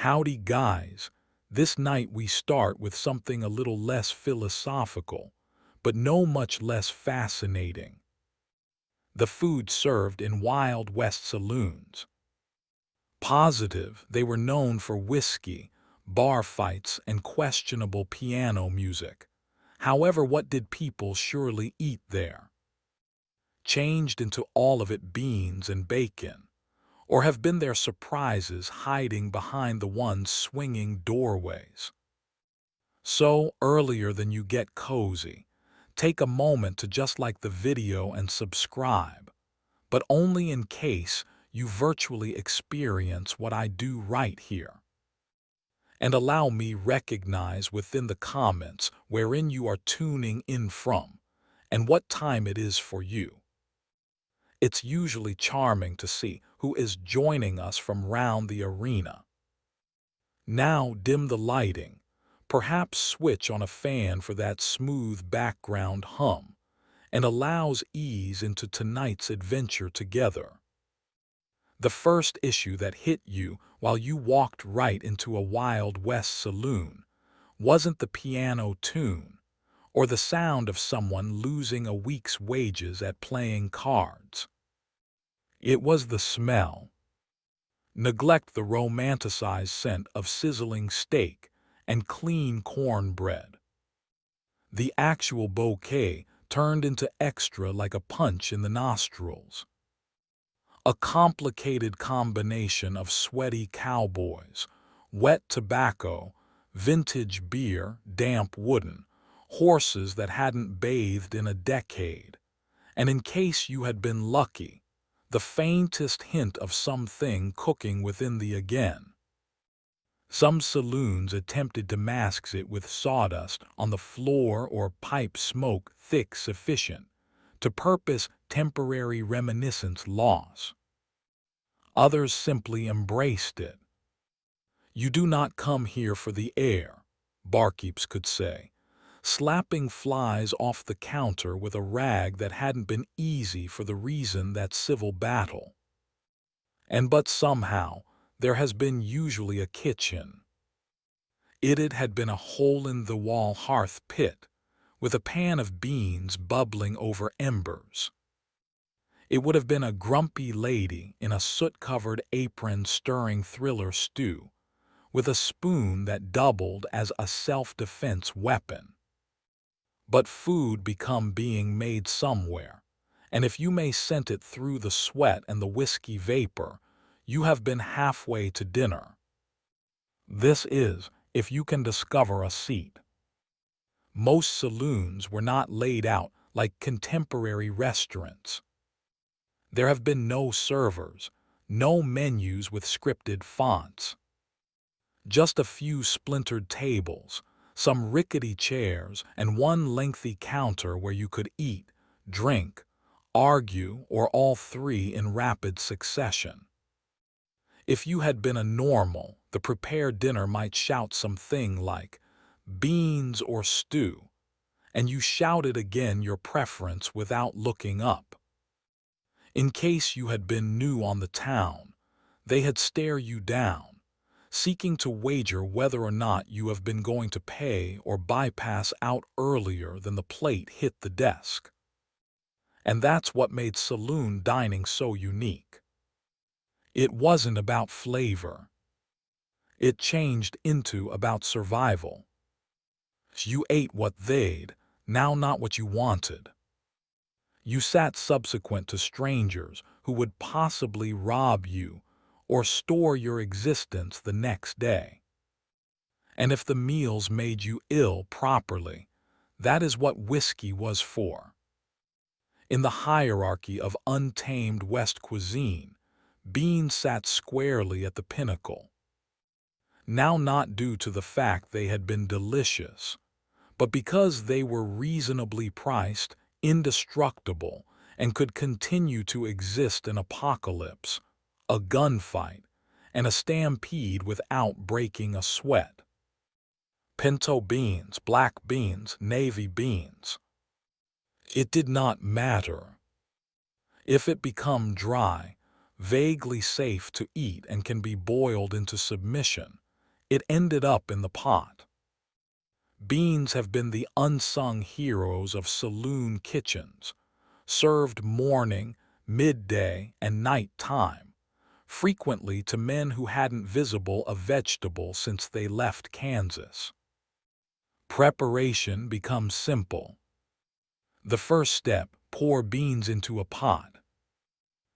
Howdy, guys. This night we start with something a little less philosophical, but no much less fascinating. The food served in Wild West saloons. Positive, they were known for whiskey, bar fights, and questionable piano music. However, what did people surely eat there? Changed into all of it beans and bacon? Or have been their surprises hiding behind the ones swinging doorways? So, earlier than you get cozy, take a moment to just like the video and subscribe, but only in case you virtually experience what I do right here. And allow me recognize within the comments wherein you are tuning in from and what time it is for you. It's usually charming to see who is joining us from round the arena. Now dim the lighting, perhaps switch on a fan for that smooth background hum, and allows ease into tonight's adventure together. The first issue that hit you while you walked right into a Wild West saloon wasn't the piano tune or the sound of someone losing a week's wages at playing cards. It was the smell. Neglect the romanticized scent of sizzling steak and clean cornbread. The actual bouquet turned into extra like a punch in the nostrils. A complicated combination of sweaty cowboys, wet tobacco, vintage beer, damp wooden, horses that hadn't bathed in a decade, and in case you had been lucky, the faintest hint of something cooking within the again. Some saloons attempted to mask it with sawdust on the floor or pipe smoke thick sufficient to purpose temporary reminiscence loss. Others simply embraced it. You do not come here for the air, barkeeps could say, slapping flies off the counter with a rag that hadn't been easy for the reason that civil battle. But somehow, there has been usually a kitchen. It had been a hole-in-the-wall hearth pit, with a pan of beans bubbling over embers. It would have been a grumpy lady in a soot-covered apron stirring thriller stew, with a spoon that doubled as a self-defense weapon. But food become being made somewhere, and if you may scent it through the sweat and the whiskey vapor, you have been halfway to dinner. This is, if you can discover a seat. Most saloons were not laid out like contemporary restaurants. There have been no servers, no menus with scripted fonts. Just a few splintered tables, some rickety chairs, and one lengthy counter where you could eat, drink, argue, or all three in rapid succession. If you had been a normal, the prepared dinner might shout something like, beans or stew, and you shouted again your preference without looking up. In case you had been new on the town, they had stare you down, seeking to wager whether or not you have been going to pay or bypass out earlier than the plate hit the desk. And that's what made saloon dining so unique. It wasn't about flavor. It changed into about survival. You ate what they'd, now not what you wanted. You sat subsequent to strangers who would possibly rob you or store your existence the next day. And if the meals made you ill properly, that is what whiskey was for. In the hierarchy of untamed West cuisine, beans sat squarely at the pinnacle. Now not due to the fact they had been delicious, but because they were reasonably priced, indestructible, and could continue to exist in apocalypse, a gunfight, and a stampede without breaking a sweat. Pinto beans, black beans, navy beans. It did not matter. If it become dry, vaguely safe to eat and can be boiled into submission, It ended up in the pot. Beans have been the unsung heroes of saloon kitchens, served morning, midday, and night time, frequently to men who hadn't visible a vegetable since they left Kansas. Preparation becomes simple. The first step, pour beans into a pot.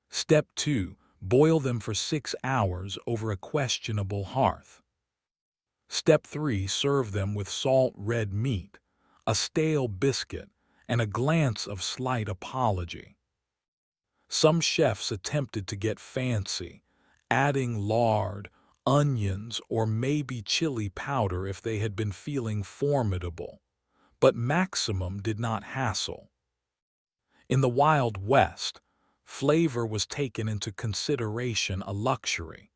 Step 2, boil them for 6 hours over a questionable hearth. Step 3, serve them with salt red meat, a stale biscuit, and a glance of slight apology. Some chefs attempted to get fancy, adding lard, onions, or maybe chili powder if they had been feeling formidable, but Maximum did not hassle. In the Wild West, flavor was taken into consideration a luxury,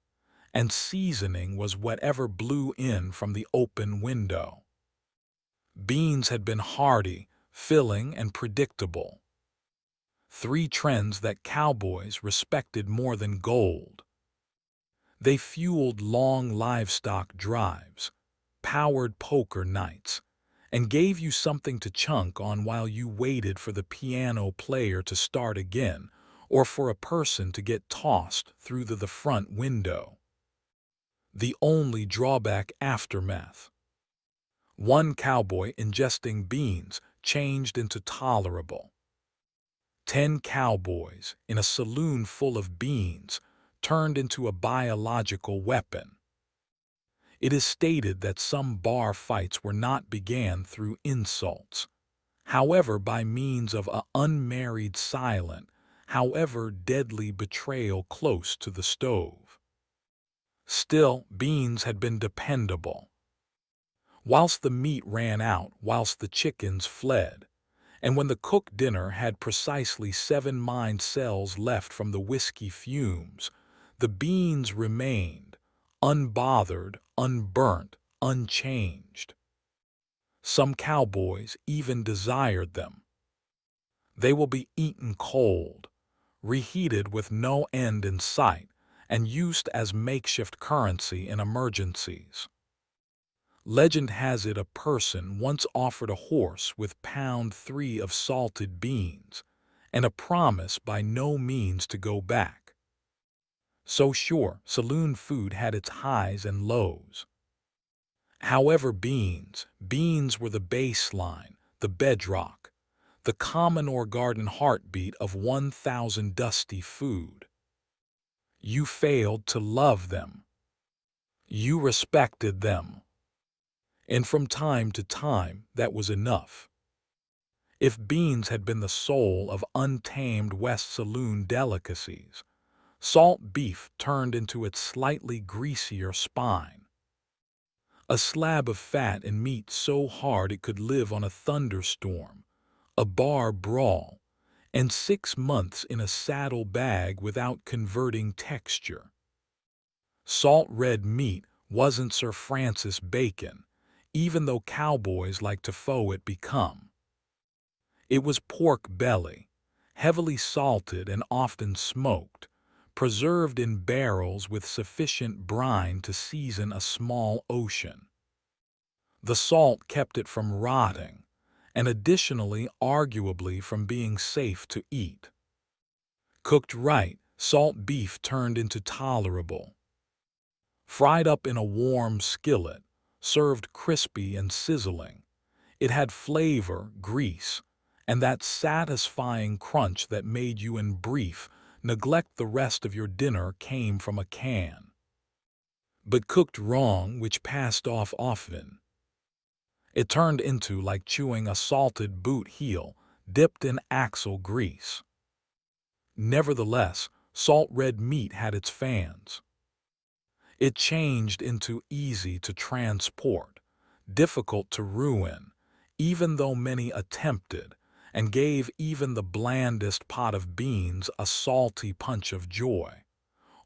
and seasoning was whatever blew in from the open window. Beans had been hearty, filling, and predictable. 3 trends that cowboys respected more than gold. They fueled long livestock drives, powered poker nights, and gave you something to chunk on while you waited for the piano player to start again or for a person to get tossed through the front window. The only drawback: aftermath. One cowboy ingesting beans changed into tolerable. 10 cowboys in a saloon full of beans turned into a biological weapon. It is stated that some bar fights were not began through insults, however by means of an unmarried silent, however deadly betrayal close to the stove. Still, beans had been dependable. Whilst the meat ran out, whilst the chickens fled, and when the cooked dinner had precisely 7 mind cells left from the whiskey fumes, the beans remained, unbothered, unburnt, unchanged. Some cowboys even desired them. They will be eaten cold, reheated with no end in sight, and used as makeshift currency in emergencies. Legend has it a person once offered a horse with pound 3 of salted beans, and a promise by no means to go back. So sure, saloon food had its highs and lows. However, beans were the baseline, the bedrock, the common or garden heartbeat of 1,000 dusty food. You failed to love them. You respected them. And from time to time, that was enough. If beans had been the soul of untamed West Saloon delicacies, salt beef turned into its slightly greasier spine. A slab of fat and meat so hard it could live on a thunderstorm, a bar brawl, and 6 months in a saddle bag without converting texture. Salt red meat wasn't Sir Francis Bacon, even though cowboys like to faux it become. It was pork belly, heavily salted and often smoked, preserved in barrels with sufficient brine to season a small ocean. The salt kept it from rotting, and additionally arguably from being safe to eat. Cooked right, salt beef turned into tolerable. Fried up in a warm skillet, served crispy and sizzling, it had flavor, grease, and that satisfying crunch that made you, in brief, neglect the rest of your dinner came from a can. But cooked wrong, which passed off often, it turned into like chewing a salted boot heel dipped in axle grease. Nevertheless, salt red meat had its fans. It changed into easy to transport, difficult to ruin, even though many attempted, and gave even the blandest pot of beans a salty punch of joy,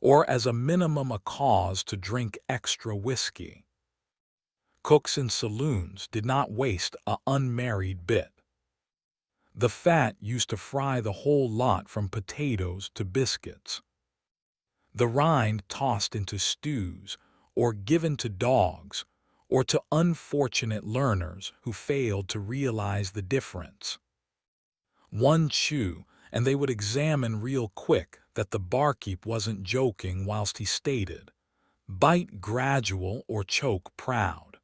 or as a minimum a cause to drink extra whiskey. Cooks in saloons did not waste a unmarried bit. The fat used to fry the whole lot from potatoes to biscuits. The rind tossed into stews, or given to dogs, or to unfortunate learners who failed to realize the difference. One chew, and they would examine real quick that the barkeep wasn't joking whilst he stated, "Bite gradual or choke proud."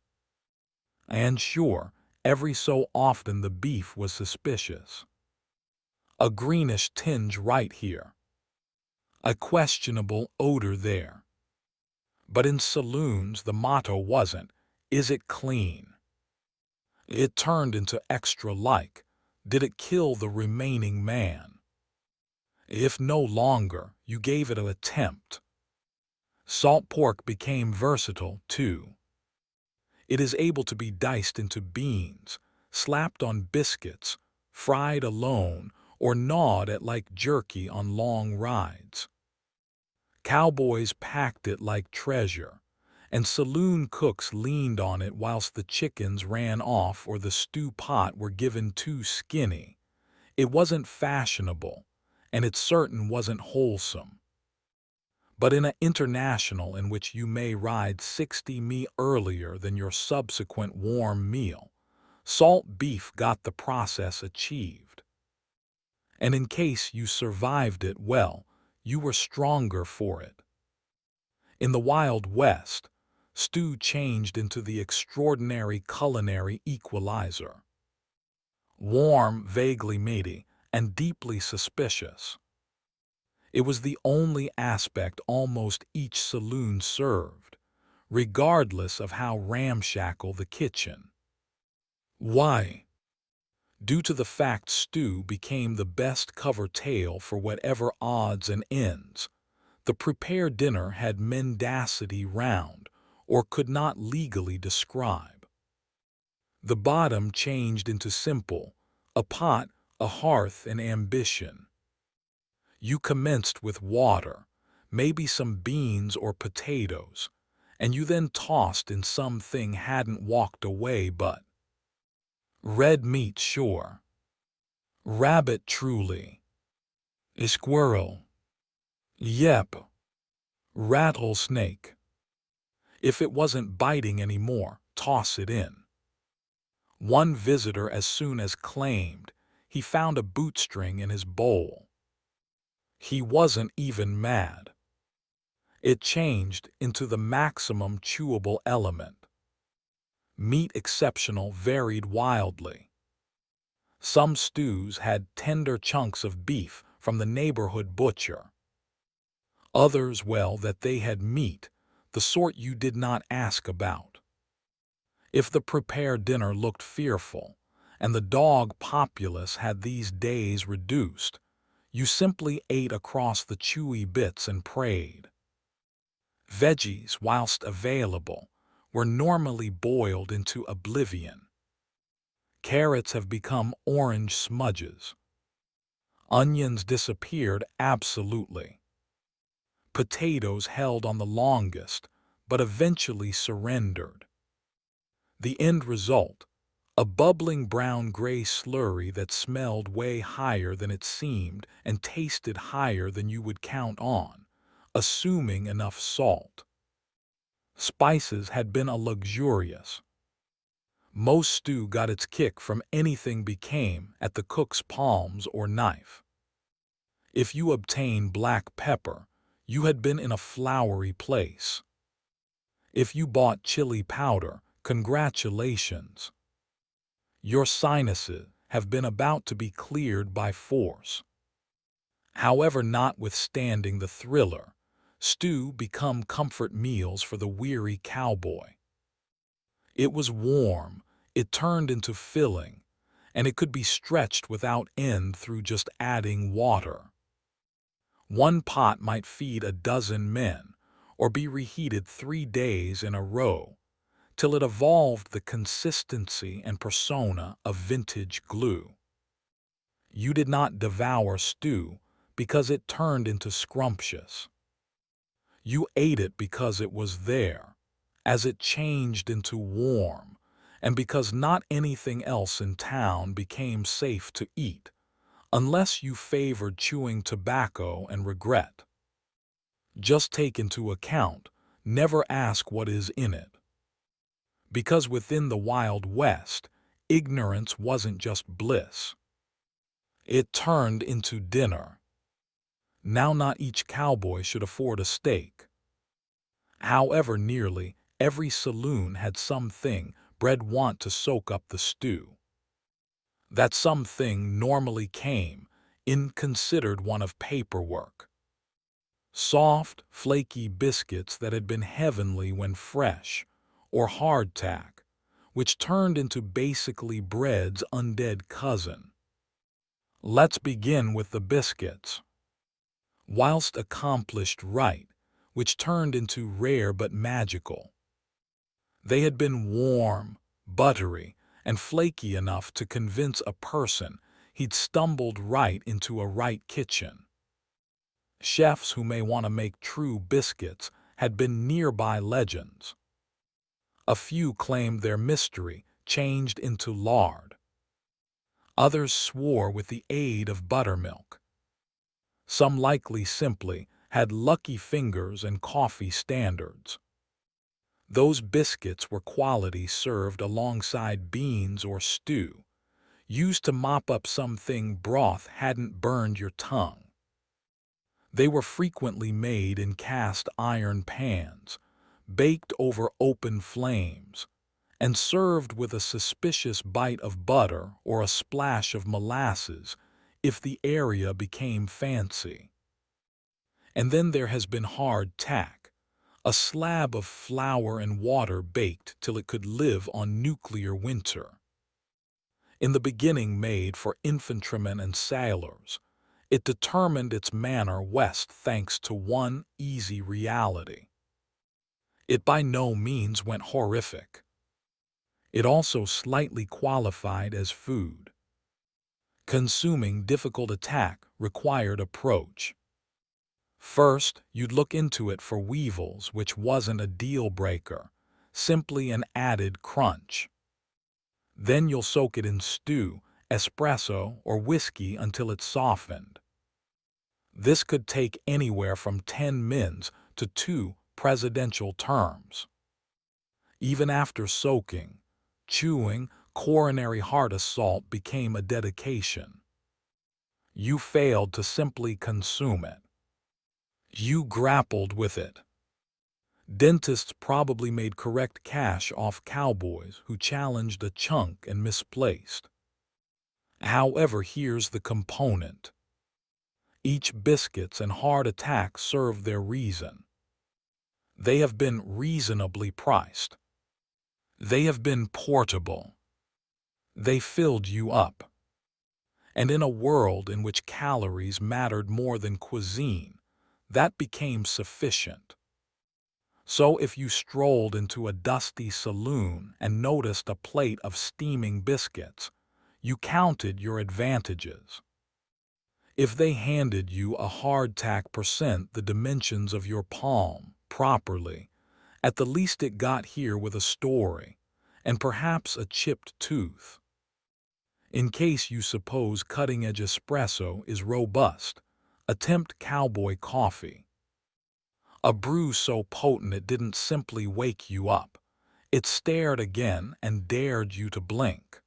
And sure, every so often the beef was suspicious. A greenish tinge right here. A questionable odor there. But in saloons the motto wasn't, "Is it clean?" It turned into extra like, "Did it kill the remaining man?" If no longer, you gave it an attempt. Salt pork became versatile, too. It is able to be diced into beans, slapped on biscuits, fried alone, or gnawed at like jerky on long rides. Cowboys packed it like treasure, and saloon cooks leaned on it whilst the chickens ran off or the stew pot were given too skinny. It wasn't fashionable, and it certain wasn't wholesome. But in an international in which you may ride 60 mi earlier than your subsequent warm meal, salt beef got the process achieved. And in case you survived it well, you were stronger for it. In the Wild West, stew changed into the extraordinary culinary equalizer. Warm, vaguely meaty, and deeply suspicious. It was the only aspect almost each saloon served, regardless of how ramshackle the kitchen. Why? Due to the fact stew became the best cover tale for whatever odds and ends. The prepared dinner had mendacity round, or could not legally describe. The bottom changed into simple, a pot, a hearth, and ambition. You commenced with water, maybe some beans or potatoes, and you then tossed in something hadn't walked away but. Red meat sure. Rabbit truly. A squirrel. Yep. Rattlesnake. If it wasn't biting anymore, toss it in. One visitor as soon as claimed he found a bootstring in his bowl. He wasn't even mad. It changed into the maximum chewable element. Meat exceptional varied wildly. Some stews had tender chunks of beef from the neighborhood butcher. Others, well, that they had meat, the sort you did not ask about. If the prepared dinner looked fearful, and the dog populace had these days reduced, you simply ate across the chewy bits and prayed. Veggies, whilst available, were normally boiled into oblivion. Carrots have become orange smudges. Onions disappeared absolutely. Potatoes held on the longest, but eventually surrendered. The end result, a bubbling brown-gray slurry that smelled way higher than it seemed and tasted higher than you would count on, assuming enough salt. Spices had been a luxurious. Most stew got its kick from anything became at the cook's palms or knife. If you obtained black pepper, you had been in a flowery place. If you bought chili powder, congratulations. Your sinuses have been about to be cleared by force. However, notwithstanding the thriller, stew become comfort meals for the weary cowboy. It was warm, it turned into filling, and it could be stretched without end through just adding water. One pot might feed a dozen men, or be reheated 3 days in a row, till it evolved the consistency and persona of vintage glue. You did not devour stew because it turned into scrumptious. You ate it because it was there, as it changed into warm, and because not anything else in town became safe to eat, unless you favored chewing tobacco and regret. Just take into account, Never ask what is in it. Because within the Wild West, ignorance wasn't just bliss. It turned into dinner. Now not each cowboy should afford a steak. However, nearly every saloon had something bread want to soak up the stew. That something normally came in considered one of paperwork. Soft, flaky biscuits that had been heavenly when fresh, or hardtack, which turned into basically bread's undead cousin. Let's begin with the biscuits. Whilst accomplished right, which turned into rare but magical. They had been warm, buttery, and flaky enough to convince a person he'd stumbled right into a right kitchen. Chefs who may want to make true biscuits had been nearby legends. A few claimed their mystery changed into lard. Others swore with the aid of buttermilk. Some likely simply had lucky fingers and coffee standards. Those biscuits were quality served alongside beans or stew, used to mop up something broth hadn't burned your tongue. They were frequently made in cast iron pans, baked over open flames, and served with a suspicious bite of butter or a splash of molasses if the area became fancy. And then there has been hard tack, a slab of flour and water baked till it could live on nuclear winter. In the beginning made for infantrymen and sailors, it determined its manner west thanks to one easy reality. It by no means went horrific. It also slightly qualified as food. Consuming difficult attack required approach. First, you'd look into it for weevils, which wasn't a deal breaker, simply an added crunch. Then you'll soak it in stew, espresso, or whiskey until it's softened. This could take anywhere from 10 mins to 2 presidential terms. Even after soaking, chewing, coronary heart assault became a dedication. You failed to simply consume it. You grappled with it. Dentists probably made correct cash off cowboys who challenged a chunk and misplaced. However, here's the component. Each biscuits and hard attack serve their reason. They have been reasonably priced. They have been portable. They filled you up. And in a world in which calories mattered more than cuisine, that became sufficient. So if you strolled into a dusty saloon and noticed a plate of steaming biscuits, you counted your advantages. If they handed you a hardtack percent the dimensions of your palm properly, at the least it got here with a story, and perhaps a chipped tooth. In case you suppose cutting-edge espresso is robust, attempt cowboy coffee. A brew so potent it didn't simply wake you up. It stared again and dared you to blink.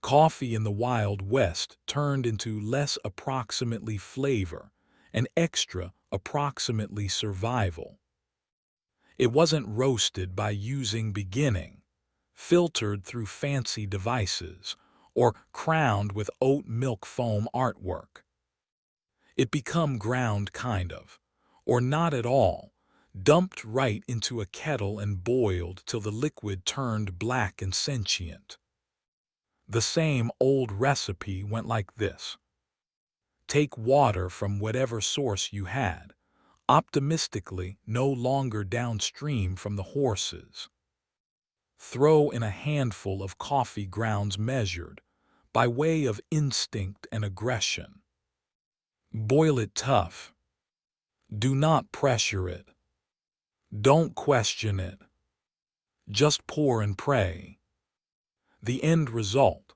Coffee in the Wild West turned into less approximately flavor and extra approximately survival. It wasn't roasted by using beginning, filtered through fancy devices, or crowned with oat milk foam artwork. It become ground kind of, or not at all, dumped right into a kettle and boiled till the liquid turned black and sentient. The same old recipe went like this. Take water from whatever source you had, optimistically no longer downstream from the horses. Throw in a handful of coffee grounds measured, by way of instinct and aggression. Boil it tough. Do not pressure it. Don't question it. Just pour and pray. The end result,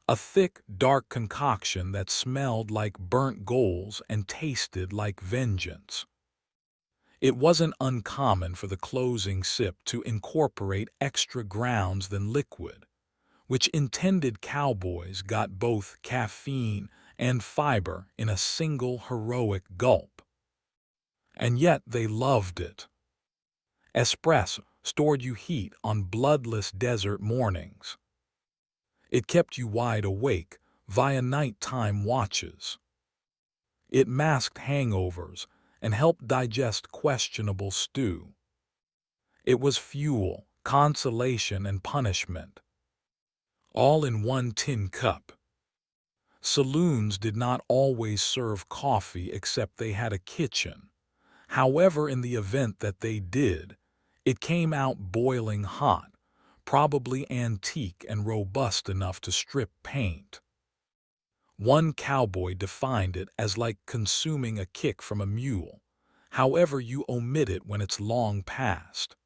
a thick, dark concoction that smelled like burnt goals and tasted like vengeance. It wasn't uncommon for the closing sip to incorporate extra grounds than liquid, which intended cowboys got both caffeine and fiber in a single heroic gulp. And yet they loved it. Espresso stored you heat on bloodless desert mornings. It kept you wide awake via nighttime watches. It masked hangovers and helped digest questionable stew. It was fuel, consolation, and punishment, all in one tin cup. Saloons did not always serve coffee except they had a kitchen. However, in the event that they did, it came out boiling hot, probably antique and robust enough to strip paint. One cowboy defined it as like consuming a kick from a mule. However, you omit it when it's long past.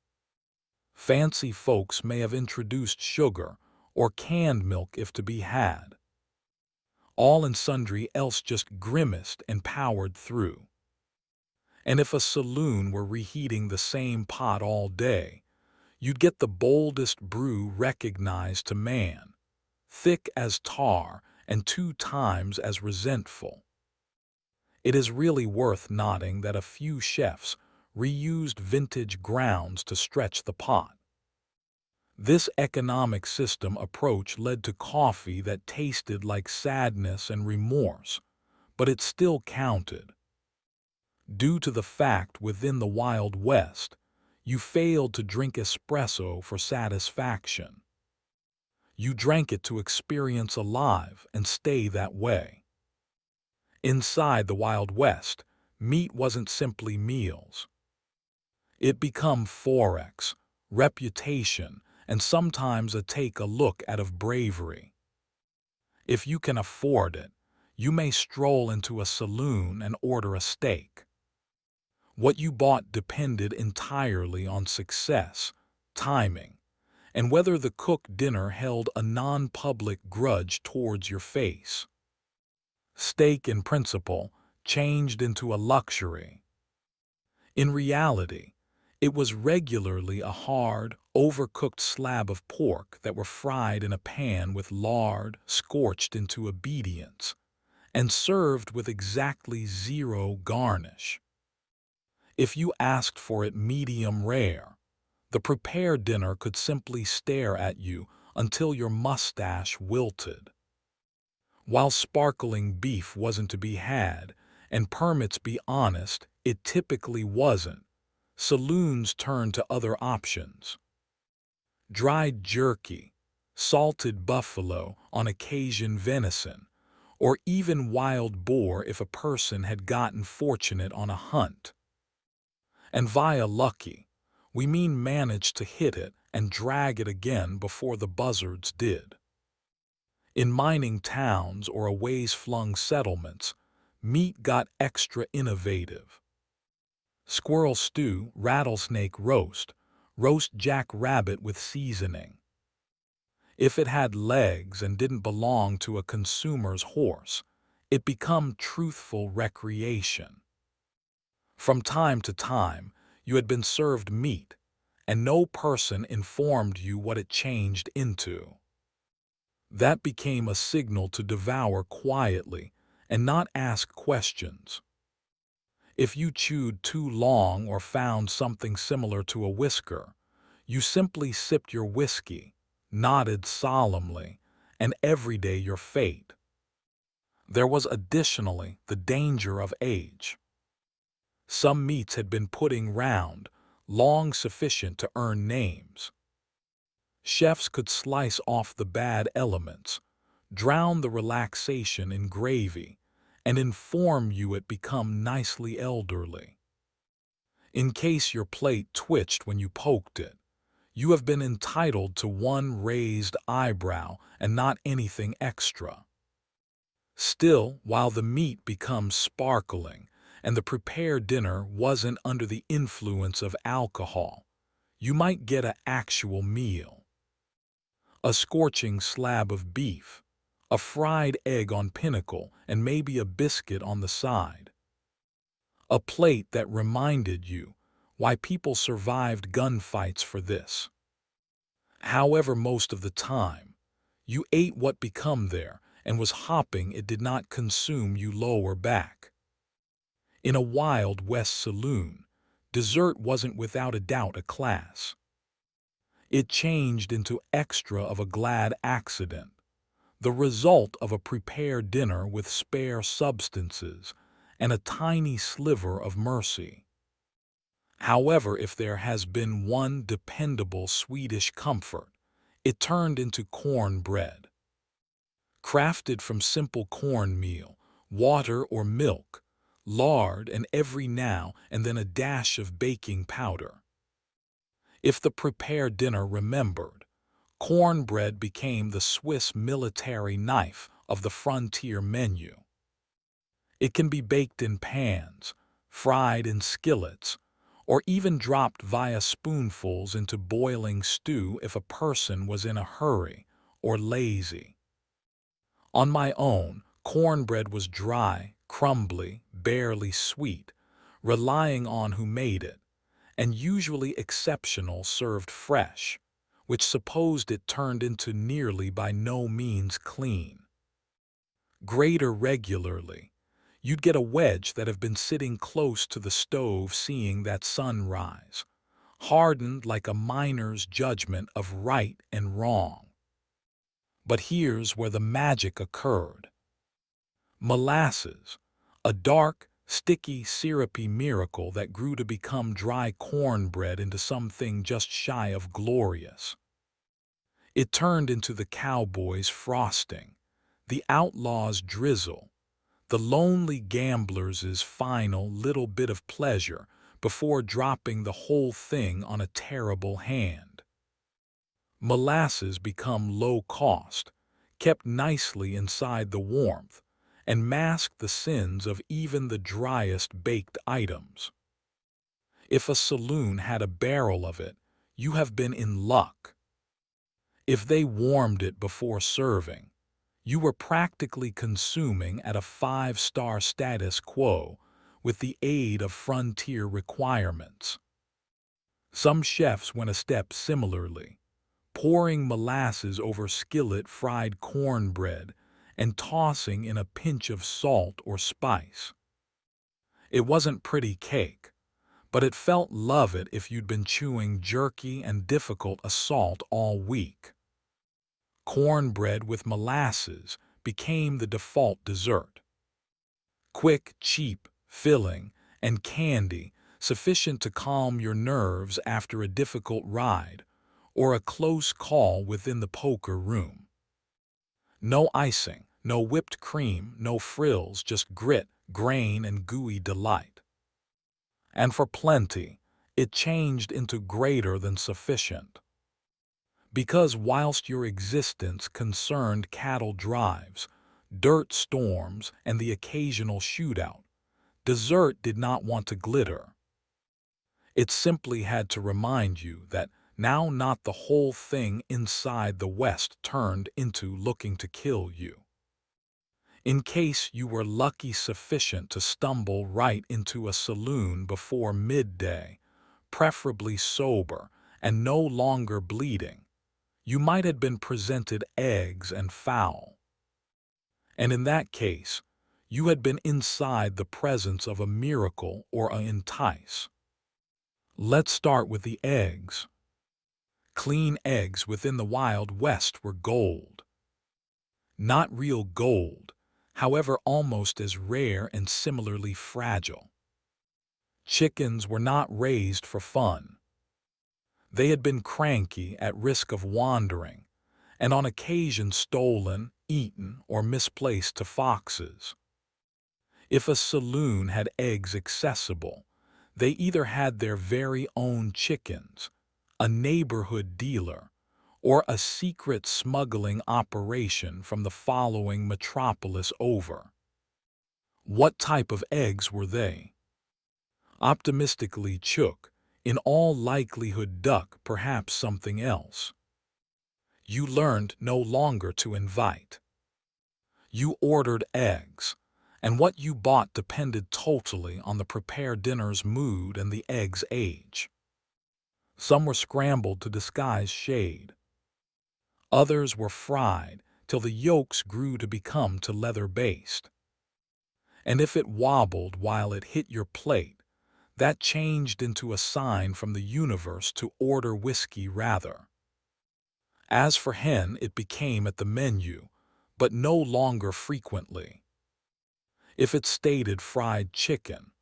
Fancy folks may have introduced sugar or canned milk if to be had. All and sundry else just grimaced and powered through. And if a saloon were reheating the same pot all day, you'd get the boldest brew recognized to man, thick as tar and 2 times as resentful. It is really worth noting that a few chefs reused vintage grounds to stretch the pot. This economic system approach led to coffee that tasted like sadness and remorse, but it still counted. Due to the fact within the Wild West, you failed to drink espresso for satisfaction. You drank it to experience alive and stay that way. Inside the Wild West, meat wasn't simply meals. It became forex, reputation, and sometimes a look at of bravery. If you can afford it, you may stroll into a saloon and order a steak. What you bought depended entirely on success, timing, and whether the cooked dinner held a non-public grudge towards your face. Steak, in principle, changed into a luxury. In reality, it was regularly a hard, overcooked slab of pork that were fried in a pan with lard scorched into obedience, and served with exactly zero garnish. If you asked for it medium rare, the prepared dinner could simply stare at you until your mustache wilted. While sparkling beef wasn't to be had, and permits be honest, it typically wasn't, saloons turned to other options. Dried jerky, salted buffalo, on occasion venison, or even wild boar if a person had gotten fortunate on a hunt. And via lucky, we mean managed to hit it and drag it again before the buzzards did. In mining towns or aways-flung settlements, meat got extra innovative. Squirrel stew, rattlesnake roast, roast jackrabbit with seasoning. If it had legs and didn't belong to a consumer's horse, it became truthful recreation. From time to time, you had been served meat, and no person informed you what it changed into. That became a signal to devour quietly and not ask questions. If you chewed too long or found something similar to a whisker, you simply sipped your whiskey, nodded solemnly, and every day your fate. There was additionally the danger of age. Some meats had been putting round, long sufficient to earn names. Chefs could slice off the bad elements, drown the relaxation in gravy, and inform you it become nicely elderly. In case your plate twitched when you poked it, you have been entitled to one raised eyebrow and not anything extra. Still, while the meat becomes sparkling and the prepared dinner wasn't under the influence of alcohol, you might get an actual meal. A scorching slab of beef, a fried egg on pinnacle, and maybe a biscuit on the side. A plate that reminded you why people survived gunfights for this. However, most of the time, you ate what become there and was hopping it did not consume you lower back. In a Wild West saloon, dessert wasn't without a doubt a class. It changed into extra of a glad accident, the result of a prepared dinner with spare substances and a tiny sliver of mercy. However, if there has been one dependable Swedish comfort, it turned into cornbread. Crafted from simple cornmeal, water or milk, lard, and every now and then a dash of baking powder. If the prepared dinner remembered, cornbread became the Swiss military knife of the frontier menu. It can be baked in pans, fried in skillets, or even dropped via spoonfuls into boiling stew if a person was in a hurry or lazy. On my own, cornbread was dry, crumbly, barely sweet, relying on who made it, and usually exceptional served fresh, which supposed it turned into nearly by no means clean. Greater regularly, you'd get a wedge that have been sitting close to the stove seeing that sunrise, hardened like a miner's judgment of right and wrong. But here's where the magic occurred. Molasses, a dark, sticky, syrupy miracle that grew to become dry cornbread into something just shy of glorious. It turned into the cowboy's frosting, the outlaw's drizzle, the lonely gambler's final little bit of pleasure before dropping the whole thing on a terrible hand. Molasses become low cost, kept nicely inside the warmth, and mask the sins of even the driest baked items. If a saloon had a barrel of it, you have been in luck. If they warmed it before serving, you were practically consuming at a 5-star status quo with the aid of frontier requirements. Some chefs went a step similarly, pouring molasses over skillet-fried cornbread and tossing in a pinch of salt or spice. It wasn't pretty cake, but it felt love it if you'd been chewing jerky and difficult assault all week. Cornbread with molasses became the default dessert. Quick, cheap, filling, and candy sufficient to calm your nerves after a difficult ride or a close call within the poker room. No icing, no whipped cream, no frills, just grit, grain, and gooey delight. And for plenty, it changed into greater than sufficient. Because whilst your existence concerned cattle drives, dirt storms, and the occasional shootout, dessert did not want to glitter. It simply had to remind you that now not the whole thing inside the West turned into looking to kill you. In case you were lucky sufficient to stumble right into a saloon before midday, preferably sober and no longer bleeding, you might have been presented eggs and fowl. And in that case, you had been inside the presence of a miracle or a entice. Let's start with the eggs. Clean eggs within the Wild West were gold. Not real gold, however almost as rare and similarly fragile. Chickens were not raised for fun. They had been cranky at risk of wandering, and on occasion stolen, eaten, or misplaced to foxes. If a saloon had eggs accessible, they either had their very own chickens, a neighborhood dealer, or a secret smuggling operation from the following metropolis over. What type of eggs were they? Optimistically chook, in all likelihood duck, perhaps something else. You learned no longer to invite. You ordered eggs, and what you bought depended totally on the prepared dinner's mood and the egg's age. Some were scrambled to disguise shade. Others were fried till the yolks grew to become to leather-based. And if it wobbled while it hit your plate, that changed into a sign from the universe to order whiskey rather. As for hen, it became at the menu, but no longer frequently. If it stated fried chicken,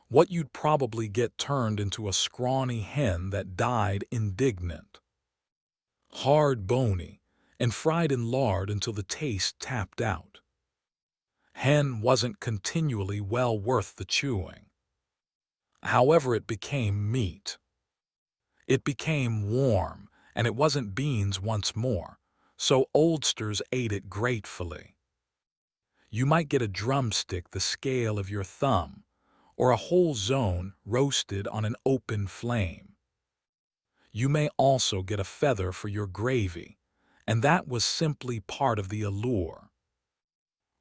what you'd probably get turned into a scrawny hen that died indignant. Hard, bony, and fried in lard until the taste tapped out. Hen wasn't continually well worth the chewing. However, it became meat. It became warm, and it wasn't beans once more, so oldsters ate it gratefully. You might get a drumstick the scale of your thumb, or a whole zone roasted on an open flame. You may also get a feather for your gravy, and that was simply part of the allure.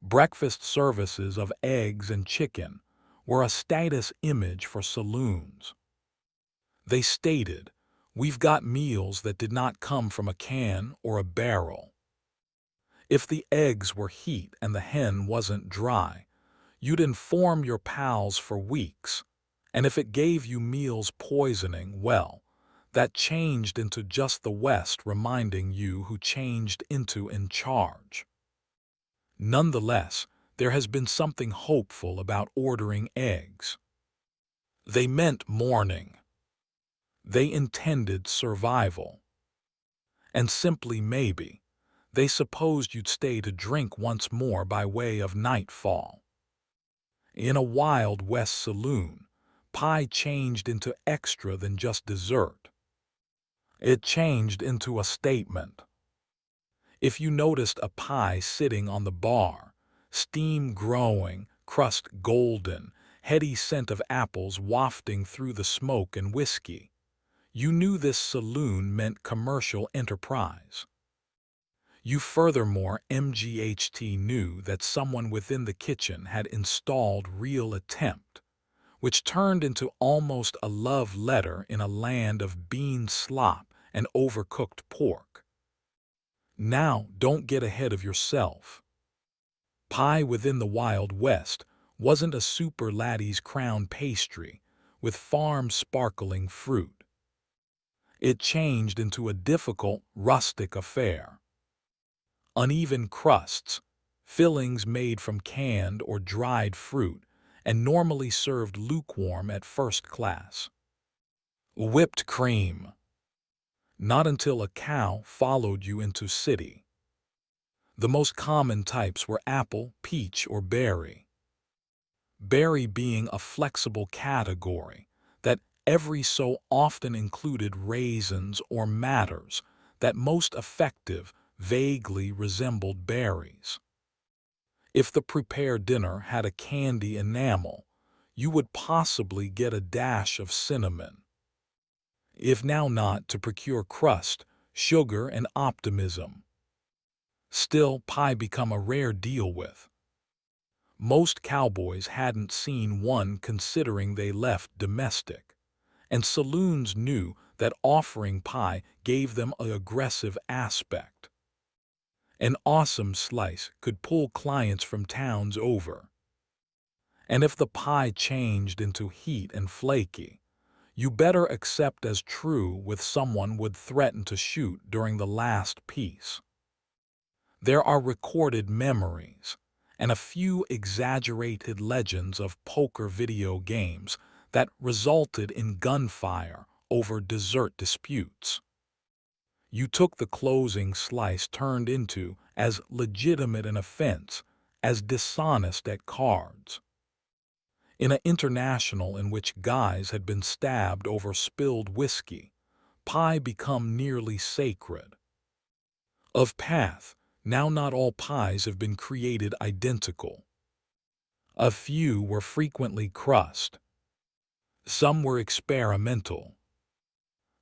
Breakfast services of eggs and chicken were a status image for saloons. They stated, "We've got meals that did not come from a can or a barrel." If the eggs were heat and the hen wasn't dry, you'd inform your pals for weeks, and if it gave you meals poisoning, well, that changed into just the West reminding you who changed into in charge. Nonetheless, there has been something hopeful about ordering eggs. They meant morning. They intended survival. And simply maybe, they supposed you'd stay to drink once more by way of nightfall. In a Wild West saloon, pie changed into extra than just dessert. It changed into a statement. If you noticed a pie sitting on the bar, steam growing, crust golden, heady scent of apples wafting through the smoke and whiskey, you knew this saloon meant commercial enterprise. You furthermore MGHT knew that someone within the kitchen had installed real attempt, which turned into almost a love letter in a land of bean slop and overcooked pork. Now, don't get ahead of yourself. Pie within the Wild West wasn't a super laddie's crown pastry with farm sparkling fruit. It changed into a difficult, rustic affair. Uneven crusts, fillings made from canned or dried fruit, and normally served lukewarm at first class. Whipped cream. Not until a cow followed you into city. The most common types were apple, peach, or berry. Berry being a flexible category that every so often included raisins or matters that most effective vaguely resembled berries. If the prepared dinner had a candy enamel, you would possibly get a dash of cinnamon. If now not to procure crust, sugar, and optimism. Still, pie become a rare deal with. Most cowboys hadn't seen one considering they left domestic, and saloons knew that offering pie gave them an aggressive aspect. An awesome slice could pull clients from towns over. And if the pie changed into heat and flaky, you better accept as true with someone would threaten to shoot during the last piece. There are recorded memories and a few exaggerated legends of poker video games that resulted in gunfire over dessert disputes. You took the closing slice turned into as legitimate an offense as dishonest at cards. In an international in which guys had been stabbed over spilled whiskey, pie become nearly sacred. Of path, now not all pies have been created identical. A few were frequently crust. Some were experimental.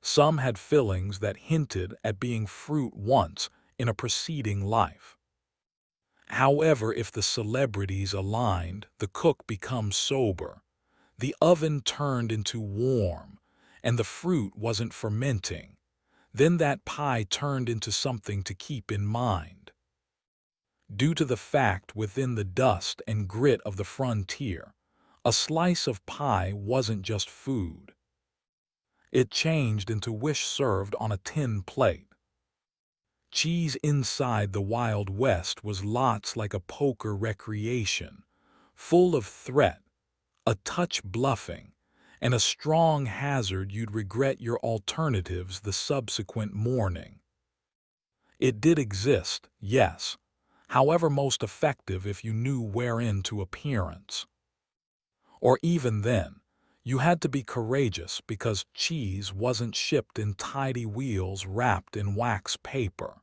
Some had fillings that hinted at being fruit once in a preceding life. However, if the celebrities aligned, the cook becomes sober, the oven turned into warm, and the fruit wasn't fermenting, then that pie turned into something to keep in mind. Due to the fact within the dust and grit of the frontier, a slice of pie wasn't just food. It changed into wish served on a tin plate. Cheese inside the Wild West was lots like a poker recreation, full of threat, a touch bluffing, and a strong hazard you'd regret your alternatives the subsequent morning. It did exist, yes, however most effective if you knew wherein to appearance. Or even then, you had to be courageous because cheese wasn't shipped in tidy wheels wrapped in wax paper.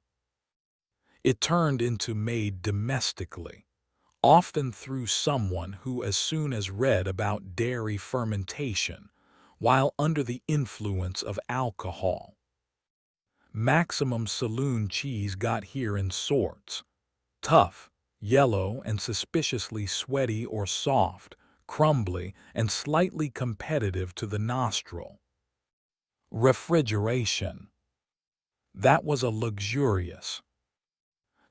It turned into made domestically, often through someone who as soon as read about dairy fermentation, while under the influence of alcohol. Maximum saloon cheese got here in sorts: tough, yellow, and suspiciously sweaty or soft, crumbly, and slightly competitive to the nostril. Refrigeration. That was a luxurious.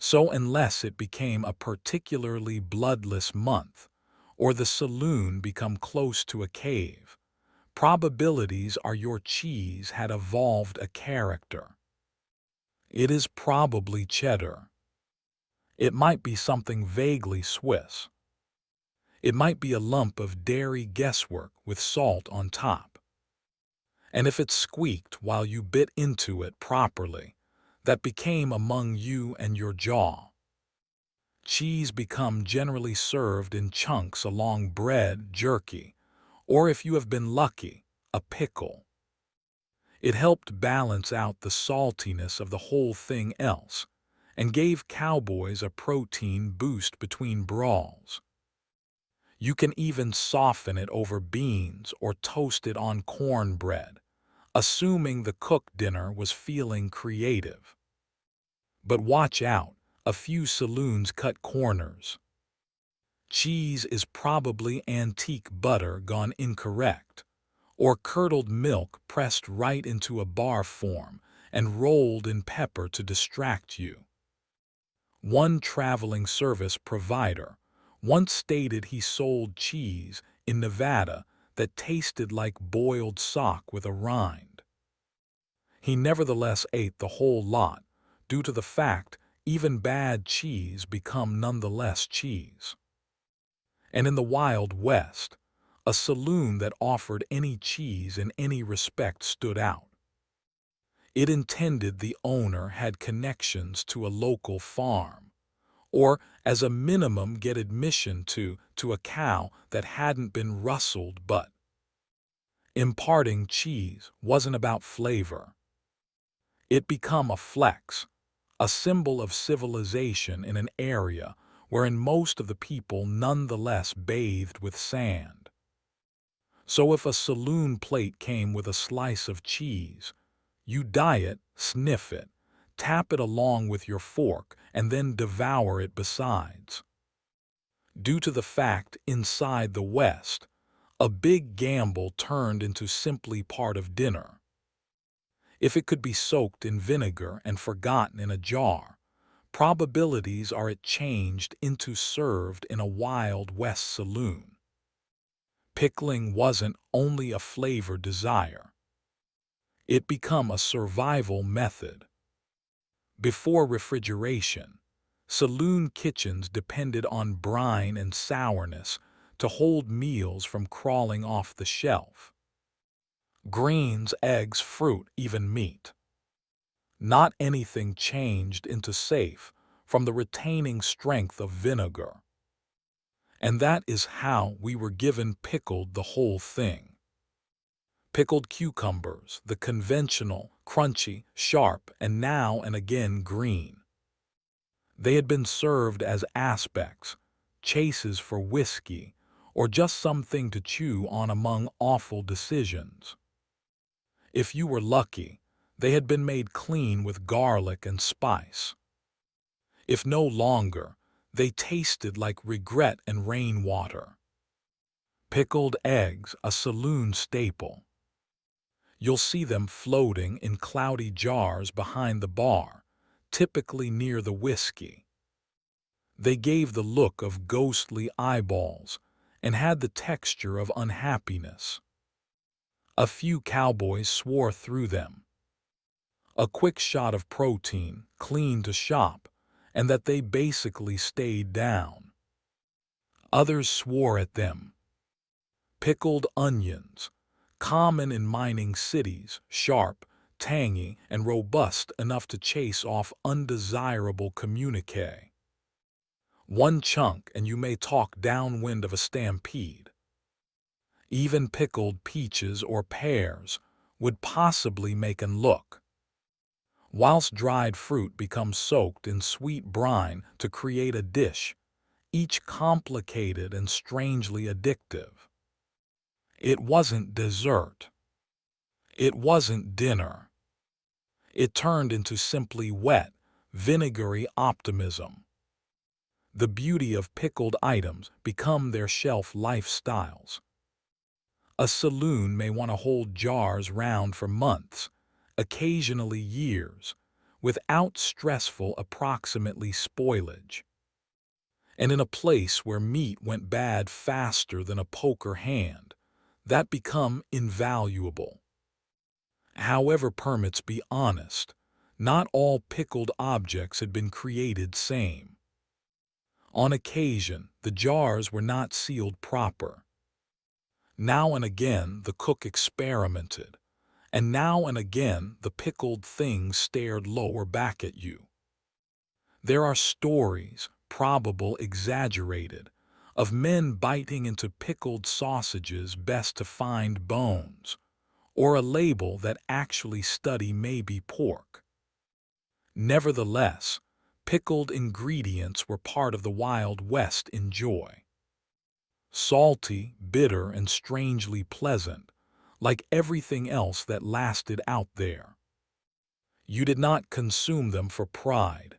So unless it became a particularly bloodless month, or the saloon become close to a cave, probabilities are your cheese had evolved a character. It is probably cheddar. It might be something vaguely Swiss. It might be a lump of dairy guesswork with salt on top. And if it squeaked while you bit into it properly, that became among you and your jaw. Cheese become generally served in chunks along bread, jerky, or if you have been lucky, a pickle. It helped balance out the saltiness of the whole thing else, and gave cowboys a protein boost between brawls. You can even soften it over beans or toast it on cornbread, assuming the cook dinner was feeling creative. But watch out, a few saloons cut corners. Cheese is probably antique butter gone incorrect, or curdled milk pressed right into a bar form and rolled in pepper to distract you. One traveling service provider once stated he sold cheese in Nevada that tasted like boiled sock with a rind. He nevertheless ate the whole lot due to the fact even bad cheese become nonetheless cheese. And in the Wild West, a saloon that offered any cheese in any respect stood out. It intended the owner had connections to a local farm, or as a minimum get admission to a cow that hadn't been rustled, but imparting cheese wasn't about flavor. It became a flex, a symbol of civilization in an area wherein most of the people nonetheless bathed with sand. So if a saloon plate came with a slice of cheese, you diet, sniff it, tap it along with your fork, and then devour it besides. Due to the fact inside the West, a big gamble turned into simply part of dinner. If it could be soaked in vinegar and forgotten in a jar, probabilities are it changed into served in a Wild West saloon. Pickling wasn't only a flavor desire. It became a survival method. Before refrigeration, saloon kitchens depended on brine and sourness to hold meals from crawling off the shelf. Greens, eggs, fruit, even meat. Not anything changed into safe from the retaining strength of vinegar. And that is how we were given pickled the whole thing. Pickled cucumbers, the conventional, crunchy, sharp, and now and again green. They had been served as aspects, chases for whiskey, or just something to chew on among awful decisions. If you were lucky, they had been made clean with garlic and spice. If no longer, They tasted like regret and rainwater. Pickled eggs, a saloon staple. You'll see them floating in cloudy jars behind the bar, typically near the whiskey. They gave the look of ghostly eyeballs and had the texture of unhappiness. A few cowboys swore through them. A quick shot of protein, clean to shop, and that they basically stayed down. Others swore at them. Pickled onions, common in mining cities, sharp, tangy, and robust enough to chase off undesirable communique. One chunk and you may talk downwind of a stampede. Even pickled peaches or pears would possibly make an look. Whilst dried fruit becomes soaked in sweet brine to create a dish, each complicated and strangely addictive. It wasn't dessert. It wasn't dinner. It turned into simply wet, vinegary optimism. The beauty of pickled items become their shelf lifestyles. A saloon may want to hold jars round for months, occasionally years, without stressful approximately spoilage. And in a place where meat went bad faster than a poker hand, that become invaluable. However, permits be honest, not all pickled objects had been created same. On occasion, the jars were not sealed proper. Now and again, the cook experimented, and now and again, the pickled thing stared lower back at you. There are stories, probable exaggerated, of men biting into pickled sausages best to find bones, or a label that actually study maybe pork. Nevertheless, pickled ingredients were part of the Wild West enjoy. Salty, bitter, and strangely pleasant, like everything else that lasted out there. You did not consume them for pride.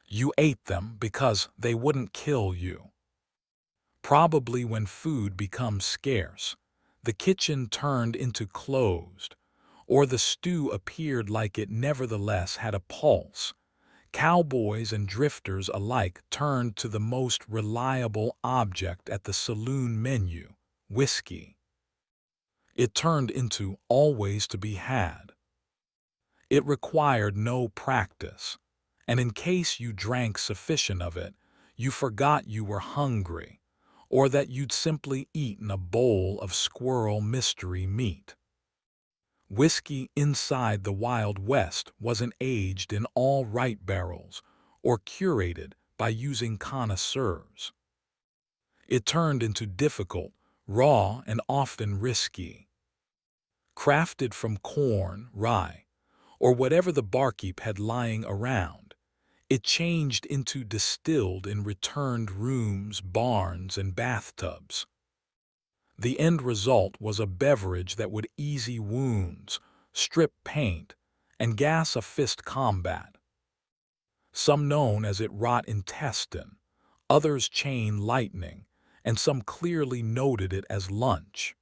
You ate them because they wouldn't kill you. Probably when food becomes scarce, the kitchen turned into closed, or the stew appeared like it nevertheless had a pulse, cowboys and drifters alike turned to the most reliable object at the saloon menu, whiskey. It turned into always to be had. It required no practice, and in case you drank sufficient of it, you forgot you were hungry, or that you'd simply eaten a bowl of squirrel mystery meat. Whiskey inside the Wild West wasn't aged in all right barrels or curated by using connoisseurs. It turned into difficult, raw, and often risky. Crafted from corn, rye, or whatever the barkeep had lying around, it changed into distilled in returned rooms, barns, and bathtubs. The end result was a beverage that would ease wounds, strip paint, and gas a fist combat. Some known as it rot intestine, others chain lightning, and some clearly noted it as lunch.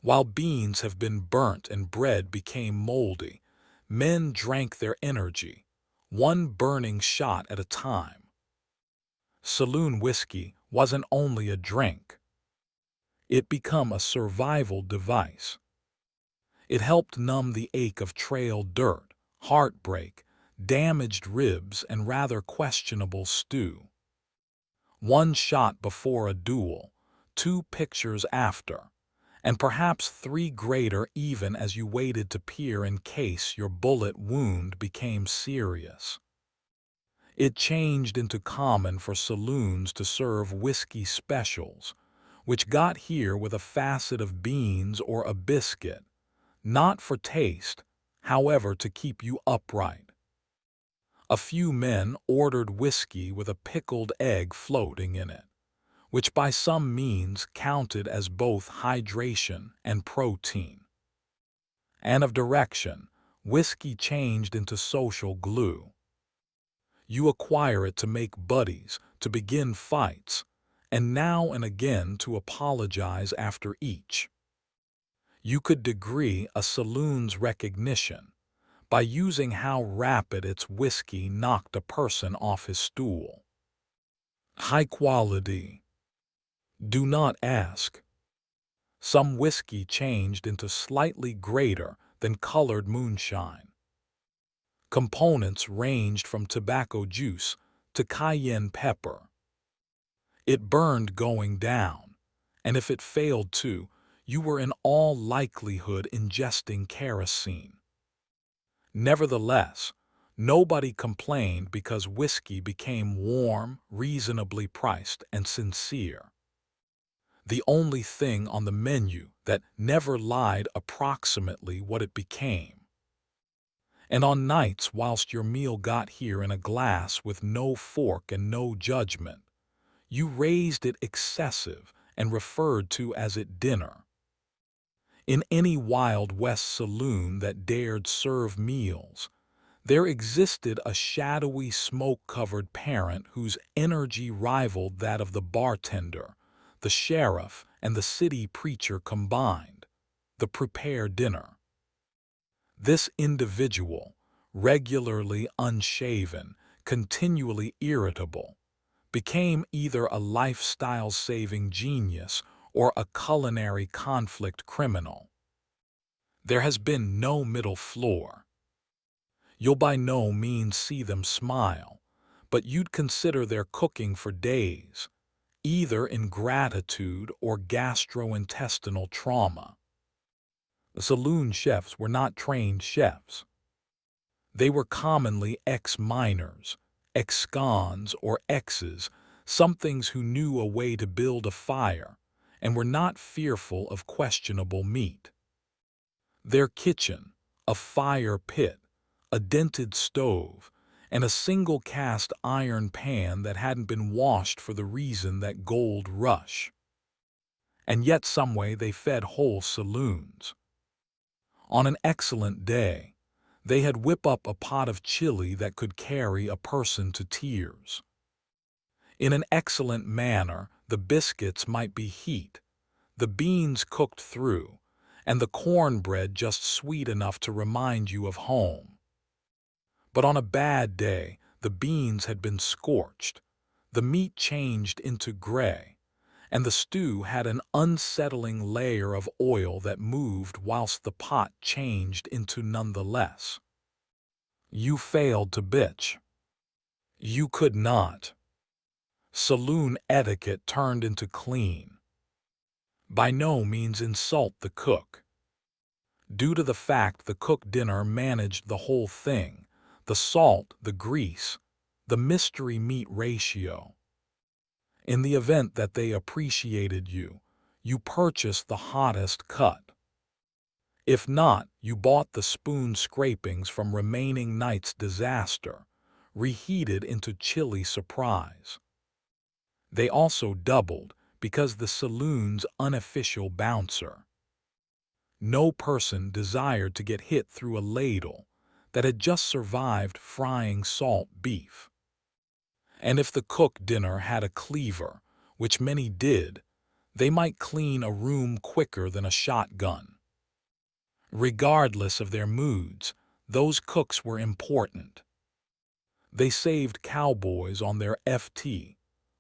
While beans have been burnt and bread became moldy, men drank their energy, one burning shot at a time. Saloon whiskey wasn't only a drink. It became a survival device. It helped numb the ache of trail dirt, heartbreak, damaged ribs, and rather questionable stew. One shot before a duel, two pictures after, and perhaps three greater even as you waited to peer in case your bullet wound became serious. It changed into common for saloons to serve whiskey specials, which got here with a facet of beans or a biscuit, not for taste, however, to keep you upright. A few men ordered whiskey with a pickled egg floating in it, which by some means counted as both hydration and protein. And of direction, whiskey changed into social glue. You acquire it to make buddies, to begin fights, and now and again to apologize after each. You could degree a saloon's recognition by using how rapid its whiskey knocked a person off his stool. High quality. Do not ask. Some whiskey changed into slightly greater than colored moonshine. Components ranged from tobacco juice to cayenne pepper. It burned going down, and if it failed to, you were in all likelihood ingesting kerosene. Nevertheless, nobody complained because whiskey became warm, reasonably priced, and sincere. The only thing on the menu that never lied approximately what it became. And on nights whilst your meal got here in a glass with no fork and no judgment, you raised it excessive and referred to as it dinner. In any Wild West saloon that dared serve meals, there existed a shadowy, smoke-covered parent whose energy rivaled that of the bartender, the sheriff, and the city preacher combined: the prepare dinner. This individual, regularly unshaven, continually irritable, became either a lifestyle-saving genius or a culinary conflict criminal. There has been no middle floor. You'll by no means see them smile, but you'd consider their cooking for days, either ingratitude or gastrointestinal trauma. The saloon chefs were not trained chefs. They were commonly ex-miners, ex-cons or exes, somethings who knew a way to build a fire and were not fearful of questionable meat. Their kitchen, a fire pit, a dented stove, and a single cast iron pan that hadn't been washed for the reason that gold rush. And yet someway they fed whole saloons. On an excellent day, they had whip up a pot of chili that could carry a person to tears. In an excellent manner, the biscuits might be heat, the beans cooked through, and the cornbread just sweet enough to remind you of home. But on a bad day, the beans had been scorched, the meat changed into gray, and the stew had an unsettling layer of oil that moved whilst the pot changed into none the less. You failed to bitch. You could not. Saloon etiquette turned into clean. By no means insult the cook. Due to the fact the cook dinner managed the whole thing, the salt, the grease, the mystery meat ratio. In the event that they appreciated you, you purchased the hottest cut. If not, you bought the spoon scrapings from remaining night's disaster, reheated into chilly surprise. They also doubled because the saloon's unofficial bouncer. No person desired to get hit through a ladle that had just survived frying salt beef. And if the cook dinner had a cleaver, which many did, they might clean a room quicker than a shotgun. Regardless of their moods, those cooks were important. They saved cowboys on their FT,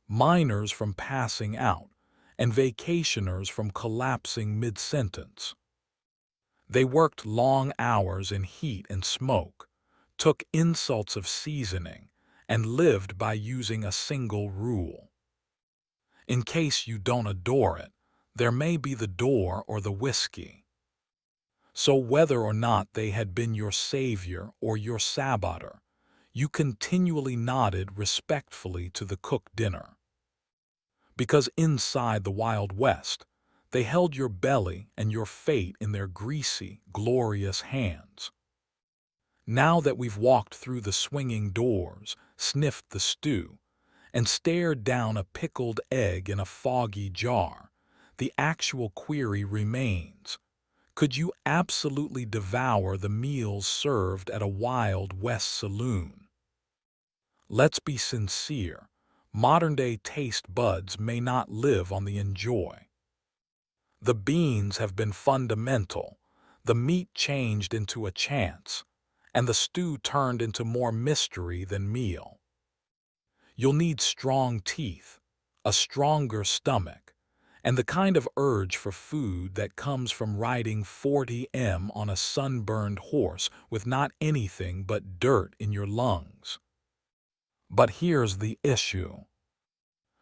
miners from passing out, and vacationers from collapsing mid-sentence. They worked long hours in heat and smoke, took insults of seasoning, and lived by using a single rule. In case you don't adore it, there may be the door or the whiskey. So whether or not they had been your savior or your saboteur, you continually nodded respectfully to the cook dinner. Because inside the Wild West, they held your belly and your fate in their greasy, glorious hands. Now that we've walked through the swinging doors, sniffed the stew, and stared down a pickled egg in a foggy jar, the actual query remains: could you absolutely devour the meals served at a Wild West saloon? Let's be sincere. Modern-day taste buds may not live on the enjoy. The beans have been fundamental, the meat changed into a chance, and the stew turned into more mystery than meal. You'll need strong teeth, a stronger stomach, and the kind of urge for food that comes from riding 40 on a sunburned horse with not anything but dirt in your lungs. But here's the issue.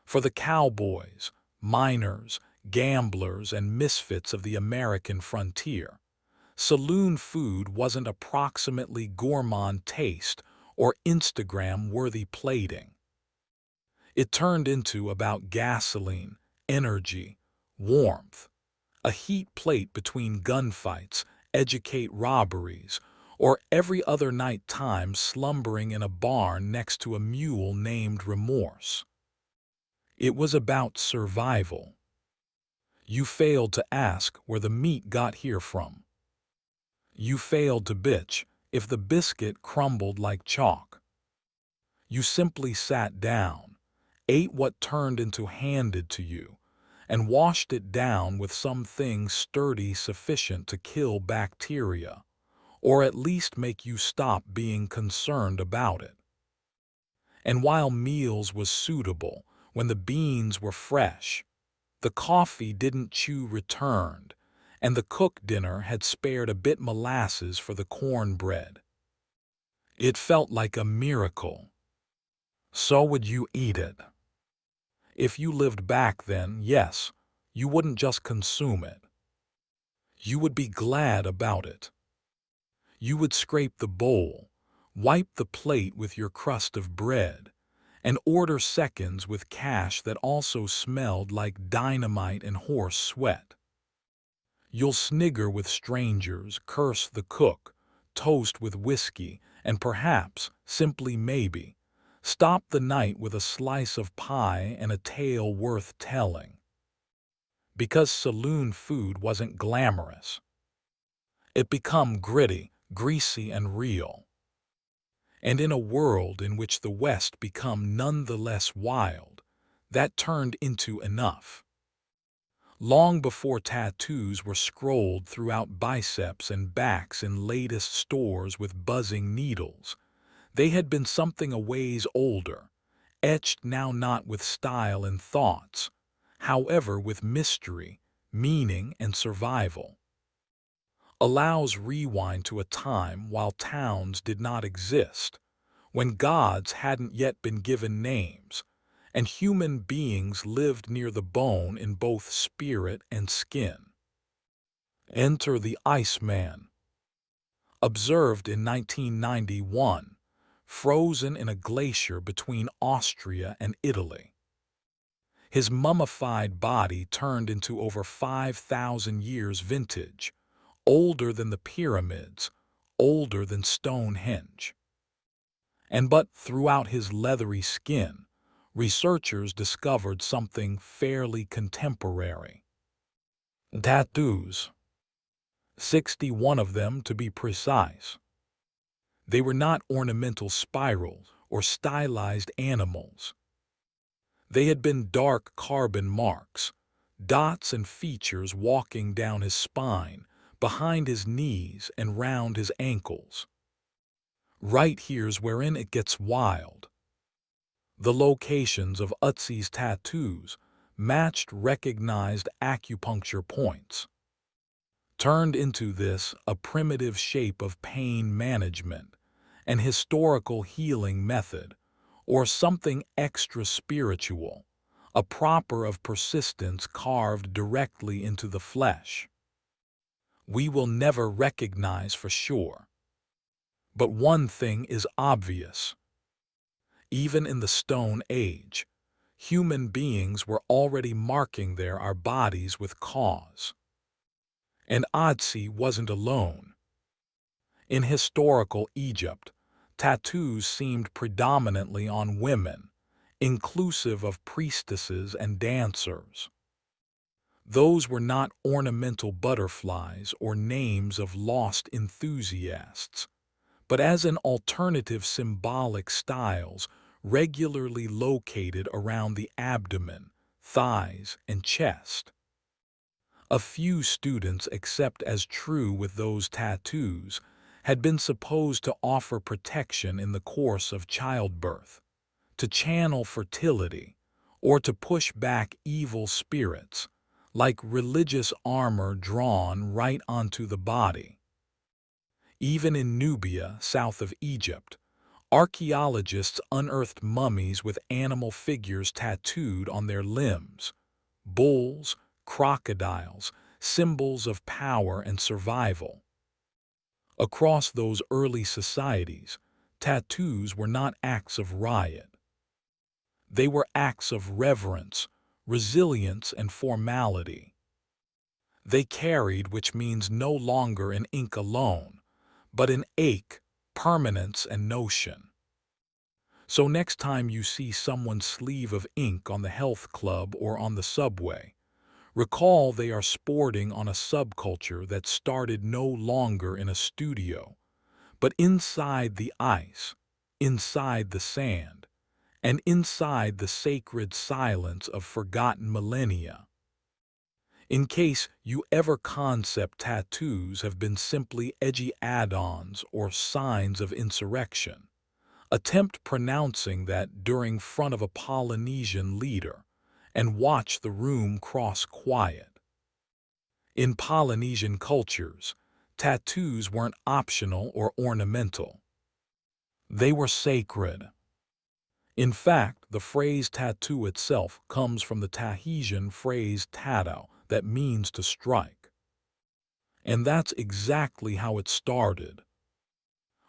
For the cowboys, miners, gamblers, and misfits of the American frontier, saloon food wasn't approximately gourmand taste or Instagram-worthy plating. It turned into about gasoline, energy, warmth, a heat plate between gunfights, educate robberies, or every other night time slumbering in a barn next to a mule named Remorse. It was about survival. You failed to ask where the meat got here from. You failed to bitch if the biscuit crumbled like chalk. You simply sat down, ate what turned into handed to you, and washed it down with something sturdy sufficient to kill bacteria, or at least make you stop being concerned about it. And while meals was suitable, when the beans were fresh, the coffee didn't chew returned, and the cook dinner had spared a bit molasses for the cornbread. It felt like a miracle. So would you eat it? If you lived back then, yes, you wouldn't just consume it. You would be glad about it. You would scrape the bowl, wipe the plate with your crust of bread, and order seconds with cash that also smelled like dynamite and horse sweat. You'll snigger with strangers, curse the cook, toast with whiskey, and perhaps, simply maybe, stop the night with a slice of pie and a tale worth telling. Because saloon food wasn't glamorous. It became gritty, greasy, and real. And in a world in which the West became nonetheless wild, that turned into enough. Long before tattoos were scrolled throughout biceps and backs in latest stores with buzzing needles, they had been something a ways older, etched now not with style and thoughts, however with mystery, meaning, and survival. Allows rewind to a time while towns did not exist, when gods hadn't yet been given names, and human beings lived near the bone in both spirit and skin. Enter the Iceman. Observed in 1991, frozen in a glacier between Austria and Italy. His mummified body turned into over 5,000 years vintage, older than the pyramids, older than Stonehenge. But throughout his leathery skin, researchers discovered something fairly contemporary. Tattoos. 61 of them to be precise. They were not ornamental spirals or stylized animals. They had been dark carbon marks, dots and features walking down his spine, behind his knees and round his ankles. Right here's wherein it gets wild. The locations of Utzi's tattoos matched recognized acupuncture points. Turned into this a primitive shape of pain management, an historical healing method, or something extra spiritual, a proper of persistence carved directly into the flesh. We will never recognize for sure. But one thing is obvious. Even in the Stone Age, human beings were already marking our bodies with cause. And Otzi wasn't alone. In historical Egypt, tattoos seemed predominantly on women, inclusive of priestesses and dancers. Those were not ornamental butterflies or names of lost enthusiasts, but as an alternative symbolic styles regularly located around the abdomen, thighs, and chest. A few students accept as true with those tattoos had been supposed to offer protection in the course of childbirth, to channel fertility, or to push back evil spirits, like religious armor drawn right onto the body. Even in Nubia, south of Egypt, archaeologists unearthed mummies with animal figures tattooed on their limbs: bulls, crocodiles, symbols of power and survival. Across those early societies, tattoos were not acts of riot. They were acts of reverence, resilience, and formality. They carried, which means no longer an ink alone, but an ache, permanence, and notion. So next time you see someone's sleeve of ink on the health club or on the subway, recall they are sporting on a subculture that started no longer in a studio, but inside the ice, inside the sand, and inside the sacred silence of forgotten millennia. In case you ever concept tattoos have been simply edgy add-ons or signs of insurrection, attempt pronouncing that during front of a Polynesian leader and watch the room cross quiet. In Polynesian cultures, tattoos weren't optional or ornamental. They were sacred. In fact, the phrase tattoo itself comes from the Tahitian phrase tatau, that means to strike. And that's exactly how it started.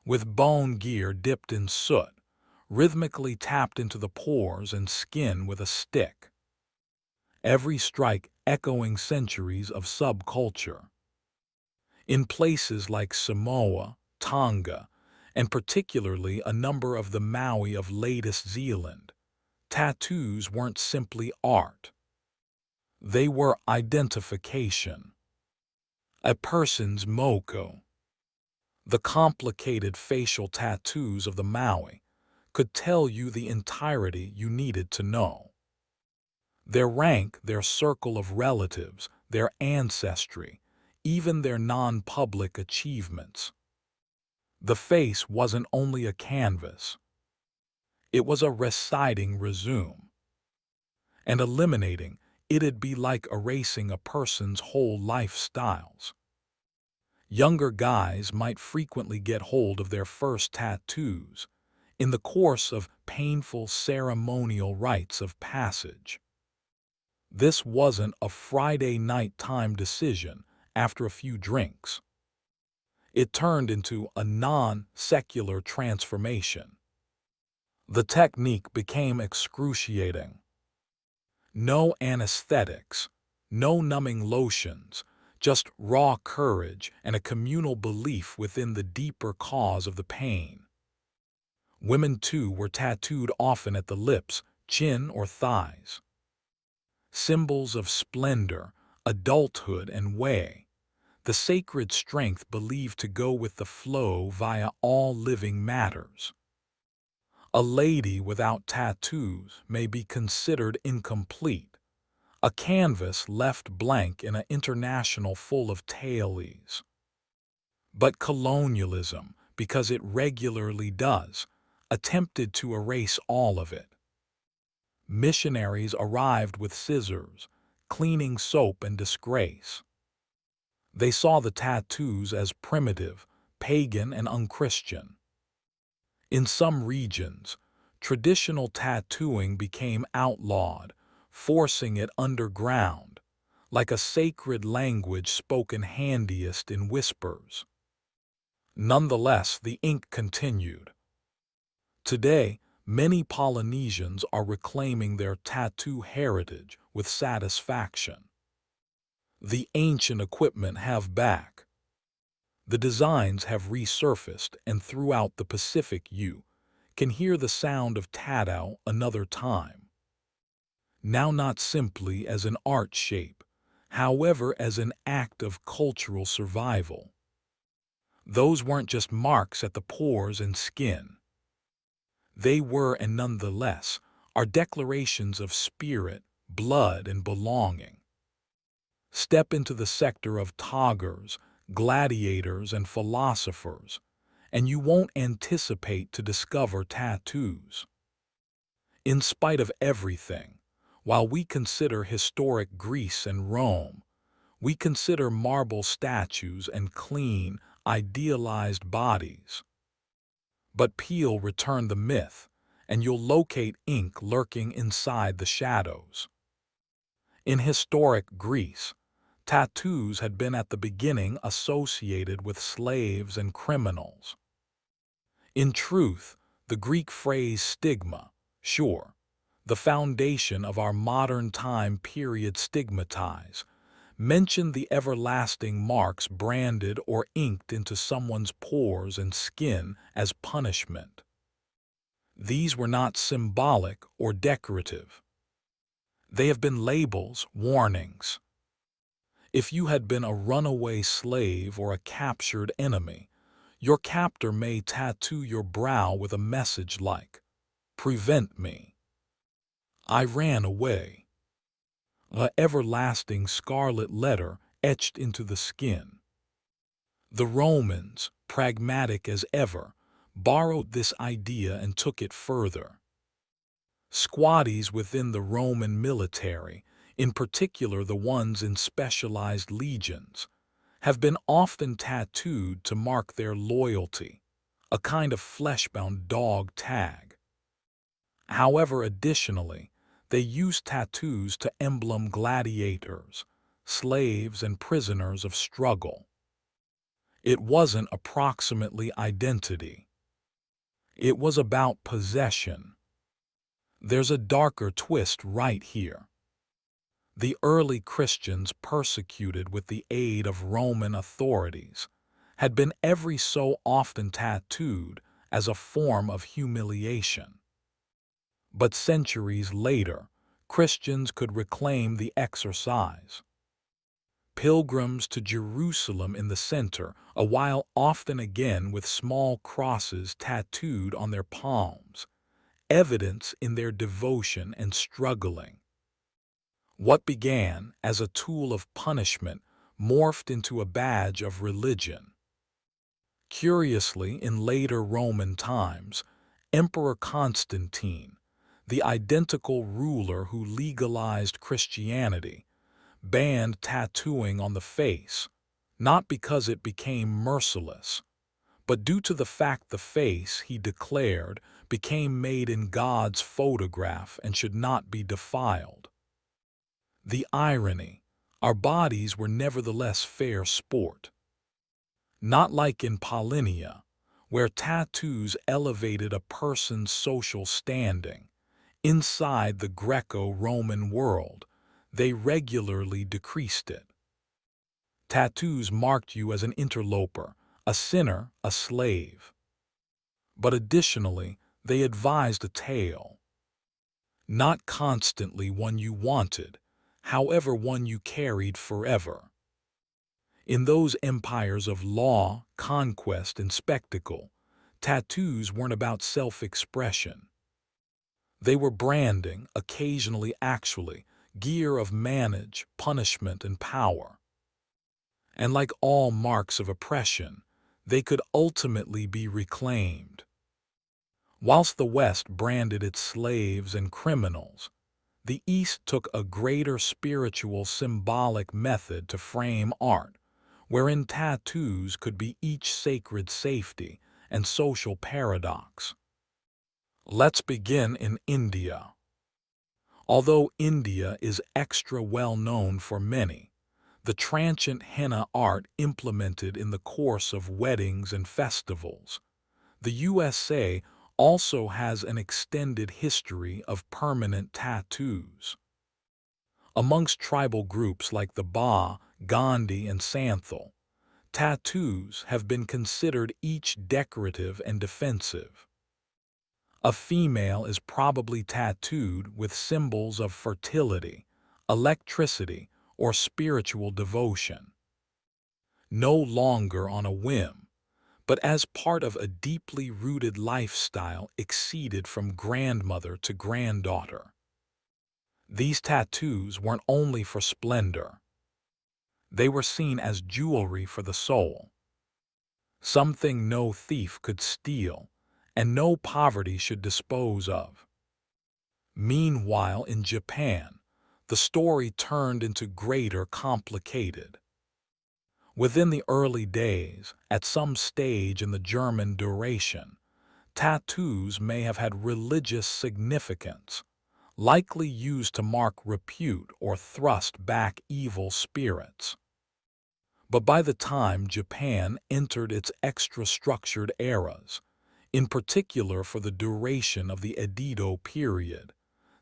With bone gear dipped in soot, rhythmically tapped into the pores and skin with a stick. Every strike echoing centuries of subculture. In places like Samoa, Tonga, and particularly a number of the Maui of latest Zealand, tattoos weren't simply art. They were identification. A person's moko. The complicated facial tattoos of the Maui could tell you the entirety you needed to know. Their rank, their circle of relatives, their ancestry, even their non-public achievements. The face wasn't only a canvas. It was a reciting resume. And eliminating it'd be like erasing a person's whole lifestyles. Younger guys might frequently get hold of their first tattoos in the course of painful ceremonial rites of passage. This wasn't a Friday night time decision after a few drinks. It turned into a non-secular transformation. The technique became excruciating. No anesthetics, no numbing lotions, just raw courage and a communal belief within the deeper cause of the pain. Women, too, were tattooed often at the lips, chin, or thighs. Symbols of splendor, adulthood, and way, the sacred strength believed to go with the flow via all living matters. A lady without tattoos may be considered incomplete, a canvas left blank in an international full of tailies. But colonialism, because it regularly does, attempted to erase all of it. Missionaries arrived with scissors, cleaning soap and disgrace. They saw the tattoos as primitive, pagan, and unchristian. In some regions, traditional tattooing became outlawed, forcing it underground, like a sacred language spoken handiest in whispers. Nonetheless, the ink continued. Today, many Polynesians are reclaiming their tattoo heritage with satisfaction. The ancient equipment have back. The designs have resurfaced, and throughout the Pacific you can hear the sound of tatau another time. Now not simply as an art shape, however as an act of cultural survival. Those weren't just marks at the pores and skin. They were, and nonetheless, are declarations of spirit, blood, and belonging. Step into the sector of toggers, gladiators, and philosophers, and you won't anticipate to discover tattoos. In spite of everything, while we consider historic Greece and Rome, we consider marble statues and clean, idealized bodies. But peel return the myth, and you'll locate ink lurking inside the shadows. In historic Greece, tattoos had been at the beginning associated with slaves and criminals. In truth, the Greek phrase stigma, sure, the foundation of our modern time period stigmatize, mentioned the everlasting marks branded or inked into someone's pores and skin as punishment. These were not symbolic or decorative. They have been labels, warnings. If you had been a runaway slave or a captured enemy, your captor may tattoo your brow with a message like, "Prevent me. I ran away." An everlasting scarlet letter etched into the skin. The Romans, pragmatic as ever, borrowed this idea and took it further. Squaddies within the Roman military, in particular the ones in specialized legions, have been often tattooed to mark their loyalty, a kind of flesh-bound dog tag. However, additionally, they use tattoos to emblem gladiators, slaves, and prisoners of struggle. It wasn't approximately identity. It was about possession. There's a darker twist right here. The early Christians, persecuted with the aid of Roman authorities, had been every so often tattooed as a form of humiliation. But centuries later, Christians could reclaim the exercise. Pilgrims to Jerusalem in the center, a while often again with small crosses tattooed on their palms, evidence in their devotion and struggling. What began as a tool of punishment morphed into a badge of religion. Curiously, in later Roman times, Emperor Constantine, the identical ruler who legalized Christianity, banned tattooing on the face, not because it became merciless, but due to the fact the face, he declared, became made in God's photograph and should not be defiled. The irony, our bodies were nevertheless fair sport. Not like in Paullinia, where tattoos elevated a person's social standing. Inside the Greco-Roman world, they regularly decreased it. Tattoos marked you as an interloper, a sinner, a slave. But additionally, they advised a tale. Not constantly one you wanted, however one you carried forever. In those empires of law, conquest, and spectacle, tattoos weren't about self-expression. They were branding, occasionally actually, gear of manage, punishment, and power. And like all marks of oppression, they could ultimately be reclaimed. Whilst the West branded its slaves and criminals, the East took a greater spiritual symbolic method to frame art, wherein tattoos could be each sacred safety and social paradox. Let's begin in India. Although India is extra well known for many, the transient henna art implemented in the course of weddings and festivals, the USA also has an extended history of permanent tattoos. Amongst tribal groups like the Ba, Gandhi, and Santhal, tattoos have been considered each decorative and defensive. A female is probably tattooed with symbols of fertility, electricity, or spiritual devotion. No longer on a whim, but as part of a deeply rooted lifestyle exceeded from grandmother to granddaughter. These tattoos weren't only for splendor. They were seen as jewelry for the soul, something no thief could steal and no poverty should dispose of. Meanwhile, in Japan, the story turned into greater complicated. Within the early days, at some stage in the German duration, tattoos may have had religious significance, likely used to mark repute or thrust back evil spirits. But by the time Japan entered its extra-structured eras, in particular for the duration of the Edo period,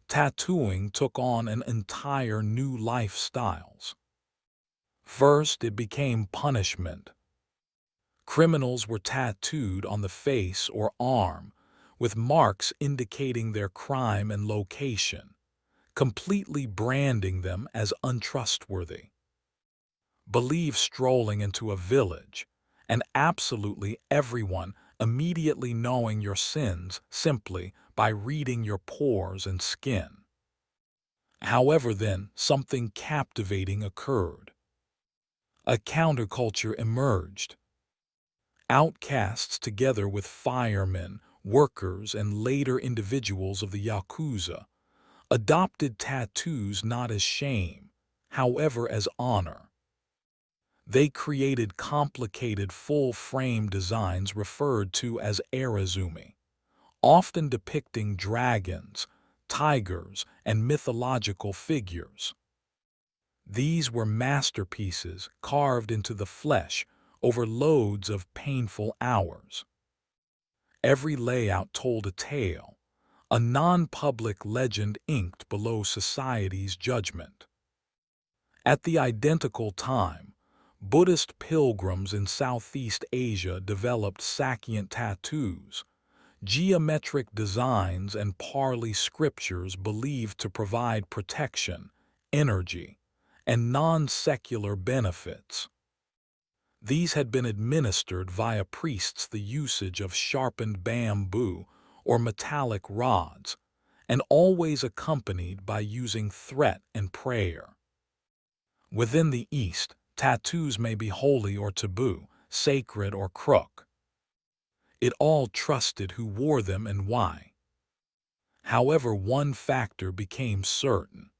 tattooing took on an entire new lifestyles. First, it became punishment. Criminals were tattooed on the face or arm, with marks indicating their crime and location, completely branding them as untrustworthy. Believe strolling into a village, and absolutely everyone immediately knowing your sins simply by reading your pores and skin. However, then, something captivating occurred. A counterculture emerged. Outcasts, together with firemen, workers, and later individuals of the Yakuza, adopted tattoos not as shame, however as honor. They created complicated full-frame designs referred to as arazumi, often depicting dragons, tigers, and mythological figures. These were masterpieces carved into the flesh over loads of painful hours. Every layout told a tale, a non-public legend inked below society's judgment. At the identical time, Buddhist pilgrims in Southeast Asia developed Sakient tattoos, geometric designs and Pali scriptures believed to provide protection, energy, and non-secular benefits. These had been administered via priests the usage of sharpened bamboo or metallic rods, and always accompanied by using threat and prayer. Within the East, tattoos may be holy or taboo, sacred or crook. It all trusted who wore them and why. However, one factor became certain.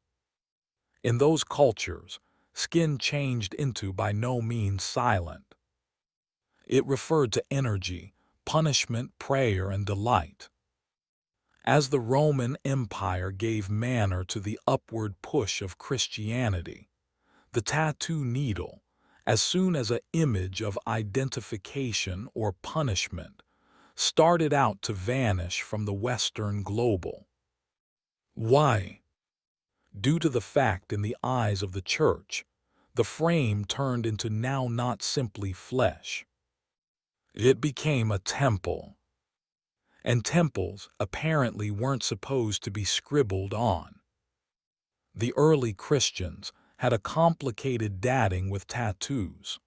In those cultures, skin changed into by no means silent. It referred to energy, punishment, prayer, and delight. As the Roman Empire gave manner to the upward push of Christianity, the tattoo needle, as soon as an image of identification or punishment, started out to vanish from the Western global. Why? Due to the fact in the eyes of the Church, the frame turned into now not simply flesh. It became a temple. And temples apparently weren't supposed to be scribbled on. The early Christians had a complicated dating with tattoos.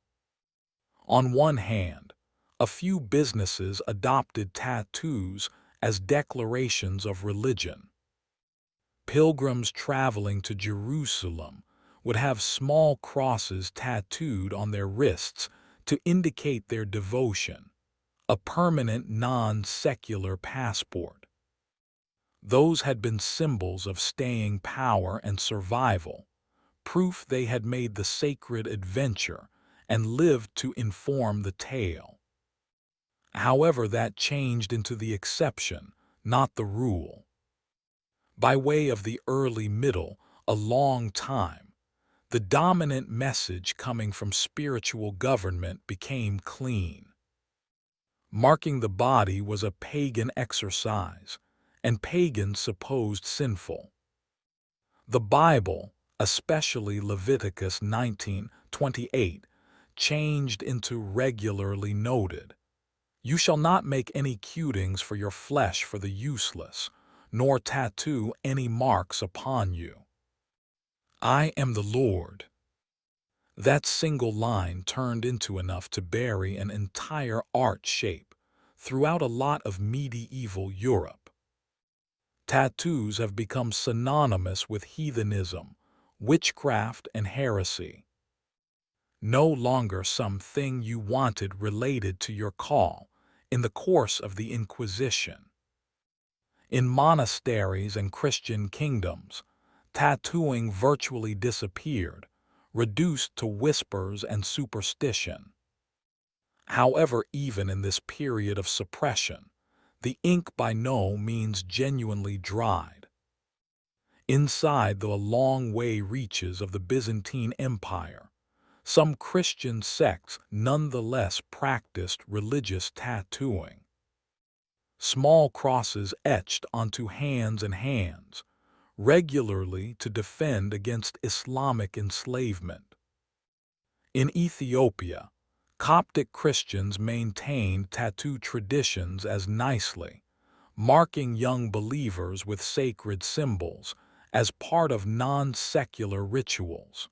On one hand, a few businesses adopted tattoos as declarations of religion. Pilgrims traveling to Jerusalem would have small crosses tattooed on their wrists to indicate their devotion, a permanent non-secular passport. Those had been symbols of staying power and survival, proof they had made the sacred adventure and lived to inform the tale. However, that changed into the exception, not the rule. By way of the early middle, a long time, the dominant message coming from spiritual government became clean. Marking the body was a pagan exercise, and pagans supposed sinful. The Bible, especially Leviticus 19:28, changed into regularly noted, "You shall not make any cutings for your flesh for the useless, nor tattoo any marks upon you. I am the Lord." That single line turned into enough to bury an entire art shape throughout a lot of medieval Europe. Tattoos have become synonymous with heathenism, witchcraft, and heresy. No longer something you wanted related to your call in the course of the Inquisition. In monasteries and Christian kingdoms, tattooing virtually disappeared, reduced to whispers and superstition. However, even in this period of suppression, the ink by no means genuinely dried. Inside the long way reaches of the Byzantine Empire, some Christian sects nonetheless practiced religious tattooing. Small crosses etched onto hands, regularly to defend against Islamic enslavement. In Ethiopia, Coptic Christians maintained tattoo traditions as nicely, marking young believers with sacred symbols as part of non-secular rituals.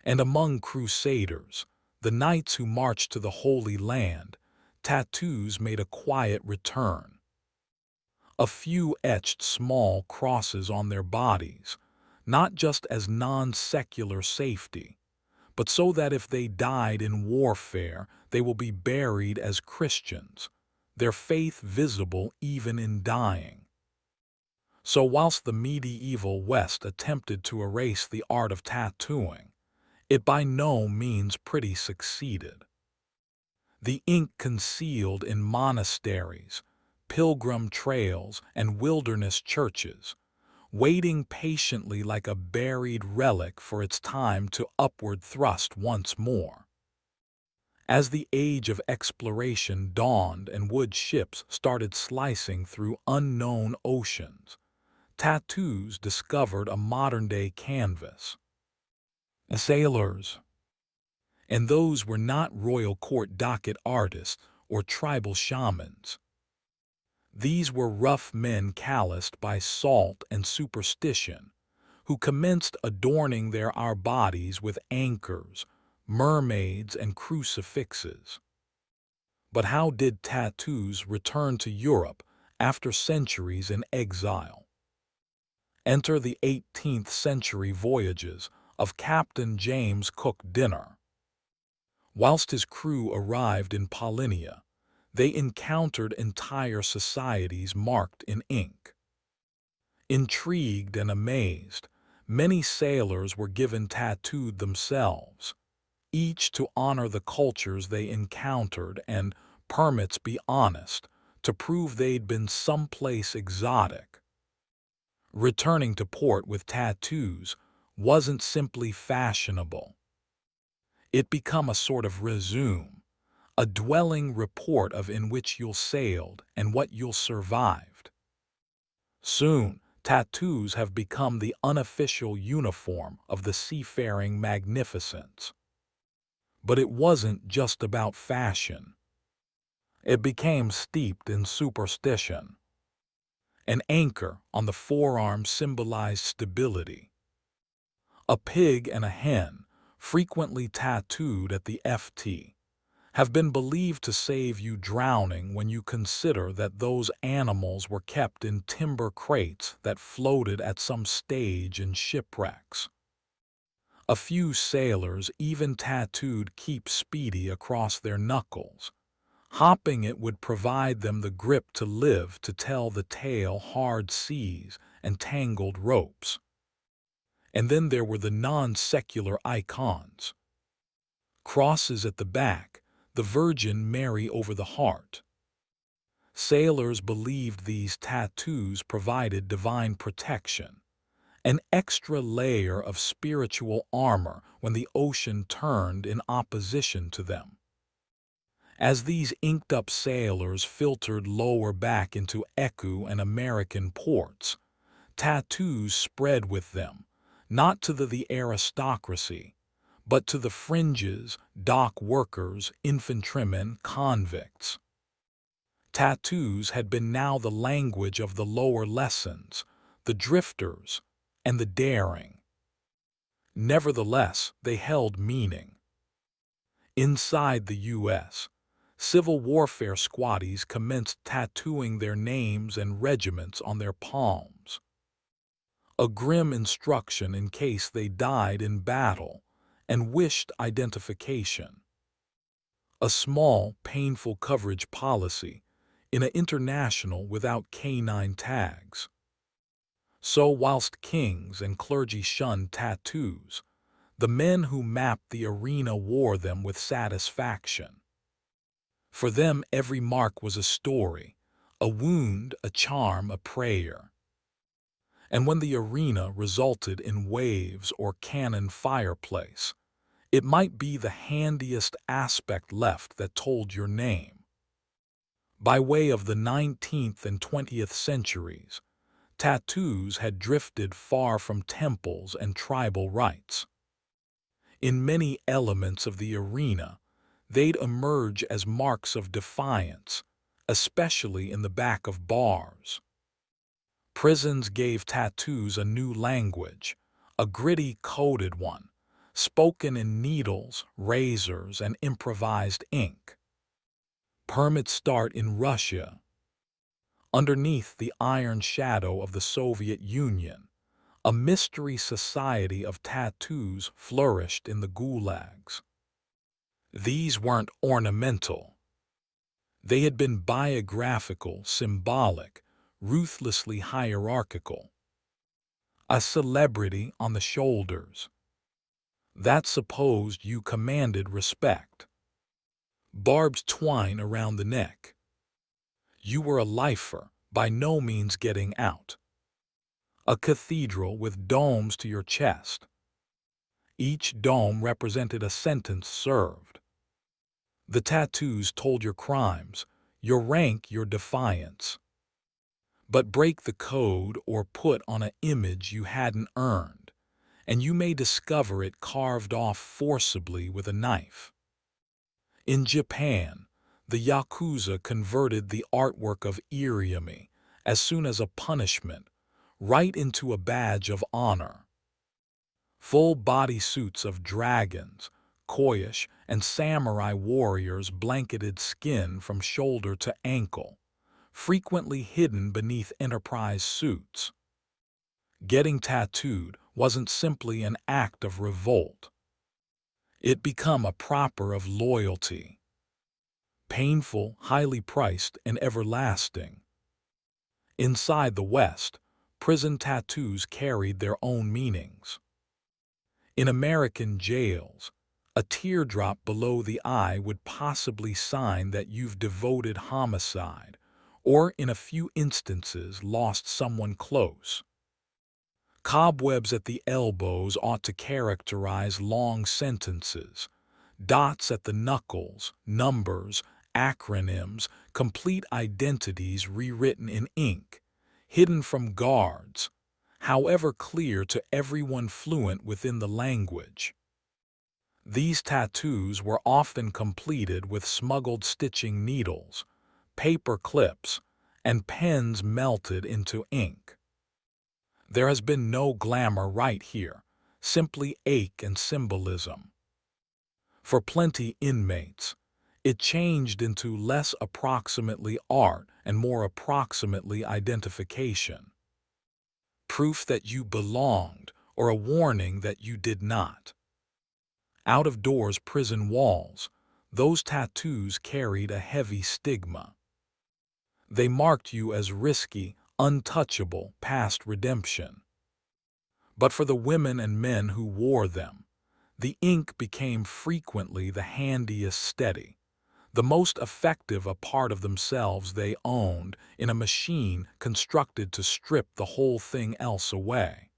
And among crusaders, the knights who marched to the Holy Land, tattoos made a quiet return. A few etched small crosses on their bodies, not just as non-secular safety, but so that if they died in warfare, they will be buried as Christians, their faith visible even in dying. So whilst the medieval West attempted to erase the art of tattooing, it by no means pretty succeeded. The ink concealed in monasteries, pilgrim trails, and wilderness churches, waiting patiently like a buried relic for its time to upward thrust once more. As the age of exploration dawned and wood ships started slicing through unknown oceans, tattoos discovered a modern-day canvas. Sailors. And those were not royal court docket artists or tribal shamans. These were rough men calloused by salt and superstition, who commenced adorning our bodies with anchors, mermaids, and crucifixes. But how did tattoos return to Europe after centuries in exile? Enter the 18th century voyages of Captain James Cook Dinner. Whilst his crew arrived in Paulina, they encountered entire societies marked in ink. Intrigued and amazed, many sailors were given tattooed themselves, each to honor the cultures they encountered and, permits be honest, to prove they'd been someplace exotic. Returning to port with tattoos wasn't simply fashionable. It became a sort of resume, a dwelling report of in which you'll sailed and what you'll survived. Soon, tattoos have become the unofficial uniform of the seafaring magnificence. But it wasn't just about fashion. It became steeped in superstition. An anchor on the forearm symbolized stability. A pig and a hen, frequently tattooed at the FT, have been believed to save you drowning when you consider that those animals were kept in timber crates that floated at some stage in shipwrecks. A few sailors even tattooed "Keep Speedy" across their knuckles. Hopping it would provide them the grip to live to tell the tale hard seas and tangled ropes. And then there were the non-secular icons. Crosses at the back, the Virgin Mary over the heart. Sailors believed these tattoos provided divine protection, an extra layer of spiritual armor when the ocean turned in opposition to them. As these inked-up sailors filtered lower back into Ecu and American ports, tattoos spread with them, not to the aristocracy, but to the fringes, dock workers, infantrymen, convicts. Tattoos had been now the language of the lower lessons, the drifters, and the daring. Nevertheless, they held meaning. Inside the U.S., Civil warfare squaddies commenced tattooing their names and regiments on their palms, a grim instruction in case they died in battle and wished identification. A small, painful coverage policy in an international without canine tags. So whilst kings and clergy shunned tattoos, the men who mapped the arena wore them with satisfaction. For them, every mark was a story, a wound, a charm, a prayer. And when the arena resulted in waves or cannon fireplace, it might be the handiest aspect left that told your name. By way of the 19th and 20th centuries, tattoos had drifted far from temples and tribal rites. In many elements of the arena, they'd emerge as marks of defiance, especially in the back of bars. Prisons gave tattoos a new language, a gritty coded one, spoken in needles, razors, and improvised ink. Permits start in Russia. Underneath the iron shadow of the Soviet Union, a mystery society of tattoos flourished in the gulags. These weren't ornamental. They had been biographical, symbolic, ruthlessly hierarchical. A celebrity on the shoulders. That supposed you commanded respect. Barbed twine around the neck. You were a lifer, by no means getting out. A cathedral with domes to your chest. Each dome represented a sentence served. The tattoos told your crimes, your rank, your defiance. But break the code or put on an image you hadn't earned, and you may discover it carved off forcibly with a knife. In Japan, the Yakuza converted the artwork of irimi, as soon as a punishment, right into a badge of honor. Full body suits of dragons, koish, and samurai warriors blanketed skin from shoulder to ankle, frequently hidden beneath enterprise suits. Getting tattooed wasn't simply an act of revolt. It became a proper of loyalty. Painful, highly priced, and everlasting. Inside the West, prison tattoos carried their own meanings. In American jails, a teardrop below the eye would possibly sign that you've devoted homicide, or in a few instances lost someone close. Cobwebs at the elbows ought to characterize long sentences. Dots at the knuckles, numbers, acronyms, complete identities rewritten in ink, hidden from guards, however clear to everyone fluent within the language. These tattoos were often completed with smuggled stitching needles, paper clips, and pens melted into ink. There has been no glamour right here, simply ache and symbolism. For plenty inmates, it changed into less approximately art and more approximately identification. Proof that you belonged or a warning that you did not. Out of doors prison walls, those tattoos carried a heavy stigma. They marked you as risky, untouchable, past redemption. But for the women and men who wore them, the ink became frequently the handiest steady, the most effective a part of themselves they owned in a machine constructed to strip the whole thing else away.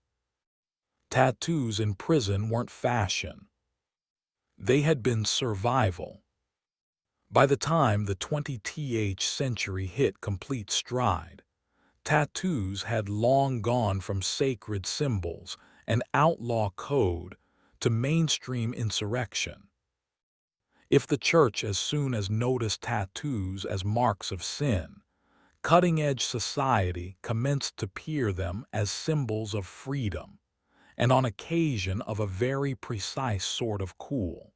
Tattoos in prison weren't fashion. They had been survival. By the time the 20th century hit complete stride, tattoos had long gone from sacred symbols and outlaw code to mainstream insurrection. If the church as soon as noticed tattoos as marks of sin, cutting-edge society commenced to peer them as symbols of freedom, and on occasion of a very precise sort of cool.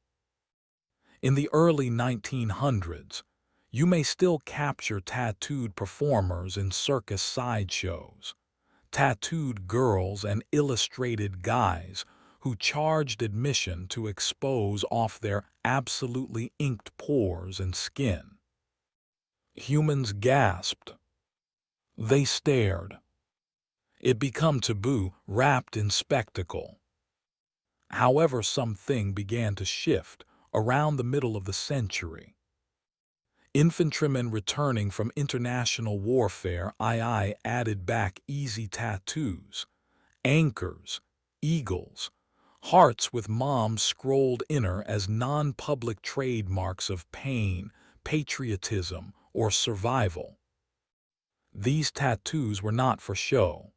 In the early 1900s, you may still capture tattooed performers in circus sideshows, tattooed girls and illustrated guys who charged admission to expose off their absolutely inked pores and skin. Humans gasped. They stared. It became taboo, wrapped in spectacle. However, something began to shift around the middle of the century. Infantrymen returning from international warfare II added back easy tattoos, anchors, eagles, hearts with moms scrolled inner as non-public trademarks of pain, patriotism, or survival. These tattoos were not for show.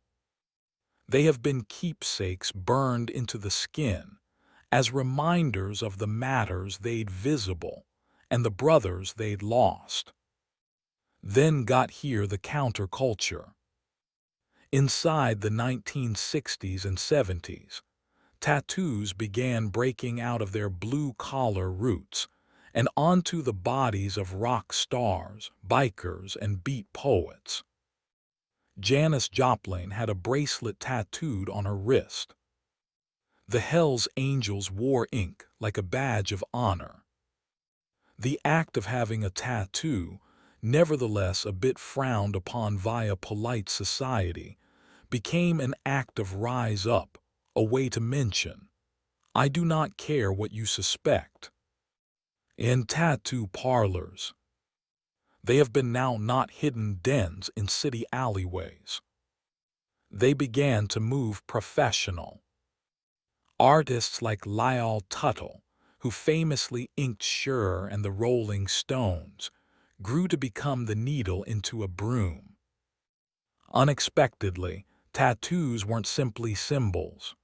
They have been keepsakes burned into the skin as reminders of the matters they'd visible and the brothers they'd lost. Then got here the counterculture. Inside the 1960s and 70s, tattoos began breaking out of their blue-collar roots and onto the bodies of rock stars, bikers, and beat poets. Janis Joplin had a bracelet tattooed on her wrist. The Hells Angels wore ink like a badge of honor. The act of having a tattoo, nevertheless a bit frowned upon via polite society, became an act of rise up, a way to mention, I do not care what you suspect. In tattoo parlors, they have been now not hidden dens in city alleyways. They began to move professional. Artists like Lyle Tuttle, who famously inked Cher and the Rolling Stones, grew to become the needle into a broom. Unexpectedly, tattoos weren't simply symbols.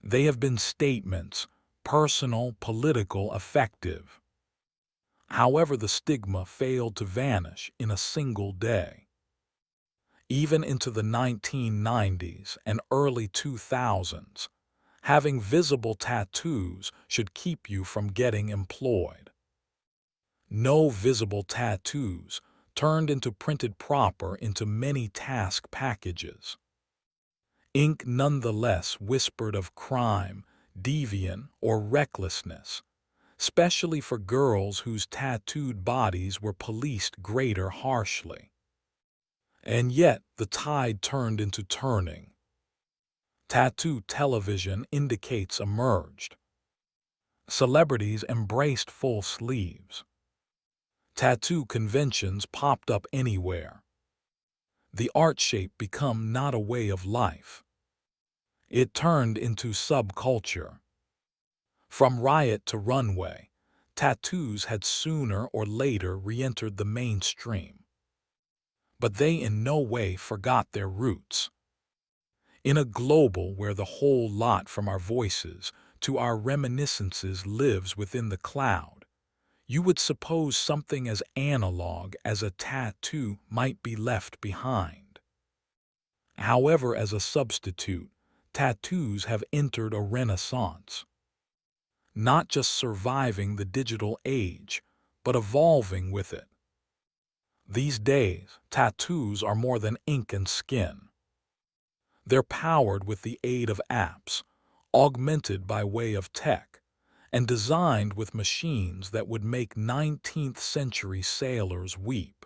They have been statements, personal, political, affective. However, the stigma failed to vanish in a single day. Even into the 1990s and early 2000s, having visible tattoos should keep you from getting employed. No visible tattoos turned into printed proper into many task packages. Ink nonetheless whispered of crime, deviance, or recklessness, especially for girls whose tattooed bodies were policed greater harshly. And yet the tide turned into turning. Tattoo television indicates emerged. Celebrities embraced full sleeves. Tattoo conventions popped up anywhere. The art shape became not a way of life. It turned into subculture. From riot to runway, tattoos had sooner or later re-entered the mainstream. But they in no way forgot their roots. In a global where the whole lot from our voices to our reminiscences lives within the cloud, you would suppose something as analog as a tattoo might be left behind. However, as a substitute, tattoos have entered a renaissance. Not just surviving the digital age, but evolving with it. These days, tattoos are more than ink and skin. They're powered with the aid of apps, augmented by way of tech, and designed with machines that would make 19th century sailors weep.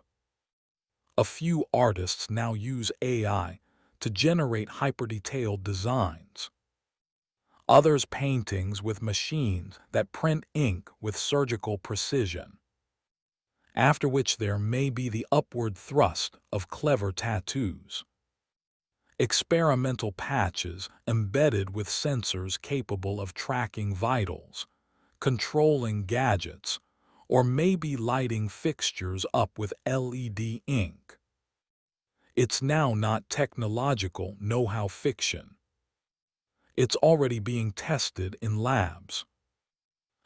A few artists now use AI to generate hyper-detailed designs. Others paintings with machines that print ink with surgical precision. After which there may be the upward thrust of clever tattoos. Experimental patches embedded with sensors capable of tracking vitals, controlling gadgets, or maybe lighting fixtures up with LED ink. It's now not technological know-how fiction. It's already being tested in labs.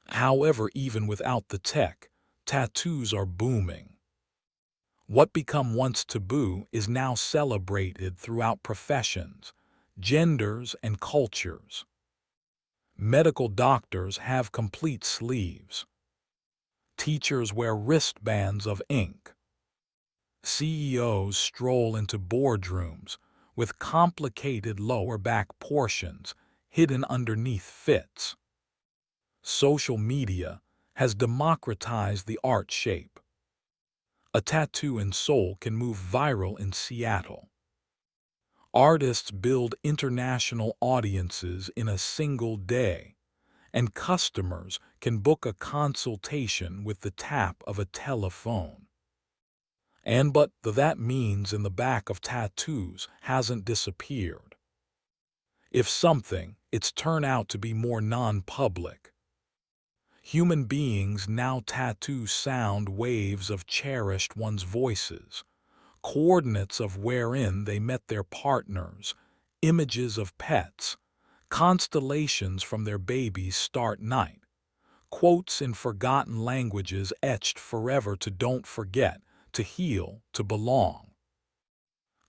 However, even without the tech, tattoos are booming. What became once taboo is now celebrated throughout professions, genders, and cultures. Medical doctors have complete sleeves. Teachers wear wristbands of ink. CEOs stroll into boardrooms with complicated lower back portions hidden underneath fits. Social media has democratized the art shape. A tattoo in Seoul can move viral in Seattle. Artists build international audiences in a single day, and customers can book a consultation with the tap of a telephone. And but that means in the back of tattoos hasn't disappeared. If something, it's turned out to be more non-public. Human beings now tattoo sound waves of cherished ones' voices, coordinates of wherein they met their partners, images of pets, constellations from their baby's start night, quotes in forgotten languages etched forever to don't forget, to heal, to belong.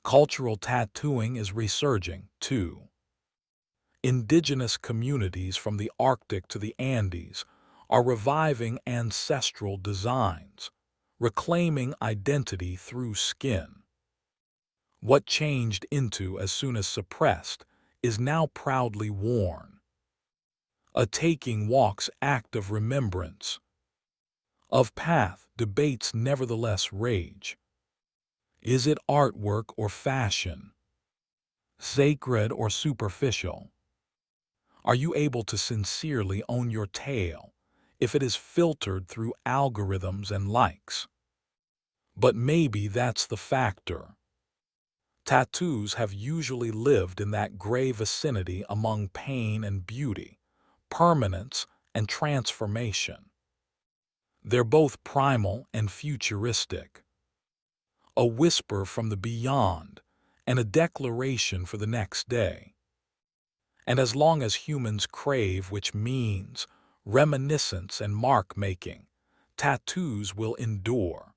Cultural tattooing is resurging, too. Indigenous communities from the Arctic to the Andes are reviving ancestral designs, reclaiming identity through skin. What changed into as soon as suppressed is now proudly worn. A taking walks act of remembrance. Of path, debates nevertheless rage. Is it artwork or fashion? Sacred or superficial? Are you able to sincerely own your tale if it is filtered through algorithms and likes? But maybe that's the factor. Tattoos have usually lived in that gray vicinity among pain and beauty, permanence and transformation. They're both primal and futuristic. A whisper from the beyond and a declaration for the next day. And as long as humans crave, which means reminiscence and mark-making, tattoos will endure.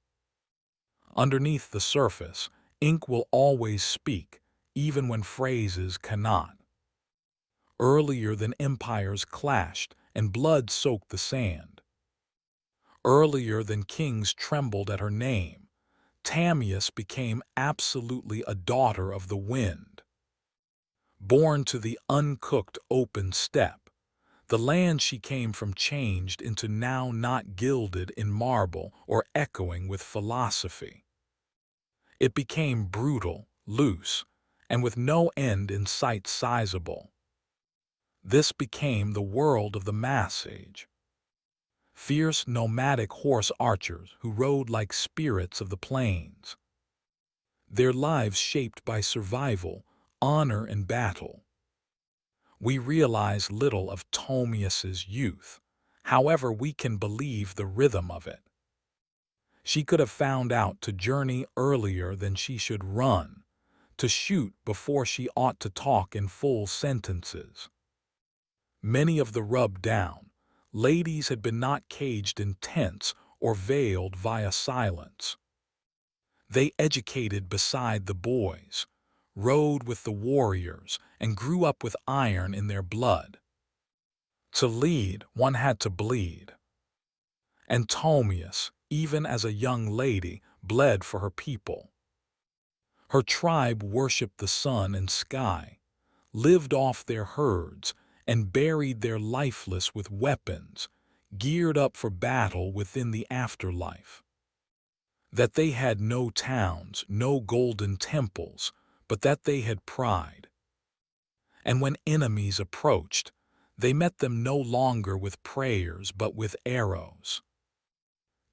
Underneath the surface, ink will always speak, even when phrases cannot. Earlier than empires clashed and blood soaked the sand. Earlier than kings trembled at her name, Tamias became absolutely a daughter of the wind. Born to the uncooked open steppe, the land she came from changed into now not gilded in marble or echoing with philosophy. It became brutal, loose, and with no end in sight sizable. This became the world of the Mass Age. Fierce nomadic horse archers who rode like spirits of the plains. Their lives shaped by survival, honor, and battle. We realize little of Tomias's youth, however we can believe the rhythm of it. She could have found out to journey earlier than she should run, to shoot before she ought to talk in full sentences. Many of the rubbed down ladies had been not caged in tents or veiled via silence. They educated beside the boys, rode with the warriors, and grew up with iron in their blood. To lead, one had to bleed. And Tomias, even as a young lady, bled for her people. Her tribe worshipped the sun and sky, lived off their herds, and buried their lifeless with weapons, geared up for battle within the afterlife. That they had no towns, no golden temples, but that they had pride. And when enemies approached, they met them no longer with prayers but with arrows.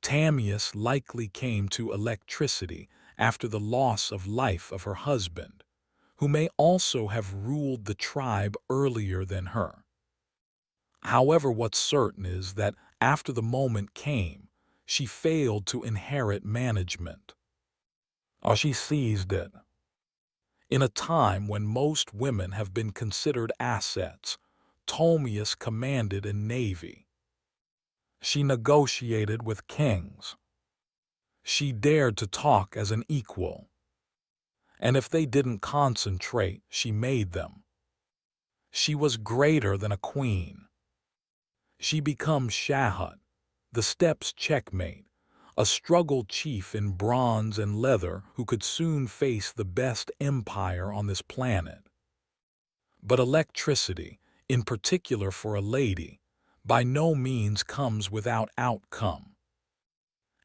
Tamias likely came to electricity after the loss of life of her husband, who may also have ruled the tribe earlier than her. However, what's certain is that after the moment came, she failed to inherit management. Or she seized it. In a time when most women have been considered assets, Tomias commanded a navy. She negotiated with kings. She dared to talk as an equal. And if they didn't concentrate, she made them. She was greater than a queen. She becomes Shahut, the steppes checkmate, a struggled chief in bronze and leather who could soon face the best empire on this planet. But electricity, in particular for a lady, by no means comes without outcome.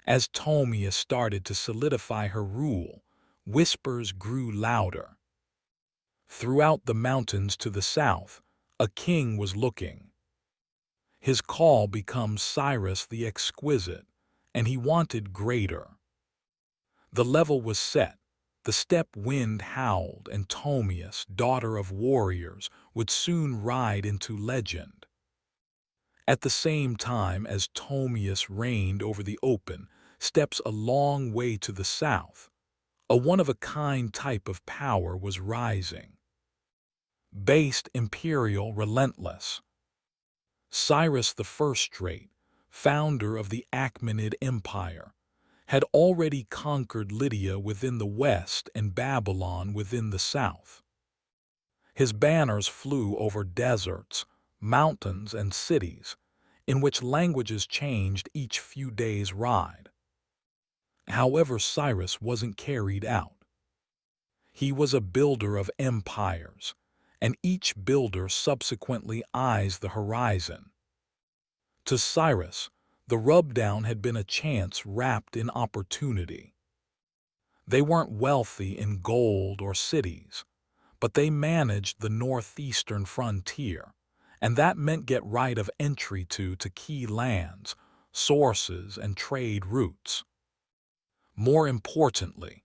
As Tomia started to solidify her rule, whispers grew louder. Throughout the mountains to the south, a king was looking. His call becomes Cyrus the Exquisite, and he wanted greater. The level was set, the steppe wind howled, and Tomius, daughter of warriors, would soon ride into legend. At the same time as Tomius reigned over the open steppes a long way to the south, a one-of-a-kind type of power was rising. Based imperial relentless. Cyrus the First-Rate, founder of the Achaemenid Empire, had already conquered Lydia within the west and Babylon within the south. His banners flew over deserts, mountains, and cities, in which languages changed each few days' ride. However, Cyrus wasn't carried out. He was a builder of empires, and each builder subsequently eyes the horizon. To Cyrus, the rubdown had been a chance wrapped in opportunity. They weren't wealthy in gold or cities, but they managed the northeastern frontier, and that meant get right of entry to key lands, sources, and trade routes. More importantly,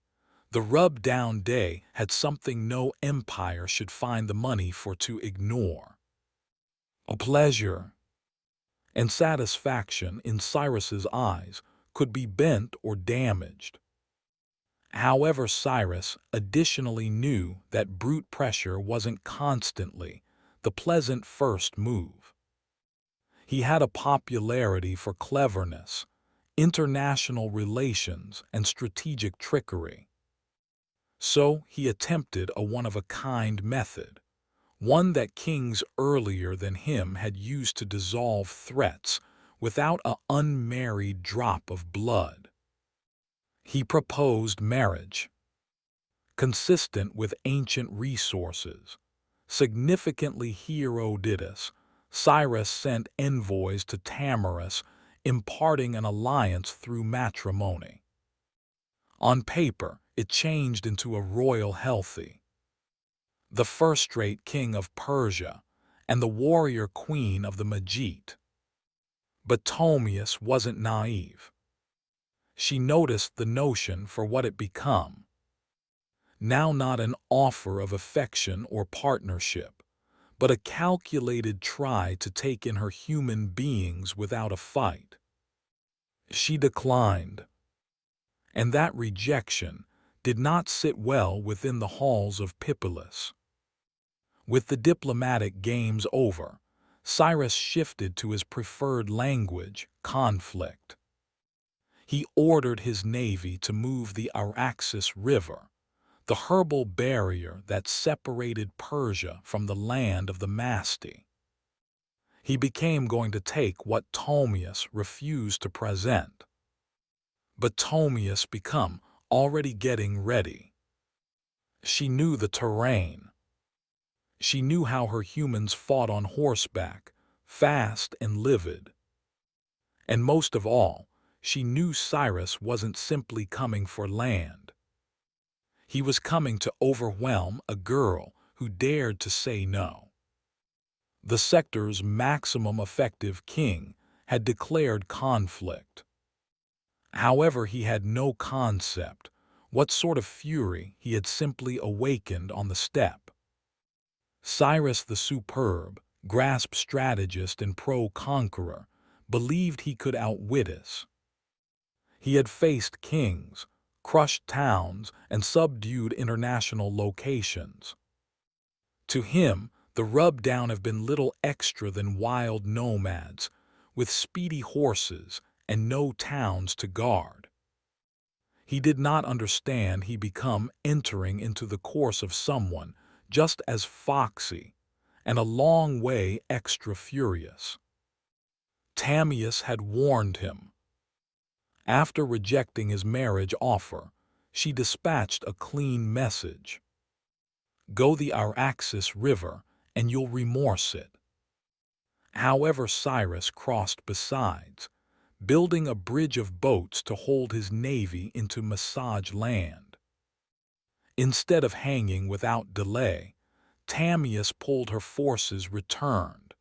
the rub-down day had something no empire should find the money for to ignore. A pleasure and satisfaction in Cyrus's eyes could be bent or damaged. However, Cyrus additionally knew that brute pressure wasn't constantly the pleasant first move. He had a popularity for cleverness, international relations, and strategic trickery. So he attempted a one-of-a-kind method, one that kings earlier than him had used to dissolve threats without an unmarried drop of blood. He proposed marriage. Consistent with ancient resources, significantly Herodotus, Cyrus sent envoys to Tamaris imparting an alliance through matrimony. On paper, it changed into a royal healthy. The first-rate king of Persia and the warrior queen of the Majid. But Ptolemus wasn't naive. She noticed the notion for what it become. Now not an offer of affection or partnership, but a calculated try to take in her human beings without a fight. She declined. And that rejection did not sit well within the halls of Pipilis. With the diplomatic games over, Cyrus shifted to his preferred language, conflict. He ordered his navy to move the Araxes River, the herbal barrier that separated Persia from the land of the Masti. He became going to take what Ptolemus refused to present. But Ptolemus become already getting ready. She knew the terrain. She knew how her humans fought on horseback, fast and livid. And most of all, she knew Cyrus wasn't simply coming for land. He was coming to overwhelm a girl who dared to say no. The sector's maximum effective king had declared conflict. However, he had no concept what sort of fury he had simply awakened on the steppe. Cyrus the Superb, grasped strategist and pro-conqueror, believed he could outwit us. He had faced kings, crushed towns, and subdued international locations. To him, the rub-down have been little extra than wild nomads, with speedy horses and no towns to guard. He did not understand he become entering into the course of someone just as foxy and a long way extra furious. Tamias had warned him. After rejecting his marriage offer, she dispatched a clean message. Go the Araxes River, and you'll remorse it. However, Cyrus crossed besides, building a bridge of boats to hold his navy into Massage Land. Instead of hanging without delay, Tamias pulled her forces returned,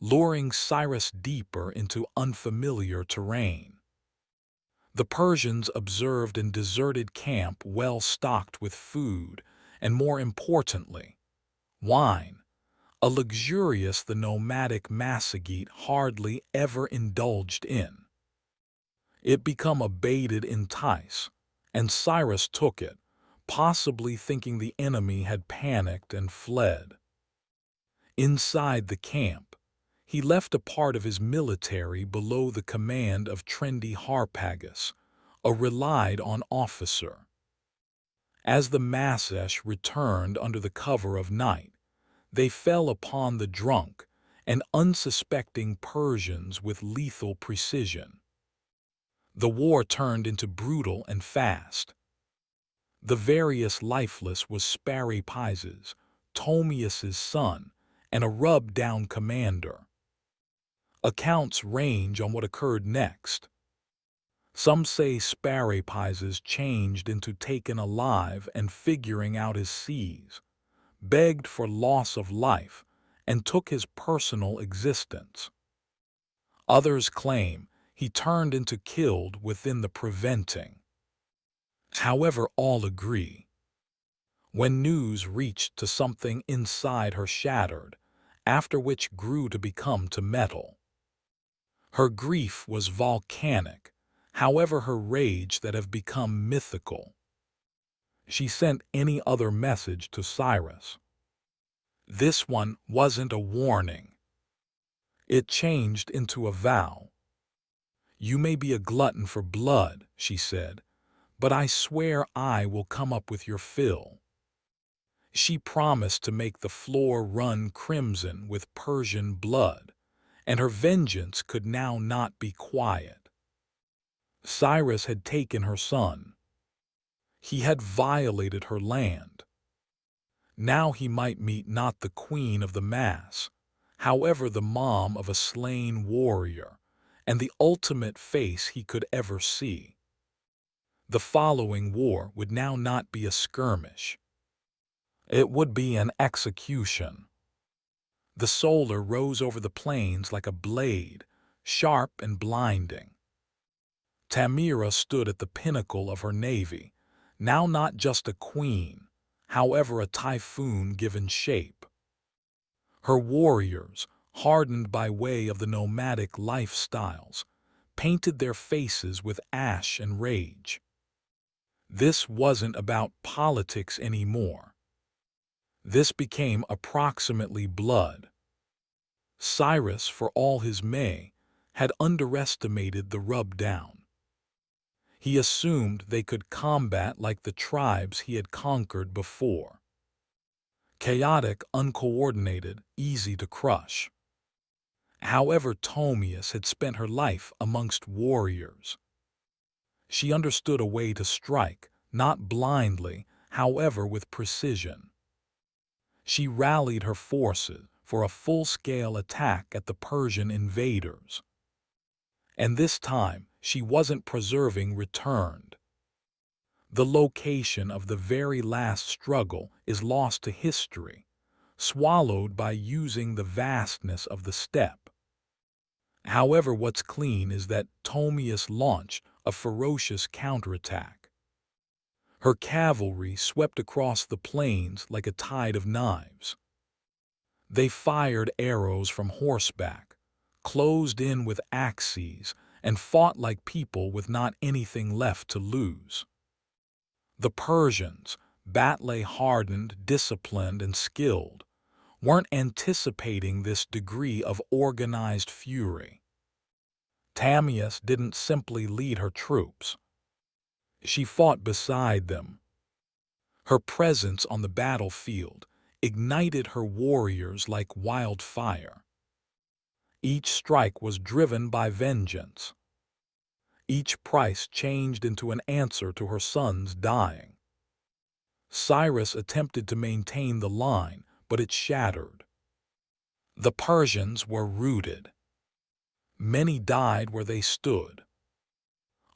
luring Cyrus deeper into unfamiliar terrain. The Persians observed a deserted camp well stocked with food and, more importantly, wine, a luxurious the nomadic Massagete hardly ever indulged in. It became a baited entice, and Cyrus took it, possibly thinking the enemy had panicked and fled. Inside the camp, he left a part of his military below the command of trendy Harpagus, a relied-on officer. As the Massesh returned under the cover of night, they fell upon the drunk and unsuspecting Persians with lethal precision. The war turned into brutal and fast. The various lifeless was Sparipises, Tomius's son, and a rub-down commander. Accounts range on what occurred next. Some say Sparipises changed into taken alive and figuring out his C's, begged for loss of life, and took his personal existence. Others claim he turned into killed within the preventing. However, all agree. When news reached to something inside her shattered, after which grew to become to metal. Her grief was volcanic, however her rage that have become mythical. She sent any other message to Cyrus. This one wasn't a warning. It changed into a vow. You may be a glutton for blood, she said, but I swear I will come up with your fill. She promised to make the floor run crimson with Persian blood, and her vengeance could now not be quiet. Cyrus had taken her son. He had violated her land. Now he might meet not the queen of the mass, however the mom of a slain warrior, and the ultimate face he could ever see. The following war would now not be a skirmish. It would be an execution. The solar rose over the plains like a blade, sharp and blinding. Tamira stood at the pinnacle of her navy, now not just a queen, however a typhoon given shape. Her warriors, hardened by way of the nomadic lifestyles, painted their faces with ash and rage. This wasn't about politics anymore. This became approximately blood. Cyrus, for all his may, had underestimated the rub-down. He assumed they could combat like the tribes he had conquered before. Chaotic, uncoordinated, easy to crush. However, Tomius had spent her life amongst warriors. She understood a way to strike, not blindly, however with precision. She rallied her forces for a full-scale attack at the Persian invaders. And this time, she wasn't preserving returned. The location of the very last struggle is lost to history, swallowed by using the vastness of the steppe. However, what's clean is that Tomius launched a ferocious counterattack. Her cavalry swept across the plains like a tide of knives. They fired arrows from horseback, closed in with axes, and fought like people with not anything left to lose. The Persians, battle-hardened, disciplined, and skilled, weren't anticipating this degree of organized fury. Tamias didn't simply lead her troops. She fought beside them. Her presence on the battlefield, ignited her warriors like wildfire. Each strike was driven by vengeance. Each price changed into an answer to her son's dying. Cyrus attempted to maintain the line, but it shattered. The Persians were routed. Many died where they stood.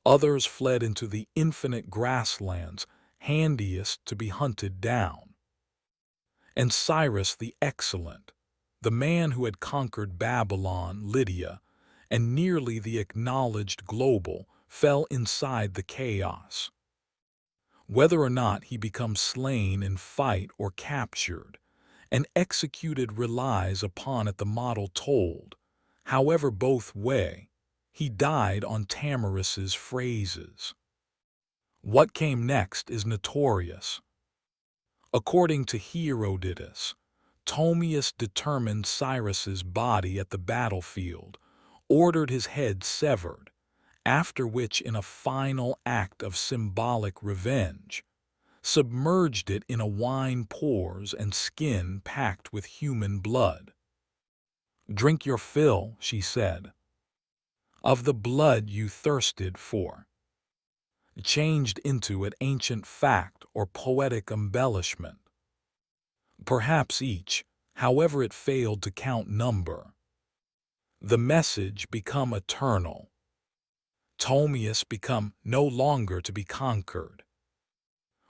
Others fled into the infinite grasslands, handiest to be hunted down. And Cyrus the Excellent, the man who had conquered Babylon, Lydia, and nearly the acknowledged global, fell inside the chaos. Whether or not he becomes slain in fight or captured, and executed relies upon it the model told. However both way, he died on Tamaris's phrases. What came next is notorious. According to Herodotus, Ptolemus determined Cyrus's body at the battlefield, ordered his head severed, after which in a final act of symbolic revenge, submerged it in a wine pores and skin packed with human blood. "Drink your fill," she said, "of the blood you thirsted for," changed into an ancient fact or poetic embellishment. Perhaps each, however it failed to count number. The message become eternal. Ptolemus become no longer to be conquered.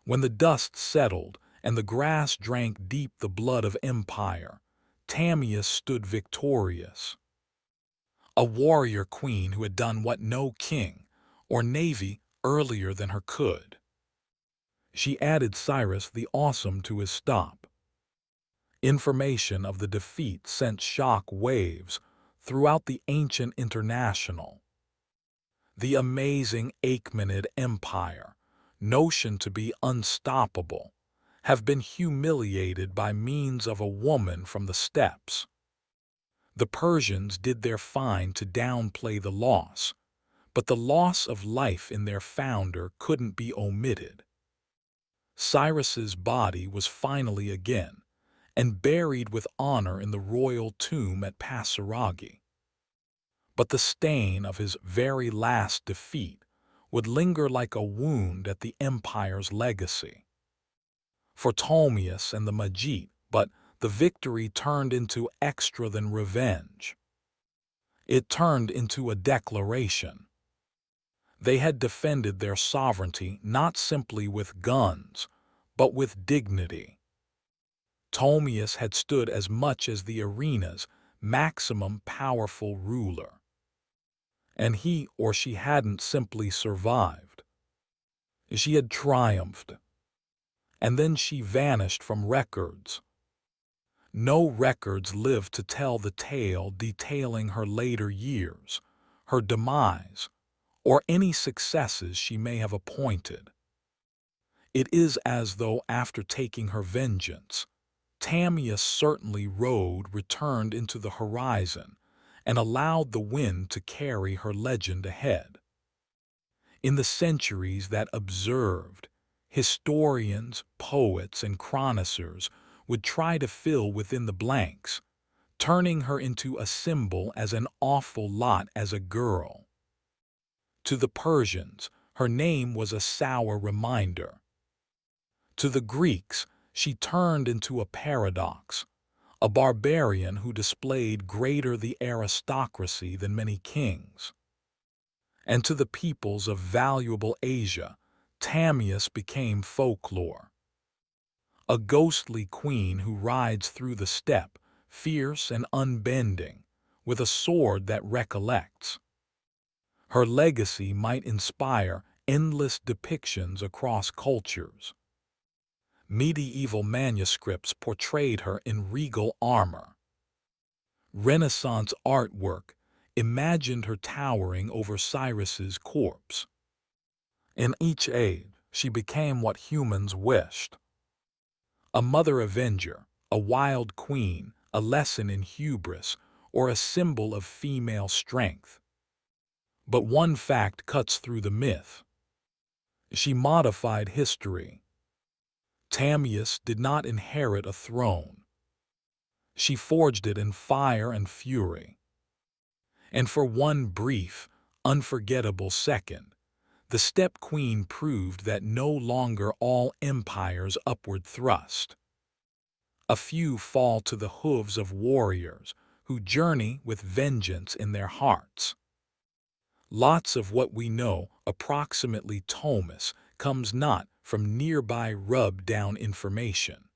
When the dust settled and the grass drank deep the blood of empire, Tamias stood victorious. A warrior queen who had done what no king or navy earlier than her could. She added Cyrus the Awesome to his stop. Information of the defeat sent shock waves throughout the ancient international. The amazing Achaemenid Empire, notion to be unstoppable, have been humiliated by means of a woman from the steppes. The Persians did their fine to downplay the loss, but the loss of life in their founder couldn't be omitted. Cyrus's body was finally again, and buried with honor in the royal tomb at Pasaragi. But the stain of his very last defeat would linger like a wound at the empire's legacy. For Ptolemus and the Majid, but the victory turned into extra than revenge. It turned into a declaration. They had defended their sovereignty not simply with guns, but with dignity. Ptolemus had stood as much as the arena's maximum powerful ruler. And he or she hadn't simply survived. She had triumphed. And then she vanished from records. No records lived to tell the tale detailing her later years, her demise, or any successes she may have appointed. It is as though after taking her vengeance, Tamias certainly returned into the horizon, and allowed the wind to carry her legend ahead. In the centuries that observed, historians, poets, and chroniclers would try to fill within the blanks, turning her into a symbol as an awful lot as a girl. To the Persians, her name was a sour reminder. To the Greeks, she turned into a paradox, a barbarian who displayed greater the aristocracy than many kings. And to the peoples of valuable Asia, Tamias became folklore. A ghostly queen who rides through the steppe, fierce and unbending, with a sword that recollects. Her legacy might inspire endless depictions across cultures. Medieval manuscripts portrayed her in regal armor. Renaissance artwork imagined her towering over Cyrus's corpse. In each age, she became what humans wished. A mother avenger, a wild queen, a lesson in hubris, or a symbol of female strength. But one fact cuts through the myth. She modified history. Tamias did not inherit a throne. She forged it in fire and fury. And for one brief, unforgettable second, the Steppe Queen proved that no longer all empires upward thrust. A few fall to the hooves of warriors who journey with vengeance in their hearts. Lots of what we know approximately Thomas comes not from nearby rub-down information.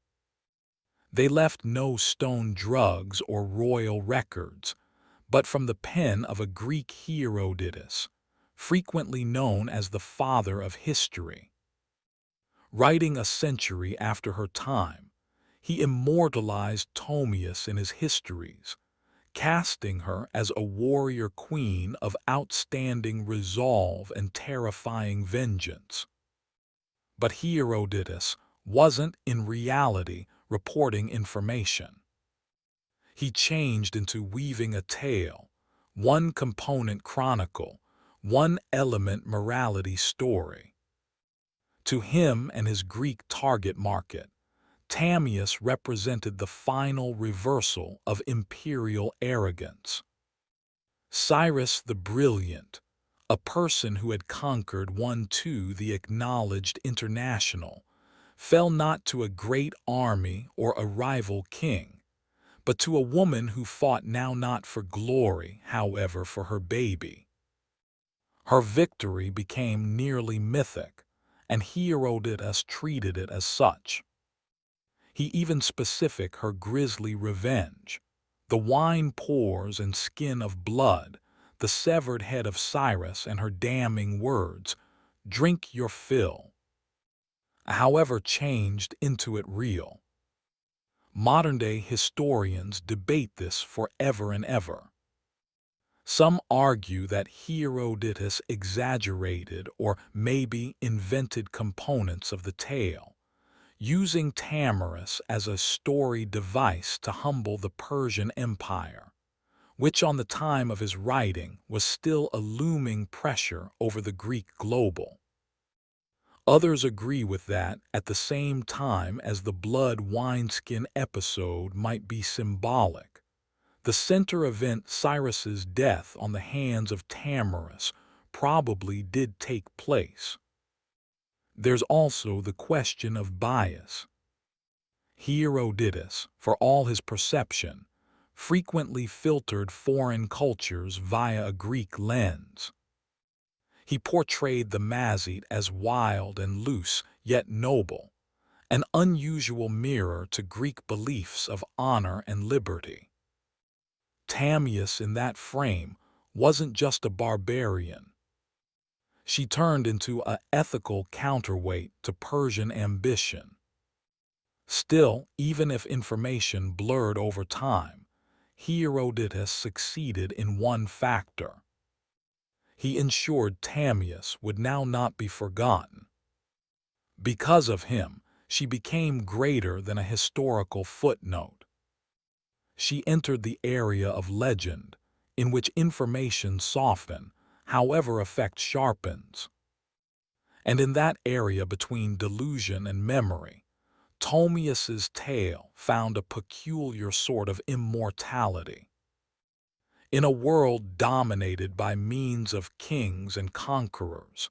They left no stone drugs or royal records, but from the pen of a Greek Herodotus, frequently known as the father of history. Writing a century after her time, he immortalized Thomius in his histories, casting her as a warrior queen of outstanding resolve and terrifying vengeance. But Herodotus wasn't in reality reporting information. He changed into weaving a tale, one component chronicle, one element morality story. To him and his Greek target market, Tamias represented the final reversal of imperial arrogance. Cyrus the Brilliant, a person who had conquered the acknowledged international, fell not to a great army or a rival king, but to a woman who fought now not for glory, however, for her baby. Her victory became nearly mythic, and Herodotus treated it as such. He even specified her grisly revenge, the wine pours and skin of blood, the severed head of Cyrus and her damning words, "Drink your fill," however changed into it real. Modern-day historians debate this forever and ever. Some argue that Herodotus exaggerated or maybe invented components of the tale, using Tamias as a story device to humble the Persian Empire, which on the time of his writing was still a looming pressure over the Greek global. Others agree with that at the same time as the blood wineskin episode might be symbolic. The center event, Cyrus's death on the hands of Tamias, probably did take place. There's also the question of bias. Herodotus, for all his perception, frequently filtered foreign cultures via a Greek lens. He portrayed the Mazzite as wild and loose, yet noble, an unusual mirror to Greek beliefs of honor and liberty. Tamias in that frame wasn't just a barbarian. She turned into an ethical counterweight to Persian ambition. Still, even if information blurred over time, Herodotus succeeded in one factor. He ensured Tamias would now not be forgotten. Because of him, she became greater than a historical footnote. She entered the area of legend, in which information softens, however effect sharpens. And in that area between delusion and memory, Thomias's tale found a peculiar sort of immortality. In a world dominated by means of kings and conquerors,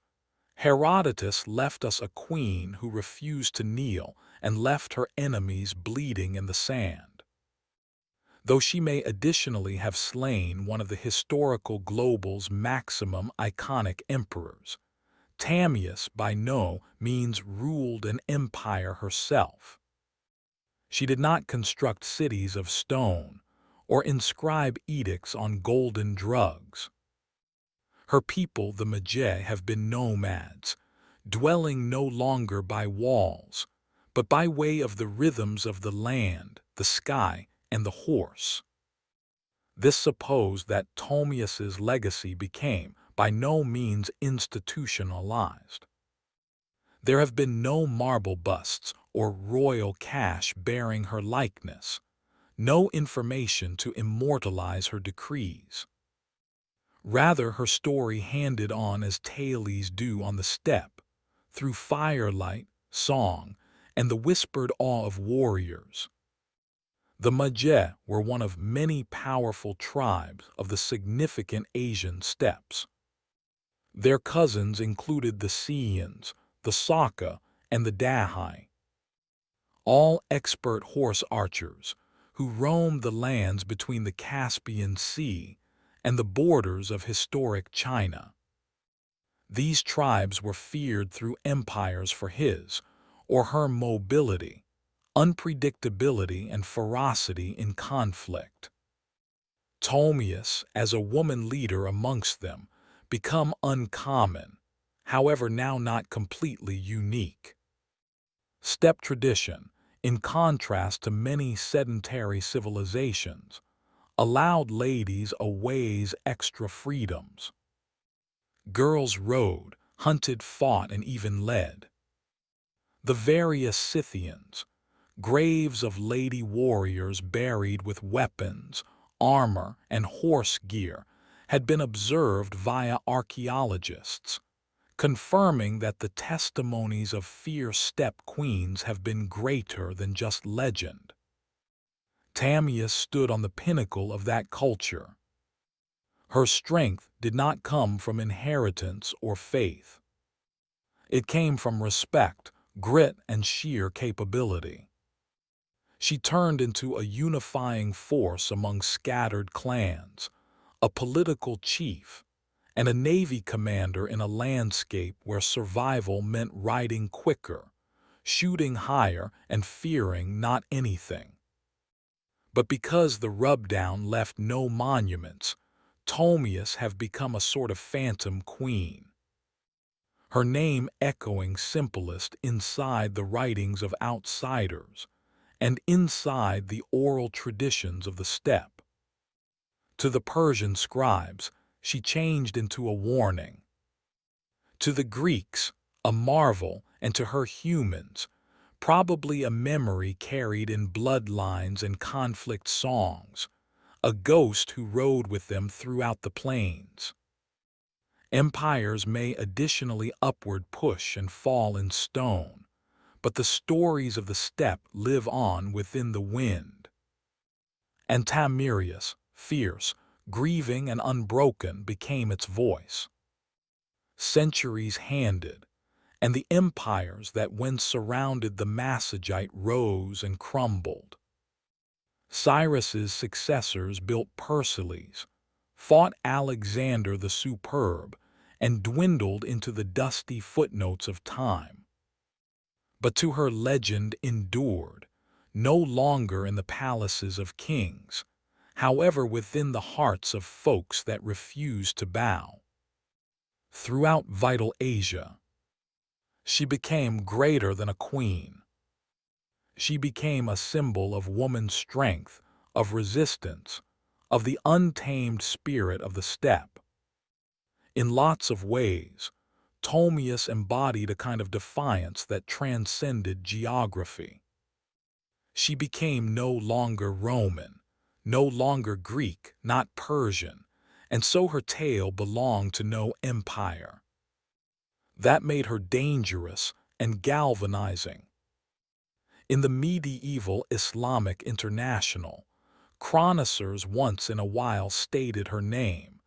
Herodotus left us a queen who refused to kneel and left her enemies bleeding in the sand. Though she may additionally have slain one of the historical global's maximum iconic emperors, Tamias by no means ruled an empire herself. She did not construct cities of stone or inscribe edicts on golden drugs. Her people, the Magi, have been nomads, dwelling no longer by walls, but by way of the rhythms of the land, the sky, and the horse. This supposed that Thomias's legacy became by no means institutionalized. There have been no marble busts or royal cache bearing her likeness, no information to immortalize her decrees. Rather, her story handed on as tales do on the steppe, through firelight, song, and the whispered awe of warriors. The Maje were one of many powerful tribes of the significant Asian steppes. Their cousins included the Sians, the Saka, and the Dahai, all expert horse archers who roamed the lands between the Caspian Sea and the borders of historic China. These tribes were feared through empires for his or her mobility, unpredictability, and ferocity in conflict. Ptolemus, as a woman leader amongst them, become uncommon, however now not completely unique. Steppe tradition, in contrast to many sedentary civilizations, allowed ladies a ways extra freedoms. Girls rode, hunted, fought, and even led. The various Scythians, graves of lady warriors buried with weapons, armor, and horse gear, had been observed via archaeologists, confirming that the testimonies of fierce steppe queens have been greater than just legend. Tamias stood on the pinnacle of that culture. Her strength did not come from inheritance or faith. It came from respect, grit, and sheer capability. She turned into a unifying force among scattered clans, a political chief, and a navy commander in a landscape where survival meant riding quicker, shooting higher, and fearing not anything. But because the rubdown left no monuments, Ptolemus have become a sort of phantom queen. Her name echoing simplest inside the writings of outsiders and inside the oral traditions of the steppe. To the Persian scribes, she changed into a warning. To the Greeks, a marvel, and to her humans, probably a memory carried in bloodlines and conflict songs, a ghost who rode with them throughout the plains. Empires may additionally upward push and fall in stone, but the stories of the steppe live on within the wind. And Tamirius, fierce, grieving, and unbroken, became its voice. Centuries handed, and the empires that once surrounded the Massagite rose and crumbled. Cyrus's successors built Persepolis, fought Alexander the Superb, and dwindled into the dusty footnotes of time. But to her legend endured, no longer in the palaces of kings, however within the hearts of folks that refused to bow. Throughout vital Asia, she became greater than a queen. She became a symbol of woman's strength, of resistance, of the untamed spirit of the steppe. In lots of ways, Ptolemus embodied a kind of defiance that transcended geography. She became no longer Roman, no longer Greek, not Persian, and so her tale belonged to no empire. That made her dangerous and galvanizing. In the medieval Islamic International, chroniclers once in a while stated her name,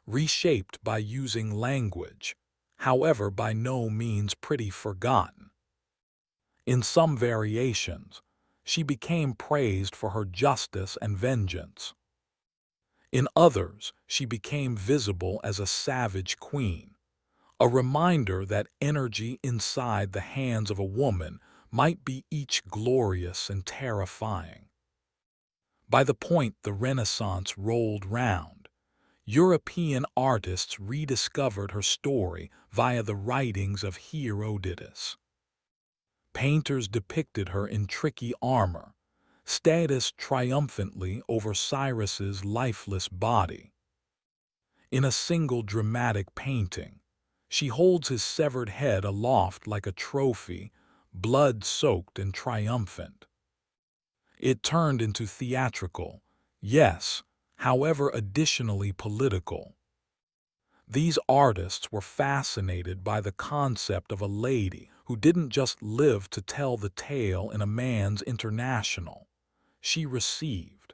reshaped by using language, however by no means pretty forgotten. In some variations, she became praised for her justice and vengeance. In others, she became visible as a savage queen, a reminder that energy inside the hands of a woman might be each glorious and terrifying. By the point the Renaissance rolled round, European artists rediscovered her story via the writings of Herodotus. Painters depicted her in tricky armor, status triumphantly over Cyrus's lifeless body. In a single dramatic painting, she holds his severed head aloft like a trophy, blood-soaked and triumphant. It turned into theatrical, yes, however additionally political. These artists were fascinated by the concept of a lady who didn't just live to tell the tale in a man's international. She received.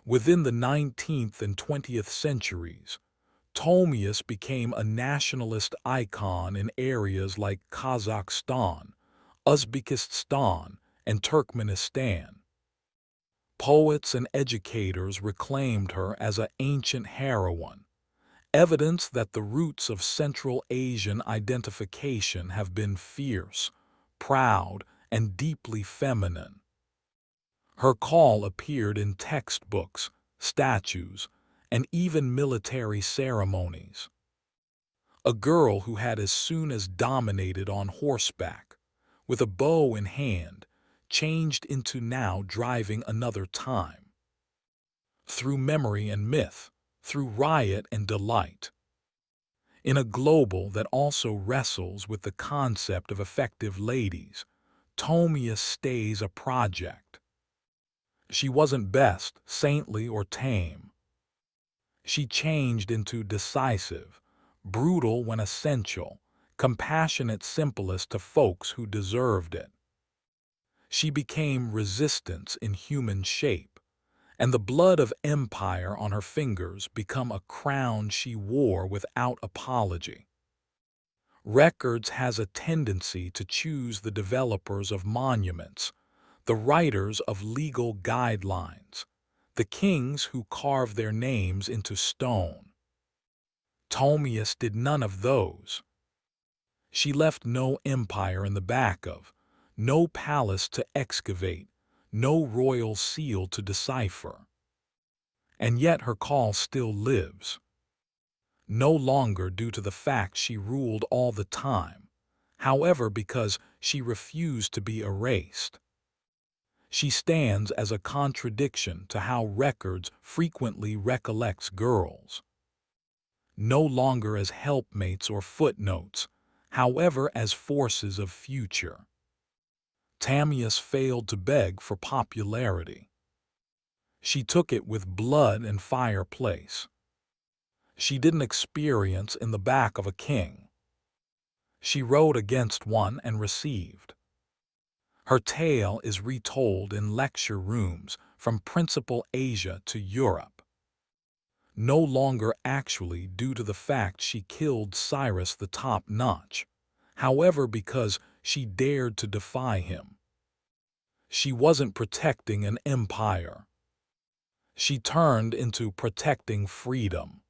Within the 19th and 20th centuries, Ptolemyos became a nationalist icon in areas like Kazakhstan, Uzbekistan, and Turkmenistan. Poets and educators reclaimed her as an ancient heroine, evidence that the roots of Central Asian identification have been fierce, proud, and deeply feminine. Her call appeared in textbooks, statues, and even military ceremonies. A girl who had as soon as dominated on horseback, with a bow in hand, changed into now driving another time. Through memory and myth, through riot and delight. In a global that also wrestles with the concept of effective ladies, Ptolemyos stays a project. She wasn't best, saintly, or tame. She changed into decisive, brutal when essential, compassionate simplest to folks who deserved it. She became resistance in human shape, and the blood of empire on her fingers become a crown she wore without apology. Records has a tendency to choose the developers of monuments, the writers of legal guidelines, the kings who carve their names into stone. Ptolemyos did none of those. She left no empire in the back of, no palace to excavate, no royal seal to decipher. And yet her call still lives. No longer due to the fact she ruled all the time, however, because she refused to be erased. She stands as a contradiction to how records frequently recollects girls. No longer as helpmates or footnotes, however as forces of future. Ptolemyos failed to beg for popularity. She took it with blood and fireplace. She didn't experience in the back of a king. She rode against one and received. Her tale is retold in lecture rooms from Principal Asia to Europe. No longer actually due to the fact she killed Cyrus the top-notch, however because she dared to defy him. She wasn't protecting an empire. She turned into protecting freedom.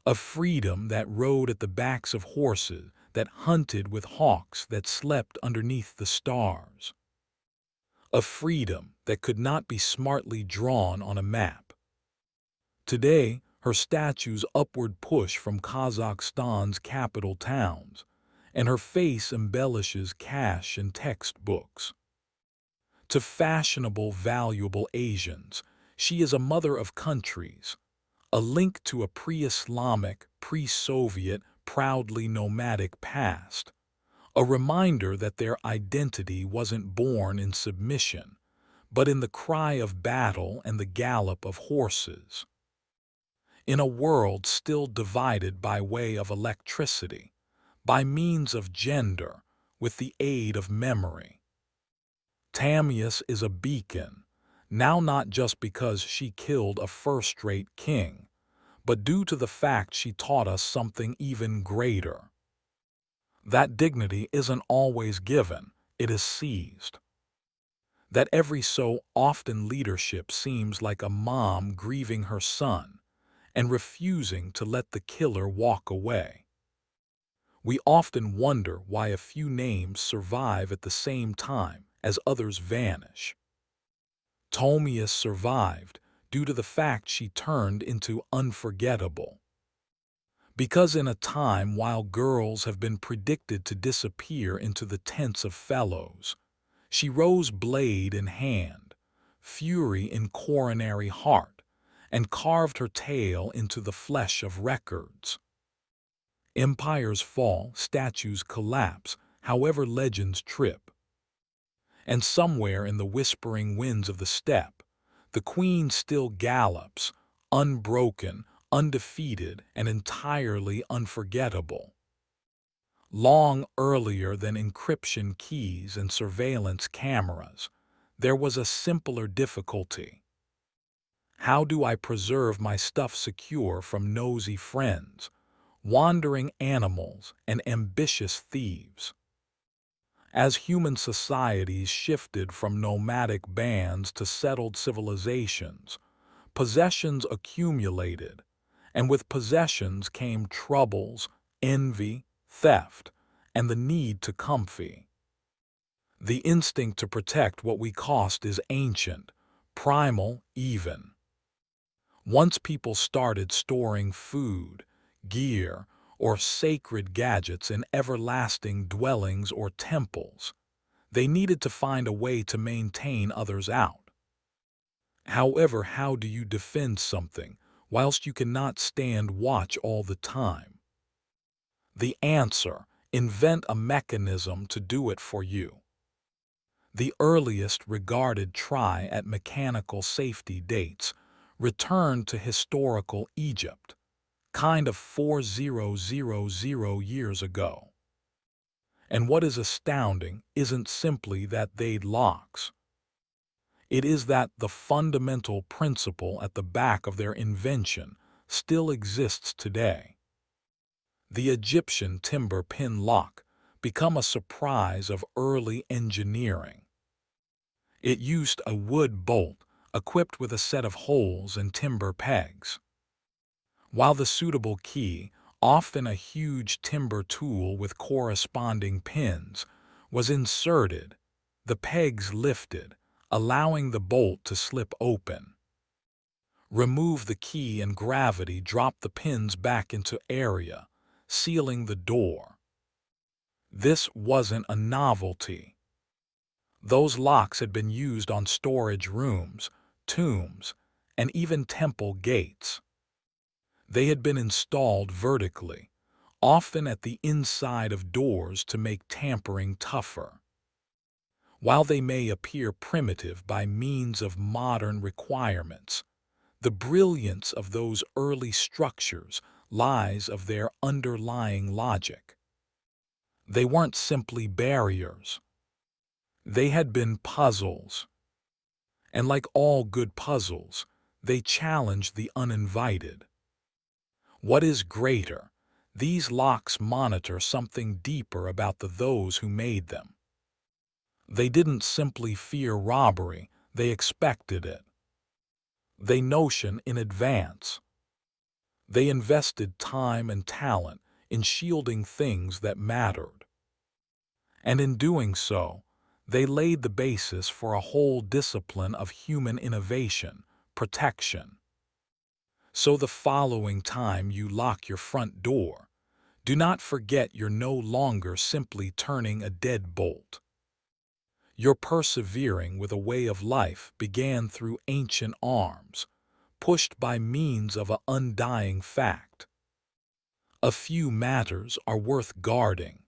A freedom that rode at the backs of horses, that hunted with hawks, that slept underneath the stars. A freedom that could not be smartly drawn on a map. Today, her statue's upward push from Kazakhstan's capital towns, and her face embellishes cash and textbooks. To fashionable, valuable Asians, she is a mother of countries, a link to a pre-Islamic, pre-Soviet, proudly nomadic past, a reminder that their identity wasn't born in submission, but in the cry of battle and the gallop of horses. In a world still divided by way of electricity, by means of gender, with the aid of memory. Ptolemyos is a beacon, now not just because she killed a first-rate king, but due to the fact she taught us something even greater. That dignity isn't always given, it is seized. That every so often leadership seems like a mom grieving her son and refusing to let the killer walk away. We often wonder why a few names survive at the same time as others vanish. Ptolemyos survived due to the fact she turned into unforgettable. Because in a time while girls have been predicted to disappear into the tents of fellows, she rose blade in hand, fury in coronary heart, and carved her tale into the flesh of records. Empires fall, statues collapse, however legends trip. And somewhere in the whispering winds of the steppe, the queen still gallops, unbroken, undefeated, and entirely unforgettable. Long earlier than encryption keys and surveillance cameras, there was a simpler difficulty. How do I preserve my stuff secure from nosy friends, wandering animals, and ambitious thieves? As human societies shifted from nomadic bands to settled civilizations, possessions accumulated, and with possessions came troubles, envy, theft, and the need to comfy. The instinct to protect what we cost is ancient, primal even. Once people started storing food, gear, or sacred gadgets in everlasting dwellings or temples, they needed to find a way to maintain others out. However, how do you defend something whilst you cannot stand watch all the time? The answer: invent a mechanism to do it for you. The earliest regarded try at mechanical safety dates returned to historical Egypt, kind of 4000 years ago. And what is astounding isn't simply that they'd locks. It is that the fundamental principle at the back of their invention still exists today. The Egyptian timber pin lock became a surprise of early engineering. It used a wood bolt equipped with a set of holes and timber pegs. While the suitable key, often a huge timber tool with corresponding pins, was inserted, the pegs lifted, allowing the bolt to slip open. Remove the key and gravity dropped the pins back into area, sealing the door. This wasn't a novelty. Those locks had been used on storage rooms, tombs, and even temple gates. They had been installed vertically, often at the inside of doors to make tampering tougher. While they may appear primitive by means of modern requirements, the brilliance of those early structures lies of their underlying logic. They weren't simply barriers. They had been puzzles. And like all good puzzles, they challenged the uninvited. What is greater, these locks monitor something deeper about those who made them. They didn't simply fear robbery, they expected it. They notion in advance. They invested time and talent in shielding things that mattered. And in doing so, they laid the basis for a whole discipline of human innovation, protection. So the following time you lock your front door, do not forget you're no longer simply turning a deadbolt. Your persevering with a way of life began through ancient arms, pushed by means of an undying fact. A few matters are worth guarding.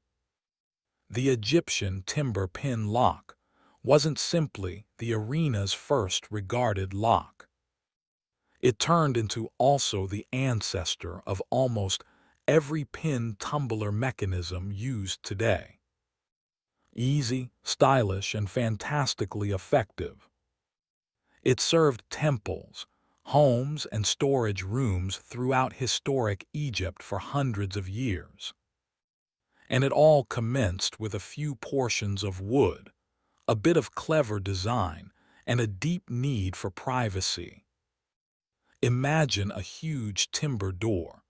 The Egyptian timber pin lock wasn't simply the arena's first regarded lock. It turned into also the ancestor of almost every pin tumbler mechanism used today. Easy, stylish, and fantastically effective. It served temples, homes, and storage rooms throughout historic Egypt for hundreds of years. And it all commenced with a few portions of wood, a bit of clever design, and a deep need for privacy. Imagine a huge timber door,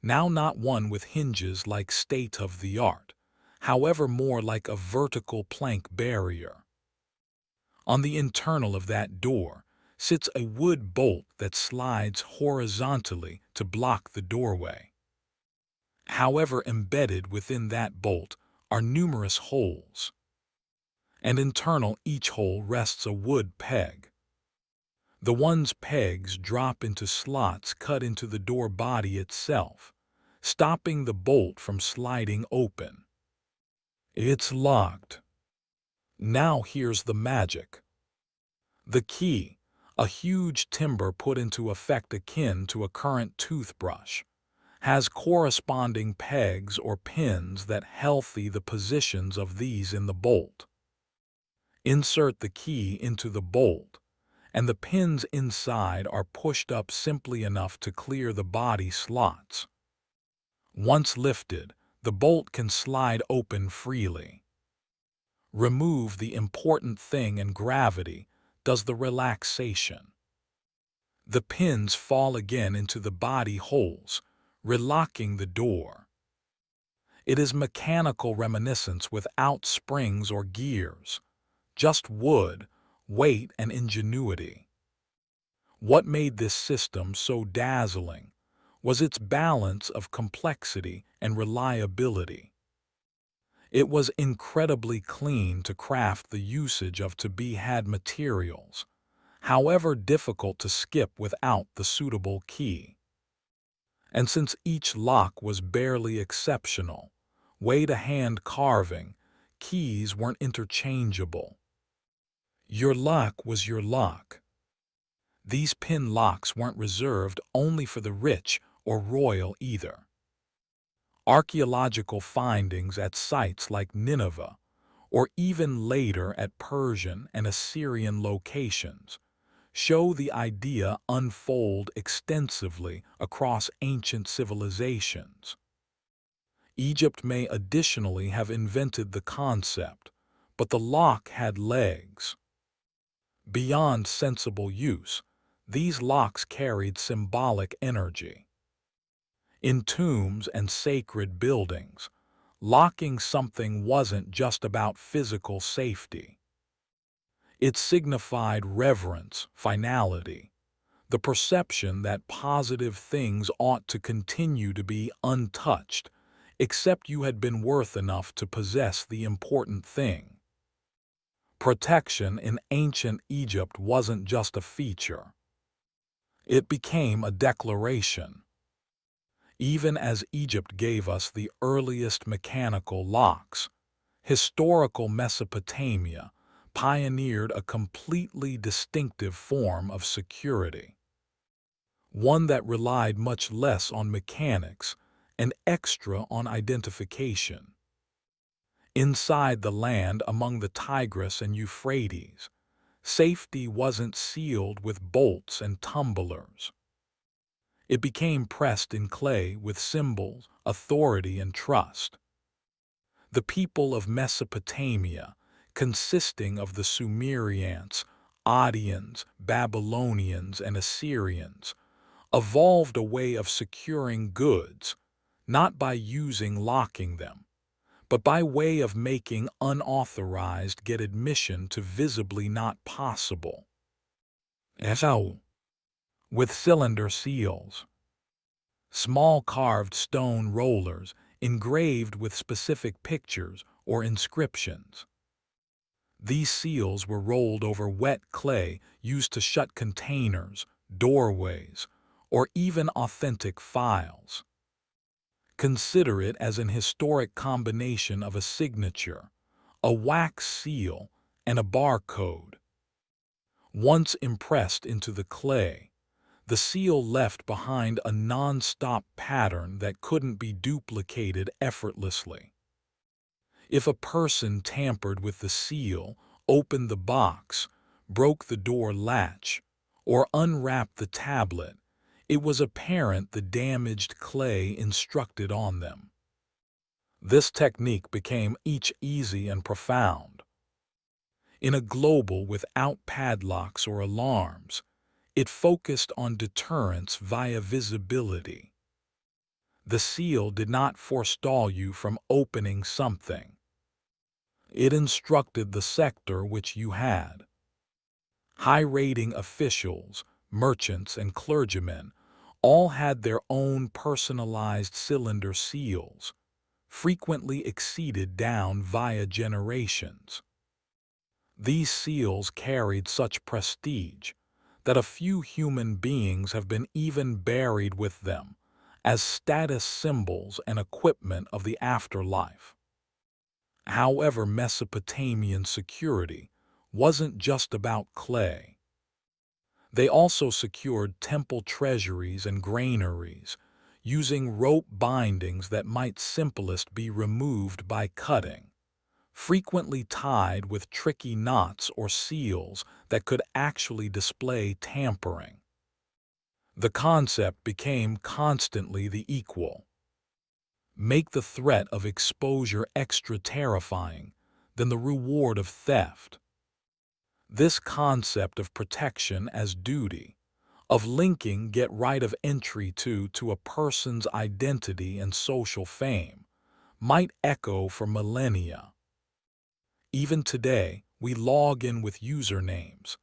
now not one with hinges like state-of-the-art, however more like a vertical plank barrier. On the internal of that door sits a wood bolt that slides horizontally to block the doorway. However, embedded within that bolt are numerous holes, and internal each hole rests a wood peg. The one's pegs drop into slots cut into the door body itself, stopping the bolt from sliding open. It's locked. Now here's the magic. The key, a huge timber put into effect akin to a current toothbrush, has corresponding pegs or pins that healthy the positions of these in the bolt. Insert the key into the bolt, and the pins inside are pushed up simply enough to clear the body slots. Once lifted, the bolt can slide open freely. Remove the important thing, and gravity does the relaxation. The pins fall again into the body holes, relocking the door. It is mechanical reminiscence without springs or gears, just wood, weight, and ingenuity. What made this system so dazzling was its balance of complexity and reliability. It was incredibly clean to craft the usage of to-be-had materials, however difficult to skip without the suitable key. And since each lock was barely exceptional, way-to-hand carving, keys weren't interchangeable. Your lock was your lock. These pin locks weren't reserved only for the rich or royal either. Archaeological findings at sites like Nineveh, or even later at Persian and Assyrian locations, show the idea unfold extensively across ancient civilizations. Egypt may additionally have invented the concept, but the lock had legs. Beyond sensible use, these locks carried symbolic energy. In tombs and sacred buildings, locking something wasn't just about physical safety. It signified reverence, finality, the perception that positive things ought to continue to be untouched, except you had been worth enough to possess the important thing. Protection in ancient Egypt wasn't just a feature. It became a declaration. Even as Egypt gave us the earliest mechanical locks, historical Mesopotamia pioneered a completely distinctive form of security. One that relied much less on mechanics and extra on identification. Inside the land among the Tigris and Euphrates, safety wasn't sealed with bolts and tumblers. It became pressed in clay with symbols, authority, and trust. The people of Mesopotamia, consisting of the Sumerians, Akkadians, Babylonians, and Assyrians, evolved a way of securing goods, not by locking them, but by way of making unauthorized get admission to visibly not possible. With cylinder seals, small carved stone rollers engraved with specific pictures or inscriptions. These seals were rolled over wet clay used to shut containers, doorways, or even authentic files. Consider it as an historic combination of a signature, a wax seal, and a barcode. Once impressed into the clay, the seal left behind a non-stop pattern that couldn't be duplicated effortlessly. If a person tampered with the seal, opened the box, broke the door latch, or unwrapped the tablet, it was apparent the damaged clay instructed on them. This technique became easy and profound. In a global without padlocks or alarms, it focused on deterrence via visibility. The seal did not forestall you from opening something. It instructed the sector which you had. High-rating officials, merchants, and clergymen all had their own personalized cylinder seals, frequently exceeded down via generations. These seals carried such prestige that a few human beings have been even buried with them as status symbols and equipment of the afterlife. However, Mesopotamian security wasn't just about clay. They also secured temple treasuries and granaries, using rope bindings that might simplest be removed by cutting, frequently tied with tricky knots or seals that could actually display tampering. The concept became constantly the equal. Make the threat of exposure extra terrifying than the reward of theft. This concept of protection as duty, of linking get right of entry to a person's identity and social fame, might echo for millennia. Even today, we log in with usernames,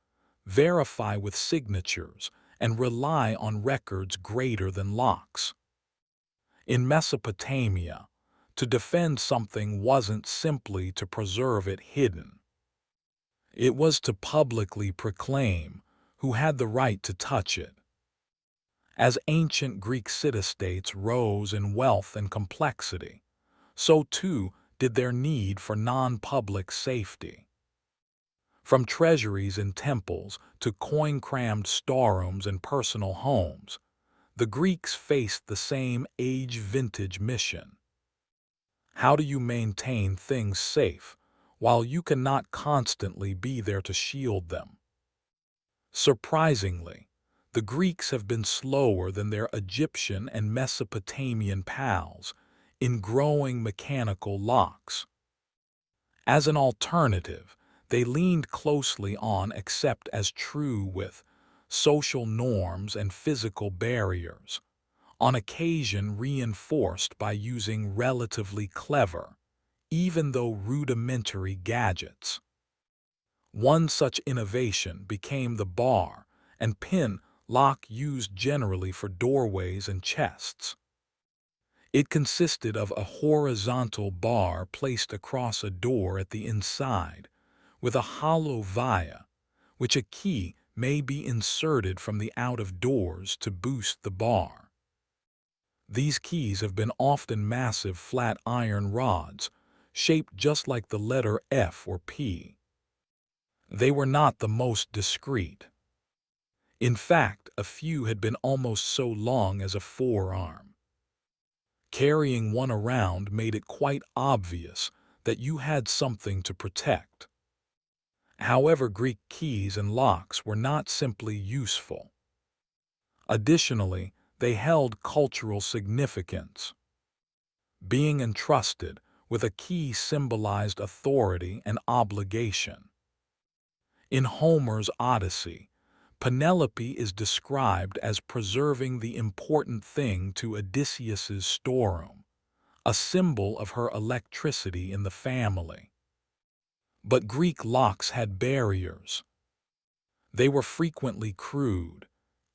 verify with signatures, and rely on records greater than locks. In Mesopotamia, to defend something wasn't simply to preserve it hidden. It was to publicly proclaim who had the right to touch it. As ancient Greek city-states rose in wealth and complexity, so too did their need for non-public safety. From treasuries and temples to coin-crammed storerooms and personal homes, the Greeks faced the same age-vintage mission. How do you maintain things safe while you cannot constantly be there to shield them? Surprisingly, the Greeks have been slower than their Egyptian and Mesopotamian pals in growing mechanical locks. As an alternative, they leaned closely on accept as true with social norms and physical barriers, on occasion reinforced by using relatively clever, even though rudimentary gadgets. One such innovation became the bar and pin lock used generally for doorways and chests. It consisted of a horizontal bar placed across a door at the inside, with a hollow via, which a key may be inserted from the out of doors to boost the bar. These keys have been often massive flat iron rods, shaped just like the letter F or P. They were not the most discreet. In fact, a few had been almost so long as a forearm. Carrying one around made it quite obvious that you had something to protect. However, Greek keys and locks were not simply useful. Additionally, they held cultural significance. Being entrusted with a key symbolized authority and obligation. In Homer's Odyssey, Penelope is described as preserving the important thing to Odysseus's storeroom, a symbol of her electricity in the family. But Greek locks had barriers. They were frequently crude,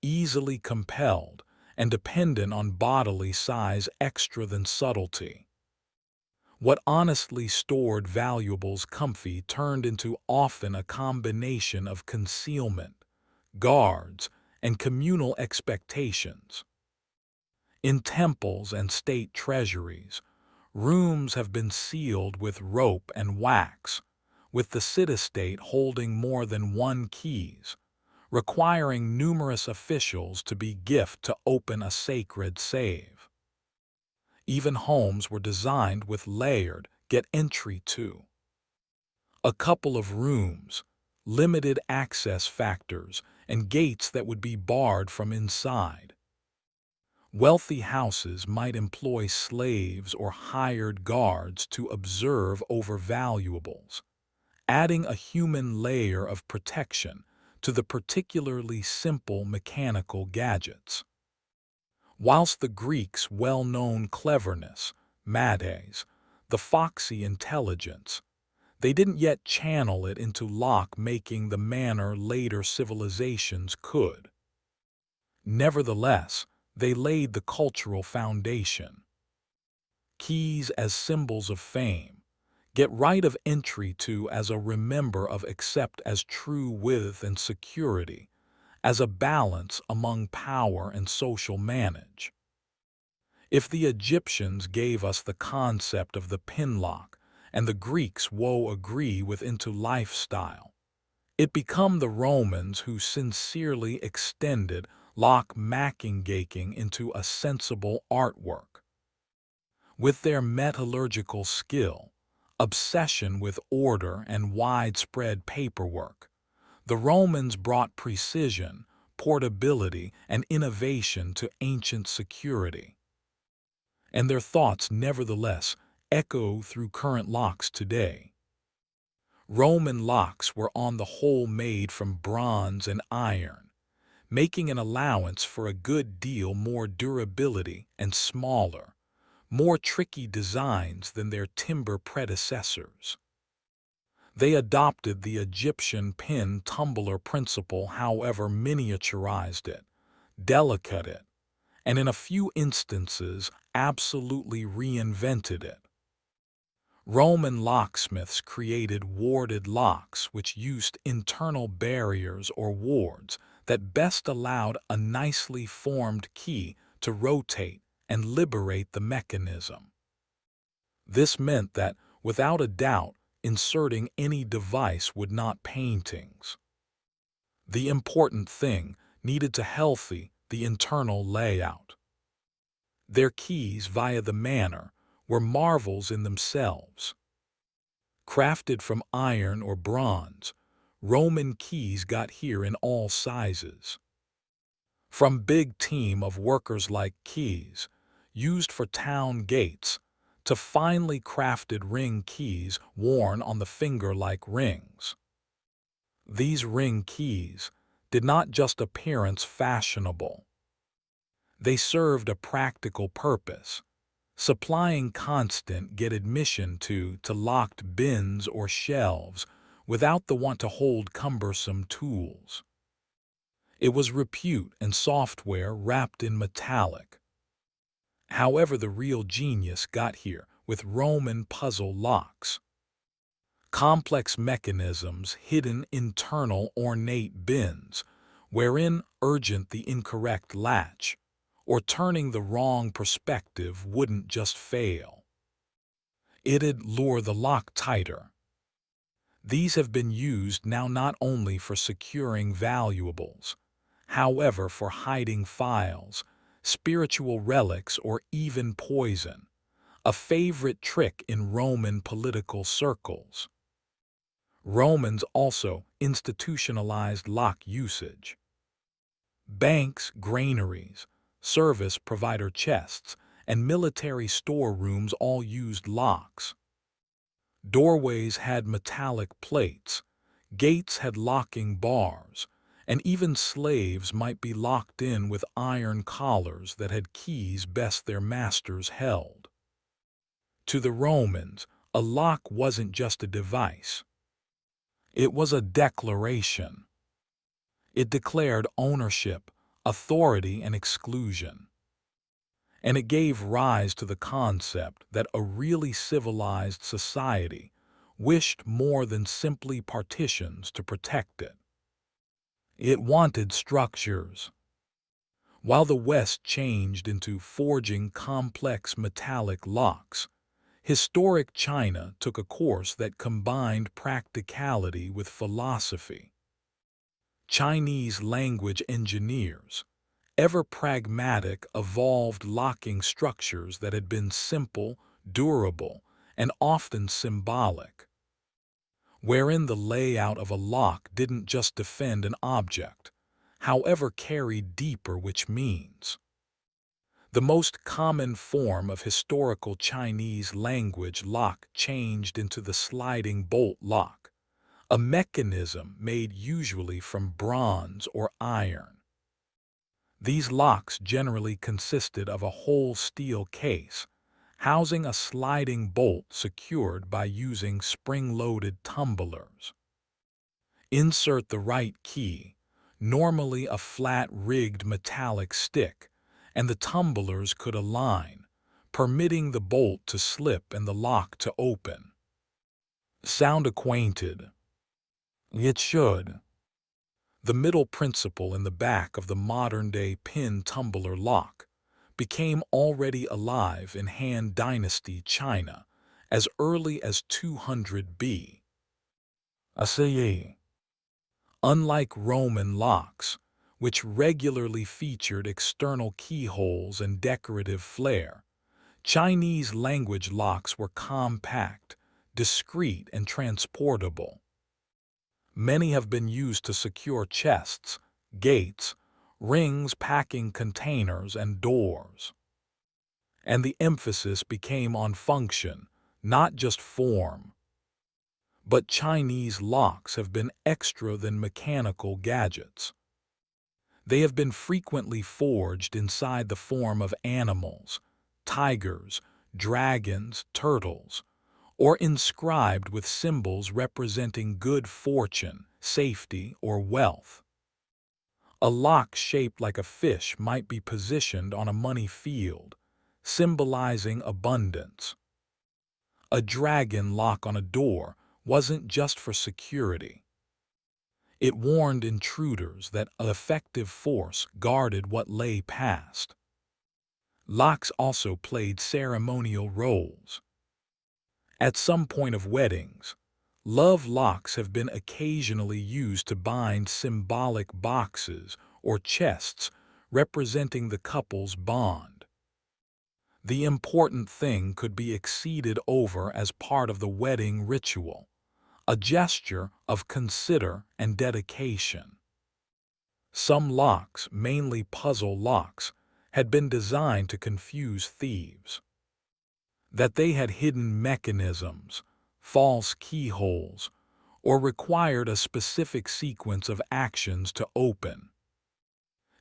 easily compelled, and dependent on bodily size extra than subtlety. What honestly stored valuables comfy turned into often a combination of concealment, guards, and communal expectations. In temples and state treasuries, rooms have been sealed with rope and wax, with the city-state holding more than one keys, requiring numerous officials to be gift to open a sacred save. Even homes were designed with layered get entry to. A couple of rooms, limited access factors, and gates that would be barred from inside. Wealthy houses might employ slaves or hired guards to observe over valuables, adding a human layer of protection to the particularly simple mechanical gadgets. Whilst the Greeks' well-known cleverness, mates, the foxy intelligence, they didn't yet channel it into lock-making the manner later civilizations could. Nevertheless, they laid the cultural foundation. Keys as symbols of fame, get right of entry to as a remember of accept as true with and security, as a balance among power and social manage. If the Egyptians gave us the concept of the pinlock, and the Greeks woe agree with into lifestyle, it become the Romans who sincerely extended lock machingaking into a sensible artwork. With their metallurgical skill, obsession with order, and widespread paperwork, the Romans brought precision, portability, and innovation to ancient security. And their thoughts nevertheless echo through current locks today. Roman locks were on the whole made from bronze and iron, making an allowance for a good deal more durability and smaller, more tricky designs than their timber predecessors. They adopted the Egyptian pin tumbler principle, however, miniaturized it, delicate it, and in a few instances absolutely reinvented it. Roman locksmiths created warded locks which used internal barriers or wards that best allowed a nicely formed key to rotate and liberate the mechanism. This meant that, without a doubt, inserting any device would not paintings. The important thing needed to healthy the internal layout. Their keys via the manor were marvels in themselves. Crafted from iron or bronze, Roman keys got here in all sizes. From big team of workers-like keys, used for town gates, to finely crafted ring keys worn on the finger like rings. These ring keys did not just appearance fashionable. They served a practical purpose, supplying constant get admission to locked bins or shelves without the want to hold cumbersome tools. It was repute and software wrapped in metallic. However, the real genius got here with Roman puzzle locks. Complex mechanisms hidden internal ornate bins, wherein urgent the incorrect latch, or turning the wrong perspective wouldn't just fail. It'd lure the lock tighter. These have been used now not only for securing valuables, however for hiding files, spiritual relics, or even poison, a favorite trick in Roman political circles. Romans also institutionalized lock usage. Banks, granaries, service provider chests, and military storerooms all used locks. Doorways had metallic plates, gates had locking bars, and even slaves might be locked in with iron collars that had keys best their masters held. To the Romans, a lock wasn't just a device. It was a declaration. It declared ownership, authority, and exclusion. And it gave rise to the concept that a really civilized society wished more than simply partitions to protect it. It wanted structures. While the West changed into forging complex metallic locks, historic China took a course that combined practicality with philosophy. Chinese language engineers, ever pragmatic, evolved locking structures that had been simple, durable, and often symbolic, wherein the layout of a lock didn't just defend an object, however carried deeper, which means. The most common form of historical Chinese language lock changed into the sliding bolt lock, a mechanism made usually from bronze or iron. These locks generally consisted of a whole steel case, housing a sliding bolt secured by using spring-loaded tumblers. Insert the right key, normally a flat-rigged metallic stick, and the tumblers could align, permitting the bolt to slip and the lock to open. Sound acquainted? It should. The middle principle in the back of the modern-day pin tumbler lock became already alive in Han Dynasty China as early as 200 BCE. Unlike Roman locks, which regularly featured external keyholes and decorative flair. Chinese language locks were compact, discreet, and transportable. Many have been used to secure chests, gates, rings, packing containers, and doors. And the emphasis became on function, not just form. But Chinese locks have been extra than mechanical gadgets. They have been frequently forged inside the form of animals, tigers, dragons, turtles, or inscribed with symbols representing good fortune, safety, or wealth. A lock shaped like a fish might be positioned on a money field, symbolizing abundance. A dragon lock on a door wasn't just for security. It warned intruders that an effective force guarded what lay past. Locks also played ceremonial roles. At some point of weddings, love locks have been occasionally used to bind symbolic boxes or chests representing the couple's bond. The important thing could be exceeded over as part of the wedding ritual, a gesture of consider and dedication. Some locks, mainly puzzle locks, had been designed to confuse thieves. That they had hidden mechanisms, false keyholes, or required a specific sequence of actions to open.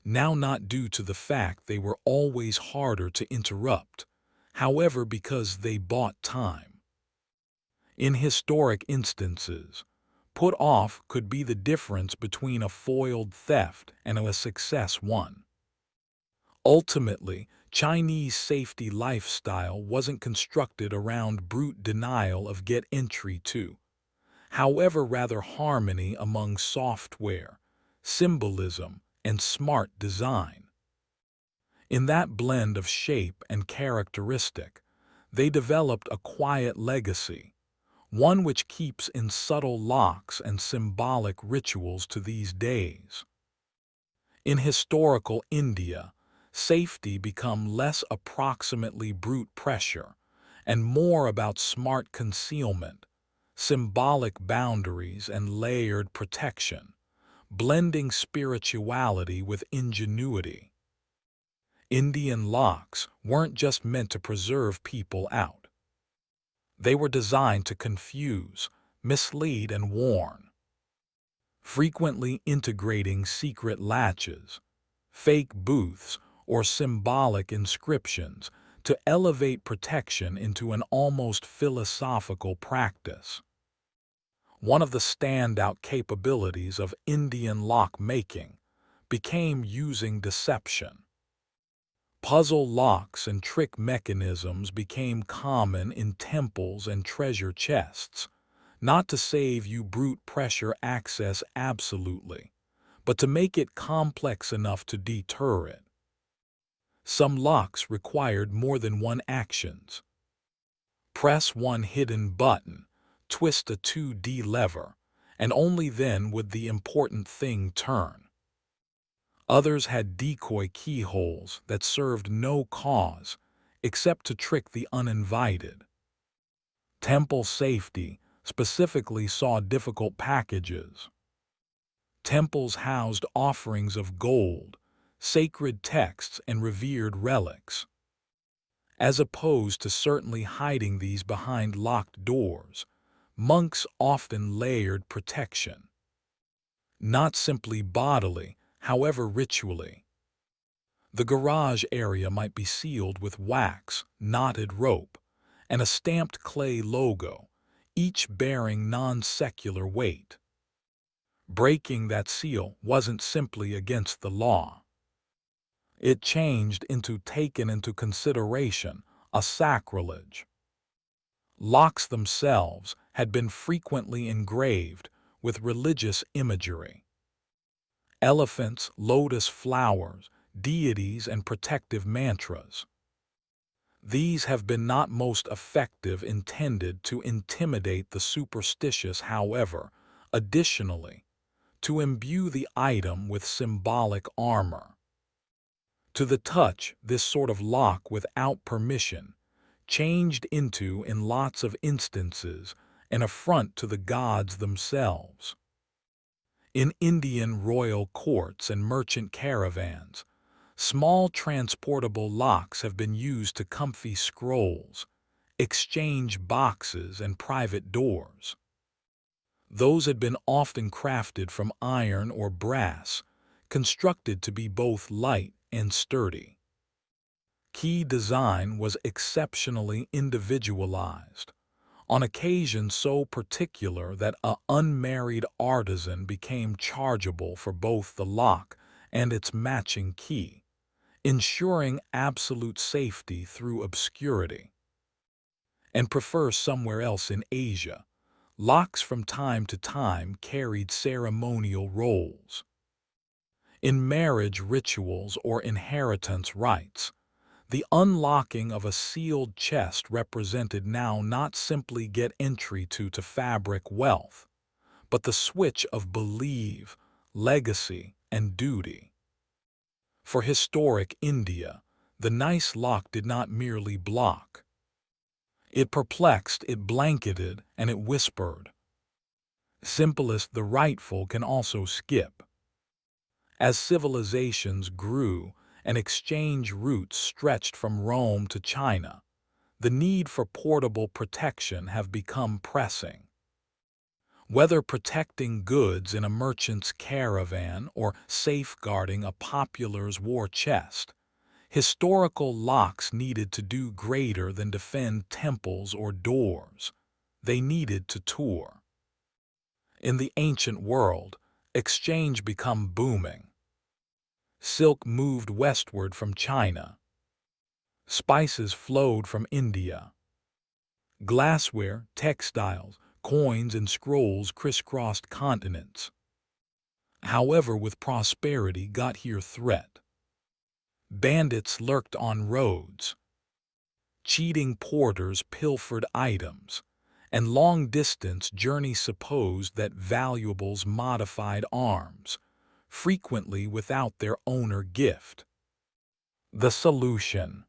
Now not due to the fact they were always harder to interrupt, however because they bought time. In historic instances, put off could be the difference between a foiled theft and a success one. Ultimately, Chinese safety lifestyle wasn't constructed around brute denial of get entry to, however rather harmony among software, symbolism, and smart design. In that blend of shape and characteristic, they developed a quiet legacy, one which keeps in subtle locks and symbolic rituals to these days. In historical India, safety became less approximately brute pressure and more about smart concealment, symbolic boundaries, and layered protection, blending spirituality with ingenuity. Indian locks weren't just meant to preserve people out. They were designed to confuse, mislead, and warn, frequently integrating secret latches, fake booths, or symbolic inscriptions to elevate protection into an almost philosophical practice. One of the standout capabilities of Indian lock making became using deception. Puzzle locks and trick mechanisms became common in temples and treasure chests, not to save you brute pressure access absolutely, but to make it complex enough to deter it. Some locks required more than one actions. Press one hidden button, twist a 2D lever, and only then would the important thing turn. Others had decoy keyholes that served no cause except to trick the uninvited. Temple safety specifically saw difficult packages. Temples housed offerings of gold, sacred texts, and revered relics. As opposed to certainly hiding these behind locked doors, monks often layered protection. Not simply bodily, however ritually. The garage area might be sealed with wax, knotted rope, and a stamped clay logo, each bearing non-secular weight. Breaking that seal wasn't simply against the law. It changed into taken into consideration, a sacrilege. Locks themselves had been frequently engraved with religious imagery. Elephants, lotus flowers, deities, and protective mantras. These have been not most effective intended to intimidate the superstitious, however, additionally, to imbue the item with symbolic armor. To the touch, this sort of lock without permission changed into, in lots of instances, an affront to the gods themselves. In Indian royal courts and merchant caravans, small transportable locks have been used to comfy scrolls, exchange boxes, and private doors. Those had been often crafted from iron or brass, constructed to be both light and sturdy. Key design was exceptionally individualized, on occasion so particular that an unmarried artisan became chargeable for both the lock and its matching key, ensuring absolute safety through obscurity. And prefer somewhere else in Asia, locks from time to time carried ceremonial roles. In marriage rituals or inheritance rites, the unlocking of a sealed chest represented now not simply get entry to fabric wealth, but the switch of belief, legacy, and duty. For historic India, the nice lock did not merely block. It perplexed, it blanketed, and it whispered. Simplest, the rightful can also skip. As civilizations grew and exchange routes stretched from Rome to China, the need for portable protection have become pressing. Whether protecting goods in a merchant's caravan or safeguarding a popular's war chest, historical locks needed to do greater than defend temples or doors. They needed to tour. In the ancient world, exchange became booming. Silk moved westward from China. Spices flowed from India. Glassware, textiles, coins, and scrolls crisscrossed continents. However, with prosperity got here threat. Bandits lurked on roads. Cheating porters pilfered items, and long-distance journeys supposed that valuables modified arms, frequently without their owner gift. The solution: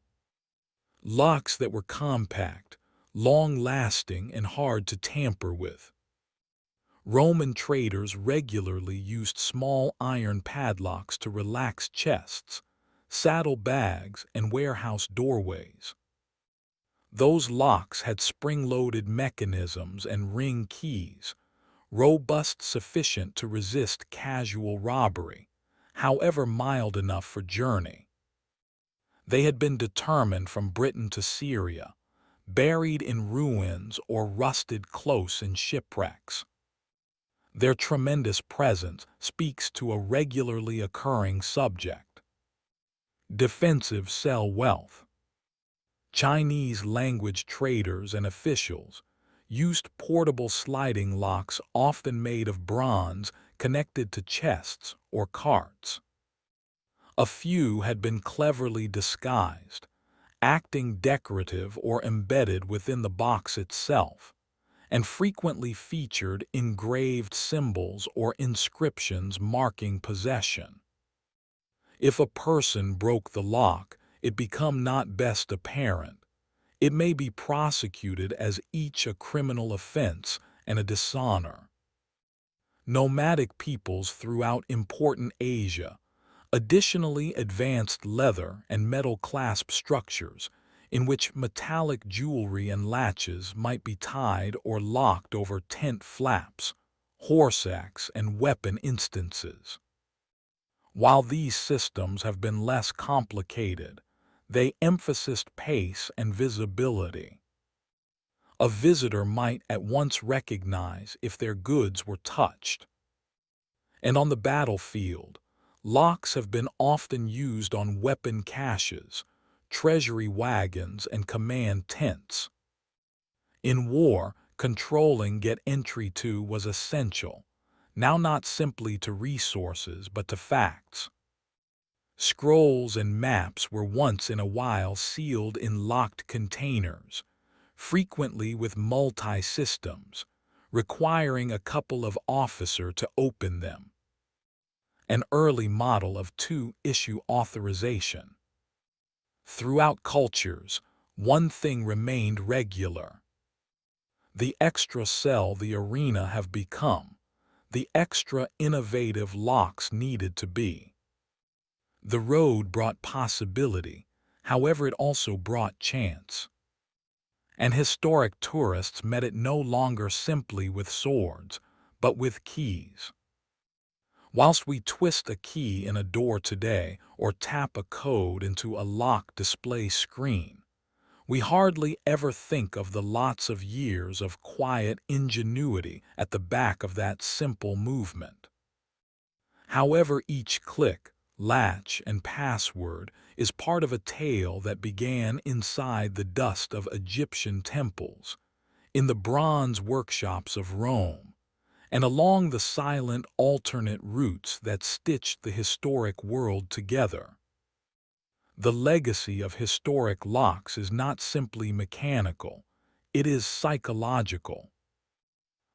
locks that were compact, long-lasting, and hard to tamper with. Roman traders regularly used small iron padlocks to relax chests, saddle bags, and warehouse doorways. Those locks had spring-loaded mechanisms and ring keys, robust sufficient to resist casual robbery, however mild enough for journey. They had been determined from Britain to Syria, buried in ruins or rusted close in shipwrecks. Their tremendous presence speaks to a regularly occurring subject. Defensive sell wealth. Chinese language traders and officials used portable sliding locks often made of bronze connected to chests or carts. A few had been cleverly disguised, acting decorative or embedded within the box itself, and frequently featured engraved symbols or inscriptions marking possession. If a person broke the lock, it become not best apparent. It may be prosecuted as each a criminal offense and a dishonor. Nomadic peoples throughout important Asia additionally advanced leather and metal clasp structures in which metallic jewelry and latches might be tied or locked over tent flaps, haversacks, and weapon instances. While these systems have been less complicated, they emphasized pace and visibility. A visitor might at once recognize if their goods were touched. And on the battlefield, locks have been often used on weapon caches, treasury wagons, and command tents. In war, controlling get entry to was essential, now not simply to resources but to facts. Scrolls and maps were once in a while sealed in locked containers, frequently with multi-systems, requiring a couple of officers to open them. an early model of two-issue authorization. Throughout cultures, one thing remained regular. The extra cell the arena have become, the extra innovative locks needed to be. The road brought possibility, however it also brought chance. And historic tourists met it no longer simply with swords, but with keys. Whilst we twist a key in a door today or tap a code into a lock display screen, we hardly ever think of the lots of years of quiet ingenuity at the back of that simple movement. However, each click, latch, and password is part of a tale that began inside the dust of Egyptian temples, in the bronze workshops of Rome, and along the silent alternate routes that stitched the historic world together. The legacy of historic locks is not simply mechanical, it is psychological.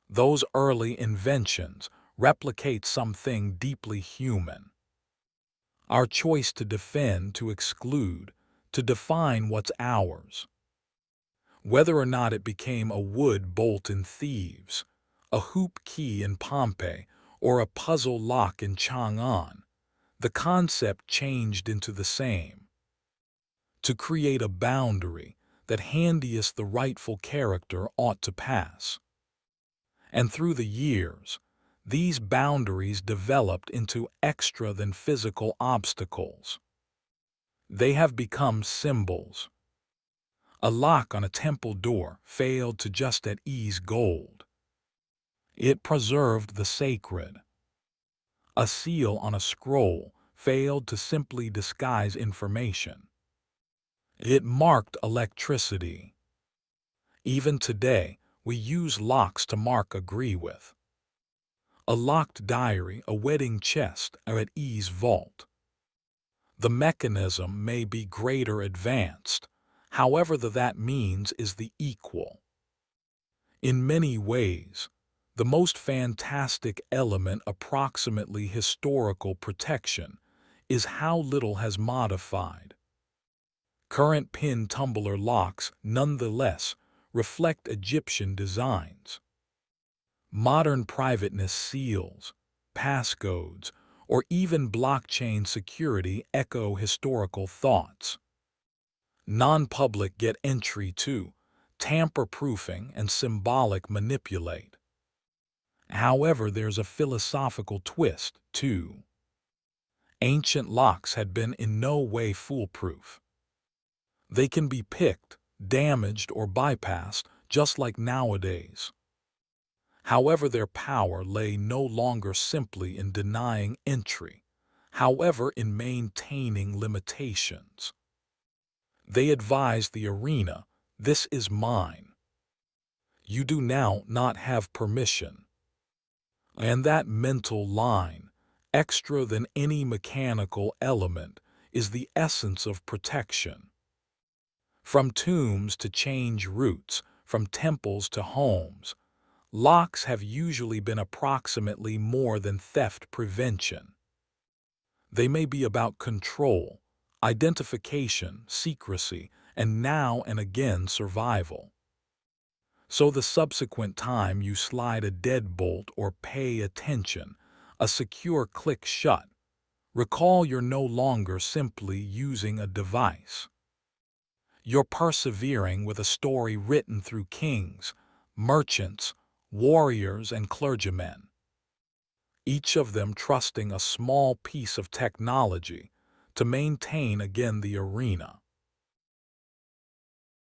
Those early inventions replicate something deeply human. Our choice to defend, to exclude, to define what's ours. Whether or not it became a wood bolt in Thebes, a hoop key in Pompeii, or a puzzle lock in Chang'an, the concept changed into the same. To create a boundary that handiest the rightful character ought to pass. And through the years, these boundaries developed into extra than physical obstacles. They have become symbols. A lock on a temple door failed to just at ease gold. It preserved the sacred. A seal on a scroll failed to simply disguise information. It marked electricity. Even today, we use locks to mark agree with. A locked diary, a wedding chest, or at ease vault. The mechanism may be greater advanced, however that means is the equal. In many ways, the most fantastic element approximately historical protection is how little has modified. Current pin tumbler locks, nonetheless, reflect Egyptian designs. Modern privateness seals, passcodes, or even blockchain security echo historical thoughts. Non-public get entry to, tamper-proofing, and symbolic manipulate. However, there's a philosophical twist, too. Ancient locks had been in no way foolproof. They can be picked, damaged, or bypassed, just like nowadays. However, their power lay no longer simply in denying entry, however in maintaining limitations. They advised the arena, "This is mine. You do now not have permission." And that mental line, extra than any mechanical element, is the essence of protection. From tombs to change routes, from temples to homes, locks have usually been approximately more than theft prevention. They may be about control, identification, secrecy, and now and again survival. So the subsequent time you slide a deadbolt or pay attention, a secure click shut, recall you're no longer simply using a device. You're persevering with a story written through kings, merchants, warriors, and clergymen, each of them trusting a small piece of technology to maintain again the arena.